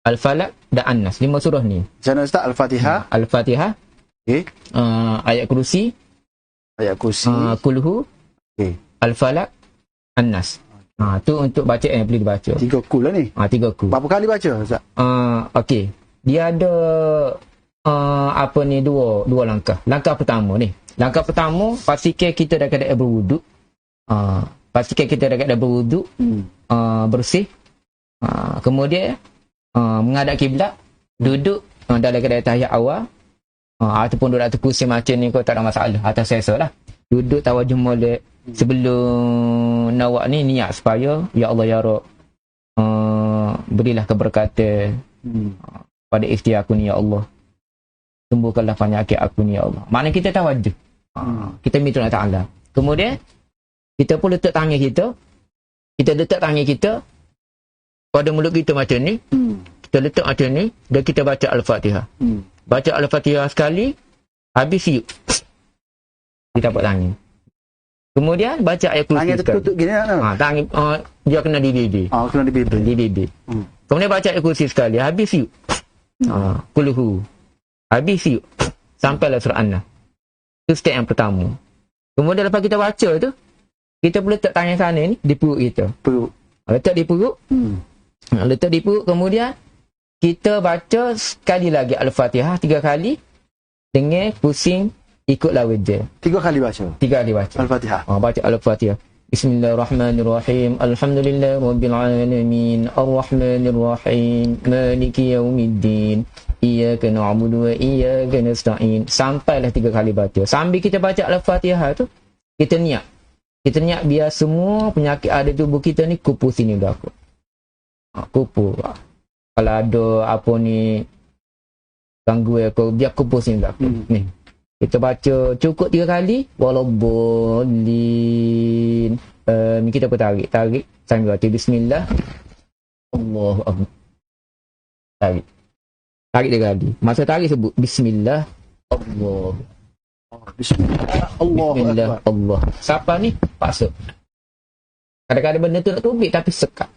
Al-Falaq dan An-Nas. 5 surah ni. Macam mana Ustaz? Al-Fatihah. Al-Fatihah. Okey. Ayat kursi. Qulhu. Okey. Al-Falaq, An-Nas. Tu untuk baca yang boleh dibaca. 3 kul lah ni. 3 kul. Berapa kali baca Ustaz? Okey. Dia ada dua langkah. Langkah pertama ni. Langkah pertama, pastikan kita dah keadaan berwuduk. Bersih. Kemudian menghadap kiblat, duduk dalam keadaan tahiyat awal. Ataupun duduk atas kursi macam ni kau tak ada masalah. Atas selesa lah. Duduk tawajud molek. Sebelum nawak ni niat supaya ya Allah ya Rabb, berilah keberkatan pada isteri aku ni ya Allah, sembuhkanlah penyakit aku ni ya Allah. Maknanya kita tawajud, kita minta Allah Ta'ala. Kemudian kita pun letak tangan kita pada mulut kita macam ni, kita letak macam ni dan kita baca Al-Fatihah. Baca Al-Fatihah sekali, habis siup kita buat tangan. Kemudian baca ayat kursi. Tangan tertutup gini lah. Tangan dia kena di bibir. Kena di bibir. Di bibir. Kemudian baca ayat kursi sekali. Habis siup. Qulhu. Habis siup. Sampailah surah An-Nas. Itu step yang pertama. Kemudian lepas kita baca tu, kita boleh letak tangan sana ni di perut kita. Letak di perut. Letak di perut. Kemudian kita baca sekali lagi Al-Fatihah 3 kali dengan pusing ikutlah wajah. 3 kali baca. 3 kali baca. Al-Fatihah. Baca Al-Fatihah. Bismillahirrahmanirrahim. Alhamdulillahirabbil alamin. Arrahmanirrahim. Maliki yaumiddin. Iyyaka na'budu wa iyyaka nasta'in. Sampailah 3 kali baca. Sambil kita baca Al-Fatihah tu, kita niat. Kita niat biar semua penyakit ada tubuh kita ni kupu sini dah aku. Kupu. Kalau ada apa ni gangguan aku, biar kupu sini dah aku. Ni. Kita baca cukup 3 kali. Waladdallin. Kita pun tarik sambil baca Bismillah. Allahu Akbar. Tarik 3 kali. Masa tarik sebut Bismillah. Bismillah. Allah. Siapa ni? Paksa. Kadang-kadang benda tu nak tubik tapi sekat.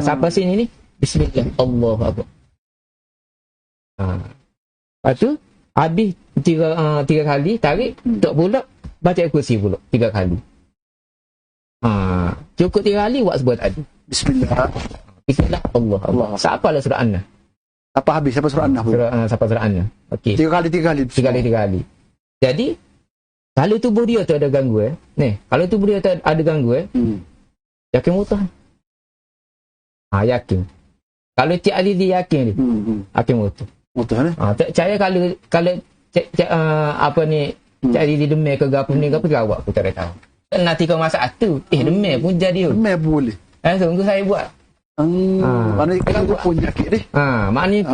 Siapa sini ni? Bismillah. Allahu Akbar. Lepas tu habis 3 kali tarik, tak pula baca kursi pula 3 kali. Cukup 3 kali buat sebut tadi. Bismillah. Allah. Siapa lah surah An-Nas? Apa habis? Siapa surah An-Nas? Siapa surah An-Nas? Okey. 3 kali. 3 kali. Jadi kalau tubuh dia tu ada gangguan, kalau tubuh dia tu ada gangguan, yakin mutah. Yakin. Kalau Cik Ali dia yakin dia. Yakin mutah. Betul tak percaya kalau apa ni cari di demam ke gapo ni gapo jawab aku tak tahu. Nanti kau masak tu demam pun jadi. Demam boleh. Sungguh saya buat. Maknanya kita pun penyakit ni. Maknanya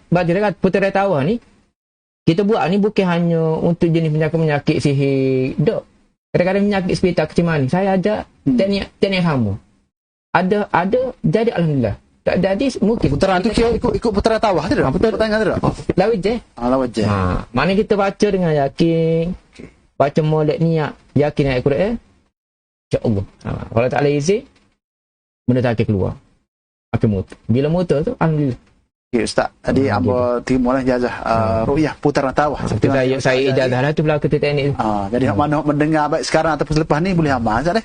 baca putera tawah ni kita buat ni bukan hanya untuk jenis penyakit sihir dok. Kadang-kadang penyakit seperti kecil manis saya ada teknik sama. Ada jadi alhamdulillah. Tak jadi mungkin putaran tu kira ikut putera tawah tu dah. Putera tengah tu dah. Lawit je. Lawit je. Mana kita baca dengan yakin. Baca molek niat, yakin ayat Quran. Insya-Allah. Kalau tak ada izin benda tak akan keluar. Akan mutu. Bila mutu tu alhamdulillah. Okey Ustaz. Tadi hamba terima lah ijazah ru'yah putaran tawah. Saya ijazah lah tu berlaku tu teknik tu. Jadi hak mana mendengar baik sekarang ataupun selepas ni boleh amal Ustaz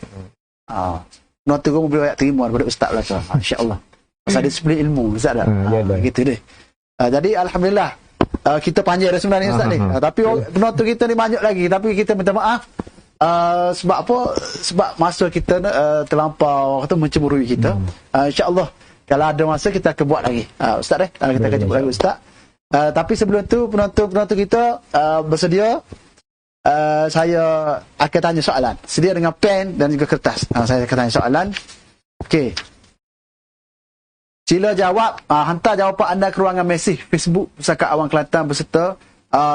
nota kau boleh terima daripada Ustaz lah tu. Insya-Allah. Pasal disiplin ilmu Ustaz dah. Gitu deh. Jadi alhamdulillah kita panjang dah sebenarnya Ustaz ni. Tapi penonton kita ni banyak lagi, tapi kita minta maaf sebab apa? Sebab masa kita terlampau atau mencemburui kita. Insya-Allah kalau ada masa kita akan buat lagi. Ustaz kita akan jumpa lagi Ustaz. Tapi sebelum tu penonton kita bersedia, saya akan tanya soalan. Sedia dengan pen dan juga kertas. Saya akan tanya soalan. Okey. Sila jawab, hantar jawapan anda ke ruangan mesej Facebook Pusaka Awang Kelantan beserta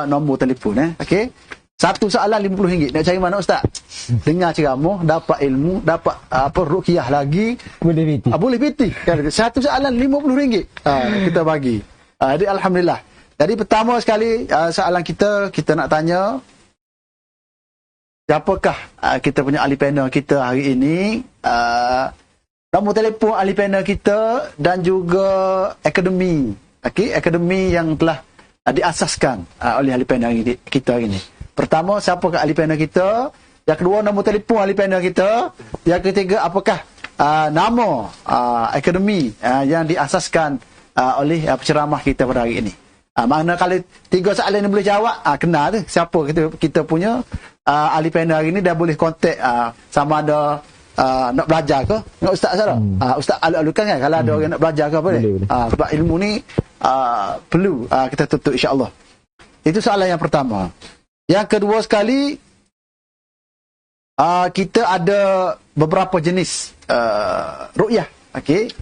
nombor telefon. Okey. Satu soalan RM50. Nak cari mana Ustaz? Dengar ceramah, dapat ilmu, dapat ruqyah lagi. Boleh biti. Boleh biti. Satu soalan RM50. Kita bagi. Jadi alhamdulillah. Jadi pertama sekali soalan kita nak tanya, siapakah kita punya ahli panel kita hari ini? Nombor telefon ahli panel kita dan juga akademi. Okey, akademi yang telah diasaskan oleh ahli panel kita hari ini. Pertama, siapakah ahli panel kita? Yang kedua, nombor telefon ahli panel kita. Yang ketiga, apakah nama akademi yang diasaskan oleh penceramah kita pada hari ini? Mana kalau 3 soalan ni boleh jawab, kenal tu siapa kita punya ahli panel hari ini, dah boleh kontak sama ada nak belajar ke dengan Ustaz Sarah. Ustaz alu-alukan kan kalau ada orang nak belajar ke apa ni. Sebab ilmu ni perlu kita tuntut insya-Allah. Itu soalan yang pertama. Yang kedua sekali, kita ada beberapa jenis ru'yah. Okey.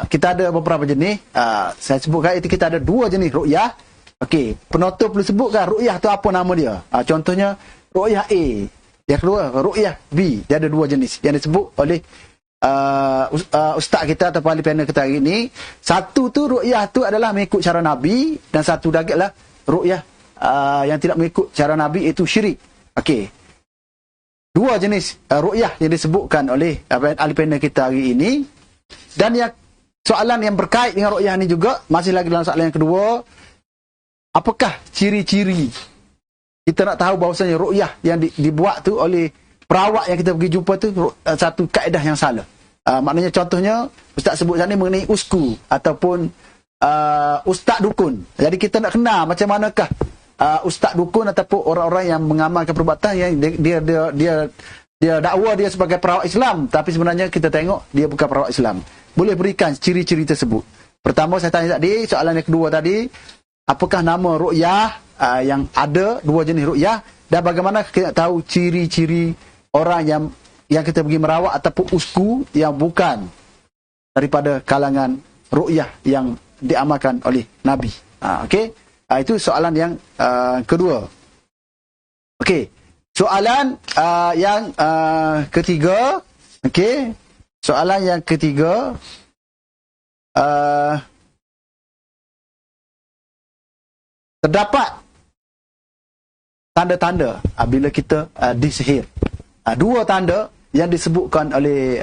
Kita ada beberapa jenis. Saya sebutkan itu kita ada 2 jenis ru'yah. Okey, penonton perlu sebutkan ru'yah tu apa nama dia. Contohnya ru'yah A. Yang kedua ru'yah B. Dia ada 2 jenis yang disebut oleh ustaz kita atau ahli panel kita hari ini. Satu tu ru'yah tu adalah mengikut cara Nabi, dan satu lagi adalah ru'yah yang tidak mengikut cara Nabi, itu syirik. Okey. 2 jenis ru'yah yang disebutkan oleh ahli panel kita hari ini. Dan yang soalan yang berkait dengan ru'yah ni juga, masih lagi dalam soalan yang kedua, apakah ciri-ciri kita nak tahu bahawasanya ru'yah yang dibuat tu oleh perawat yang kita pergi jumpa tu satu kaedah yang salah. Maknanya contohnya Ustaz sebut sana mengenai usku ataupun ustaz dukun. Jadi kita nak kenal macam manakah ustaz dukun ataupun orang-orang yang mengamalkan perubatan yang dia dakwa dia sebagai perawat Islam, tapi sebenarnya kita tengok dia bukan perawat Islam. Boleh berikan ciri-ciri tersebut. Pertama saya tanya tadi, soalan yang kedua tadi, apakah nama ru'yah yang ada 2 jenis ru'yah, dan bagaimana kita tahu ciri-ciri orang yang kita pergi merawat ataupun usku yang bukan daripada kalangan ru'yah yang diamalkan oleh Nabi. Okey. Itu soalan yang kedua. Okey. Soalan yang ketiga. Okey. Soalan yang ketiga. Terdapat tanda-tanda bila kita disihir. 2 tanda yang disebutkan oleh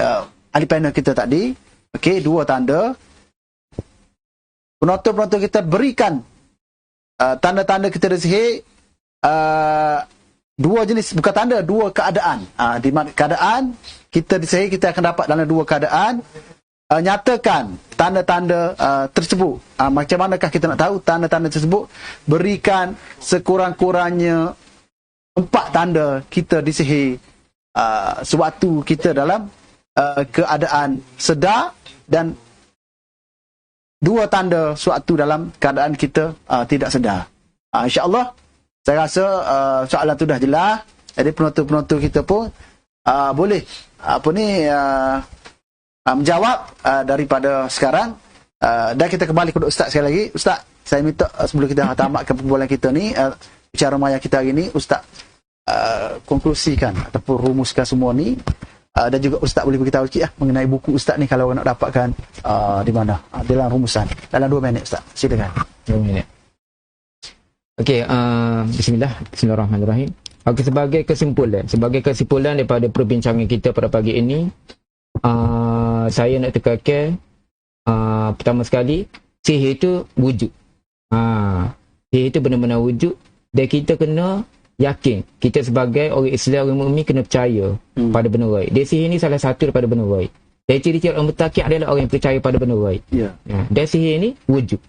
ahli panel kita tadi. Okey, 2 tanda. Penonton-penonton kita berikan tanda-tanda kita disihir. 2 jenis, bukan tanda, 2 keadaan. Di mana keadaan kita disihir, kita akan dapat dalam 2 keadaan. Nyatakan tanda-tanda tersebut. Macam manakah kita nak tahu tanda-tanda tersebut? Berikan sekurang-kurangnya 4 tanda kita disihir sewaktu kita dalam keadaan sedar, dan 2 tanda sewaktu dalam keadaan kita tidak sedar. InsyaAllah saya rasa soalan tu dah jelas. Jadi penonton-penonton kita pun boleh menjawab daripada sekarang. Dan kita kembali kepada Ustaz sekali lagi. Ustaz, saya minta sebelum kita tamatkan perbualan kita ni, bicara maya kita hari ni, Ustaz konklusikan ataupun rumuskan semua ni, dan juga Ustaz boleh beritahu sikit mengenai buku Ustaz ni kalau orang nak dapatkan di mana, dalam rumusan dalam 2 minit Ustaz, silakan. 2 minit. Okey, bismillahirrahmanirrahim. Okey, sebagai kesimpulan daripada perbincangan kita pada pagi ini, saya nak tekankan pertama sekali, sihir itu wujud. Sihir itu benar-benar wujud, dan kita kena yakin. Kita sebagai orang Islam, orang mukmin kena percaya pada benda gaib. Dia sihir ni salah satu daripada benda gaib. Dan ciri-ciri orang bertakik adalah orang yang percaya pada benda gaib. Dan sihir ni wujud.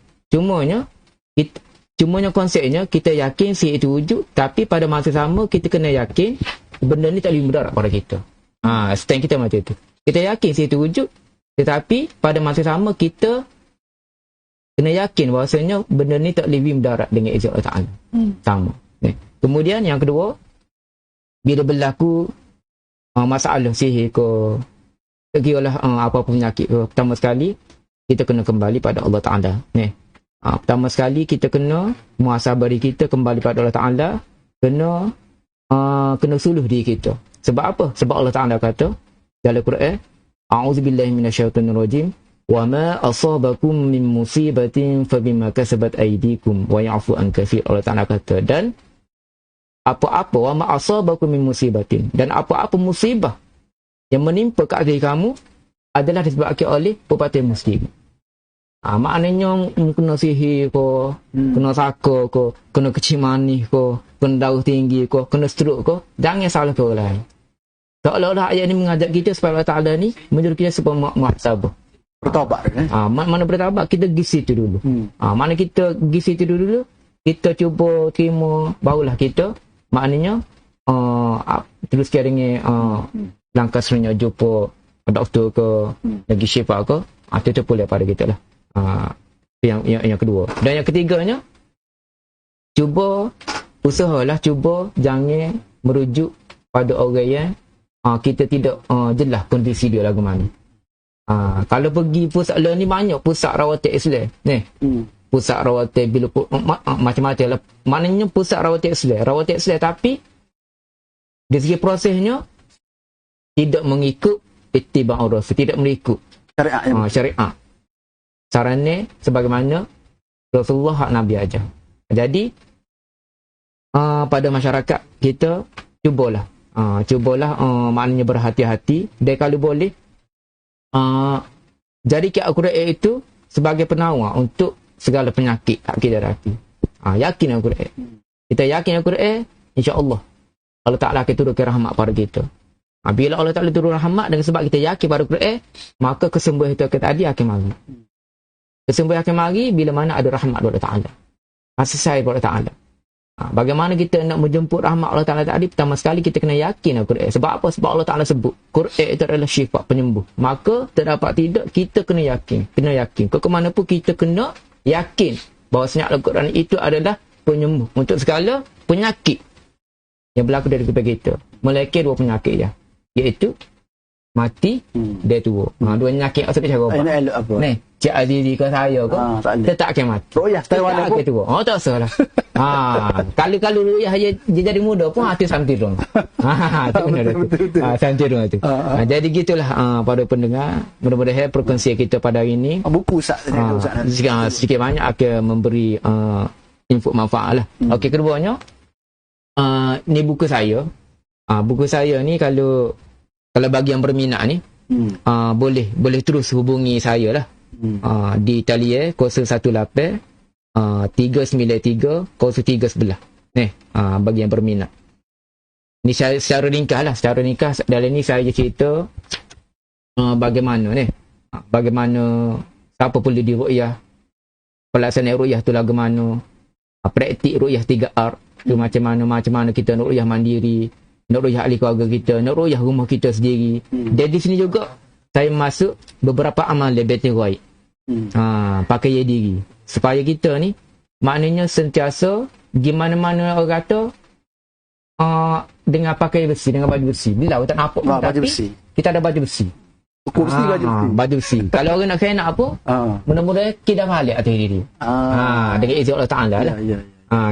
Cumanya konsepnya kita yakin sihir itu wujud, tapi pada masa sama kita kena yakin benda ni tak boleh mudarat pada kita. Stand kita macam tu. Kita yakin sihir itu wujud, tetapi pada masa sama kita kena yakin bahawasanya benda ni tak boleh mudarat dengan izin Allah Ta'ala. Sama. Kemudian yang kedua, bila berlaku masalah sihir ke, kiralah apa-apa penyakit ke, pertama sekali kita kena kembali pada Allah Ta'ala. Pertama sekali kita kena muhasabah diri kita, kembali pada Allah Ta'ala, kena suluh diri kita. Sebab apa? Sebab Allah Ta'ala kata dalam Quran, a'udzubillahi minasyaitonirrajim, wa ma asabakum min musibatin fabima kasabat aydikum wa ya'fu an katsir. Allah Ta'ala kata, dan apa-apa, wa ma asabakum min musibatin, dan apa-apa musibah yang menimpa kat diri kamu adalah disebabkan oleh perbuatan muslim. Maknanya kena sihir ke, kena saka ke, kena kecil manis ke, kena darah tinggi ke, kena stroke ke, jangan salah ke orang lain. Seolah-olah ayat ni mengajak kita supaya Allah Ta'ala ni menyuruh kita supaya muhasabah. Bertaubat kan? Mana bertaubat, kita pergi situ dulu. Mana kita pergi situ dulu, kita cuba terima, barulah kita, maknanya terus dengan langkah selanjutnya jumpa doktor ke, lagi syifa ke, itu boleh pada kita lah. Yang kedua. Dan yang ketiganya, usahalah cuba jangan merujuk pada orang yang kita tidak jelas kondisi dia lagu mana. Kalau pergi pusat lain ni, banyak pusat rawatan Islam ni. Pusat rawatan bila macam-macam lah. Maknanya pusat rawatan Islam, tapi dari segi prosesnya tidak mengikut ittiba'ur rasul, tidak mengikut syariat. Caranya sebagaimana Rasulullah hak Nabi ajar. Jadi pada masyarakat kita cubalah maknanya berhati-hati, dan kalau boleh jadikan Al-Quran itu sebagai penawar untuk segala penyakit akidah hati. Yakin Al-Quran. Kita yakin Al-Quran, insya-Allah Allah Ta'ala akan turunkan rahmat pada kita. Bila Allah Ta'ala turun rahmat dengan sebab kita yakin pada Al-Quran, maka kesembuhan itu tadi akan mari. Kesembuhan akan mari bila mana ada rahmat Allah Ta'ala, kasih sayang Allah Ta'ala. Bagaimana kita nak menjemput rahmat Allah Ta'ala tadi? Pertama sekali kita kena yakin Al-Quran. Sebab apa? Sebab Allah Ta'ala sebut Quran itu adalah syifa, penyembuh. Maka terdapat tidak, kita kena yakin. Ke mana pun kita kena yakin bahawasanya Al-Quran itu adalah penyembuh untuk segala penyakit yang berlaku dari kita. Melainkan dua penyakit ya, iaitu mati dan tua. Dua penyakit maksudnya cara apa? Ni, Cik Azizi ke saya ke, tetap akan mati. Royah tetap akan tua. Tak usah lah. Kalau Royah dia jadi muda pun hati santirun. Tu benar tu. Santirun tu. Jadi gitulah para pendengar, mudah-mudahan perkongsian kita pada hari ini buku Ustaz sedikit banyak akan memberi info manfaat lah. Okey, keduanya ni buku saya. Buku saya ni kalau bagi yang berminat ni boleh terus hubungi saya lah. Di talian 018 393 0311 bagi yang berminat. Ni secara ringkas dalam ni saya cerita bagaimana siapa perlu diruqyah, pelaksanaan ruqyah tu lagu mana, praktik ruqyah 3R tu macam mana kita nak ruqyah mandiri, nak ruqyah ahli keluarga kita, nak ruqyah rumah kita sendiri. Dan di sini juga saya masuk beberapa amal betul ghaib. Pakai diri supaya kita ni maknanya sentiasa gimana-mana orang kata dengan pakai besi, dengan baju besi. Bila tak nampak pun, tapi besi. Kita ada baju besi. Baju besi. Kalau orang nak kena apa, mudah-mudahan kita balik atas diri. Dengan izin Allah Ta'ala lah.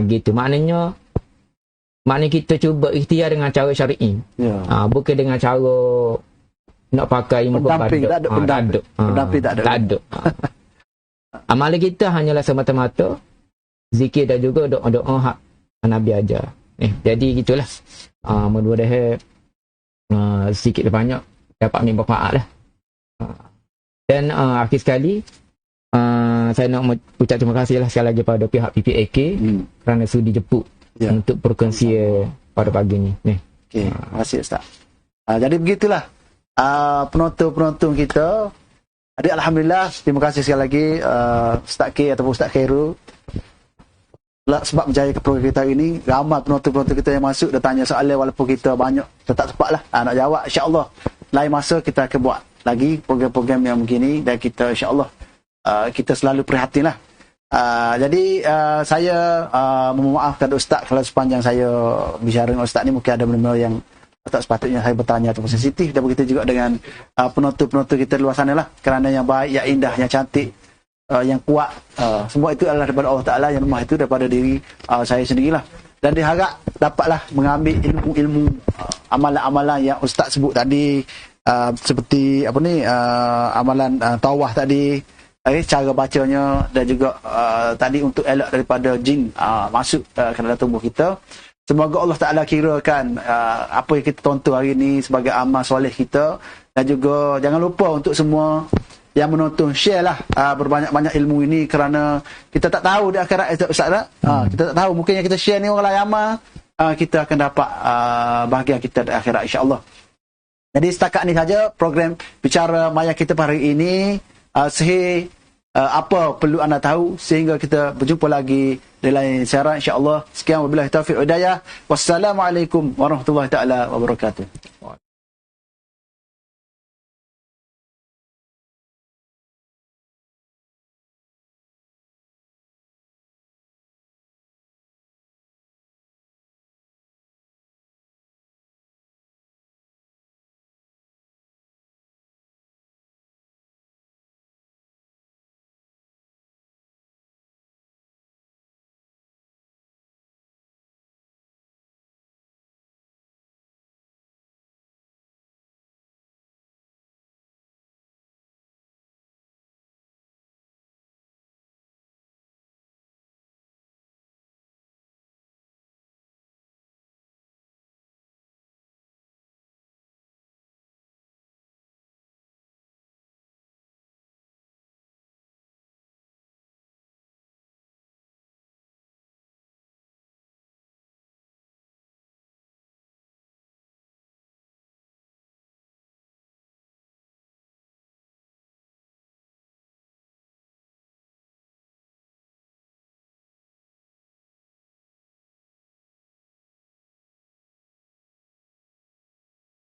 Gitu. Maknanya kita cuba ikhtiar dengan cara syar'i. Bukan dengan cara nak pakai pendamping, tak ada. Amalan kita hanyalah semata-mata zikir dan juga doa-doa hak Nabi ajar. Jadi gitulah. Mudah-mudahan sedikit banyak dapat manfaat lah. Dan akhir sekali saya nak ucap terima kasih lah sekali lagi pada pihak PPAK kerana sudi jemput untuk perkongsi pada pagi ni. Okey, terima kasih Ustaz. Jadi begitulah penonton-penonton kita. Jadi alhamdulillah, terima kasih sekali lagi Ustaz K ataupun Ustaz Khairul. Sebab berjaya ke program kita hari ini, ramai penonton-penonton kita yang masuk dan tanya soalan, walaupun kita banyak tak sempat lah nak jawab. InsyaAllah lain masa kita akan buat lagi program-program yang begini, dan kita insyaAllah kita selalu prihatin lah. Jadi saya mohon maaf kepada Ustaz kalau sepanjang saya bicara dengan Ustaz ni mungkin ada benda-benda yang tak sepatutnya saya bertanya ataupun sensitif, dan begitu juga dengan penonton-penonton kita di luar sana lah, kerana yang baik, yang indah, yang cantik, yang kuat, semua itu adalah daripada Allah Ta'ala, yang lemah itu daripada diri saya sendirilah. Dan diharap dapatlah mengambil ilmu-ilmu amalan-amalan yang Ustaz sebut tadi, seperti amalan tawah tadi, cara bacanya, dan juga tadi untuk elak daripada jin masuk ke dalam tubuh kita. Semoga Allah Ta'ala kirakan apa yang kita tonton hari ini sebagai amal soleh kita, dan juga jangan lupa untuk semua yang menonton, share lah berbanyak-banyak ilmu ini, kerana kita tak tahu di akhirat, Ustaz tak? Kita tak tahu, mungkin yang kita share ni orang lain amal, kita akan dapat bahagian kita di akhirat insyaAllah. Jadi setakat ni saja program bicara maya kita pada hari ini. Sihir apa perlu anda tahu, sehingga kita berjumpa lagi di lain siaran insya-Allah. Sekian wabillahi taufiq wa hidayah. Wassalamualaikum warahmatullahi taala wabarakatuh.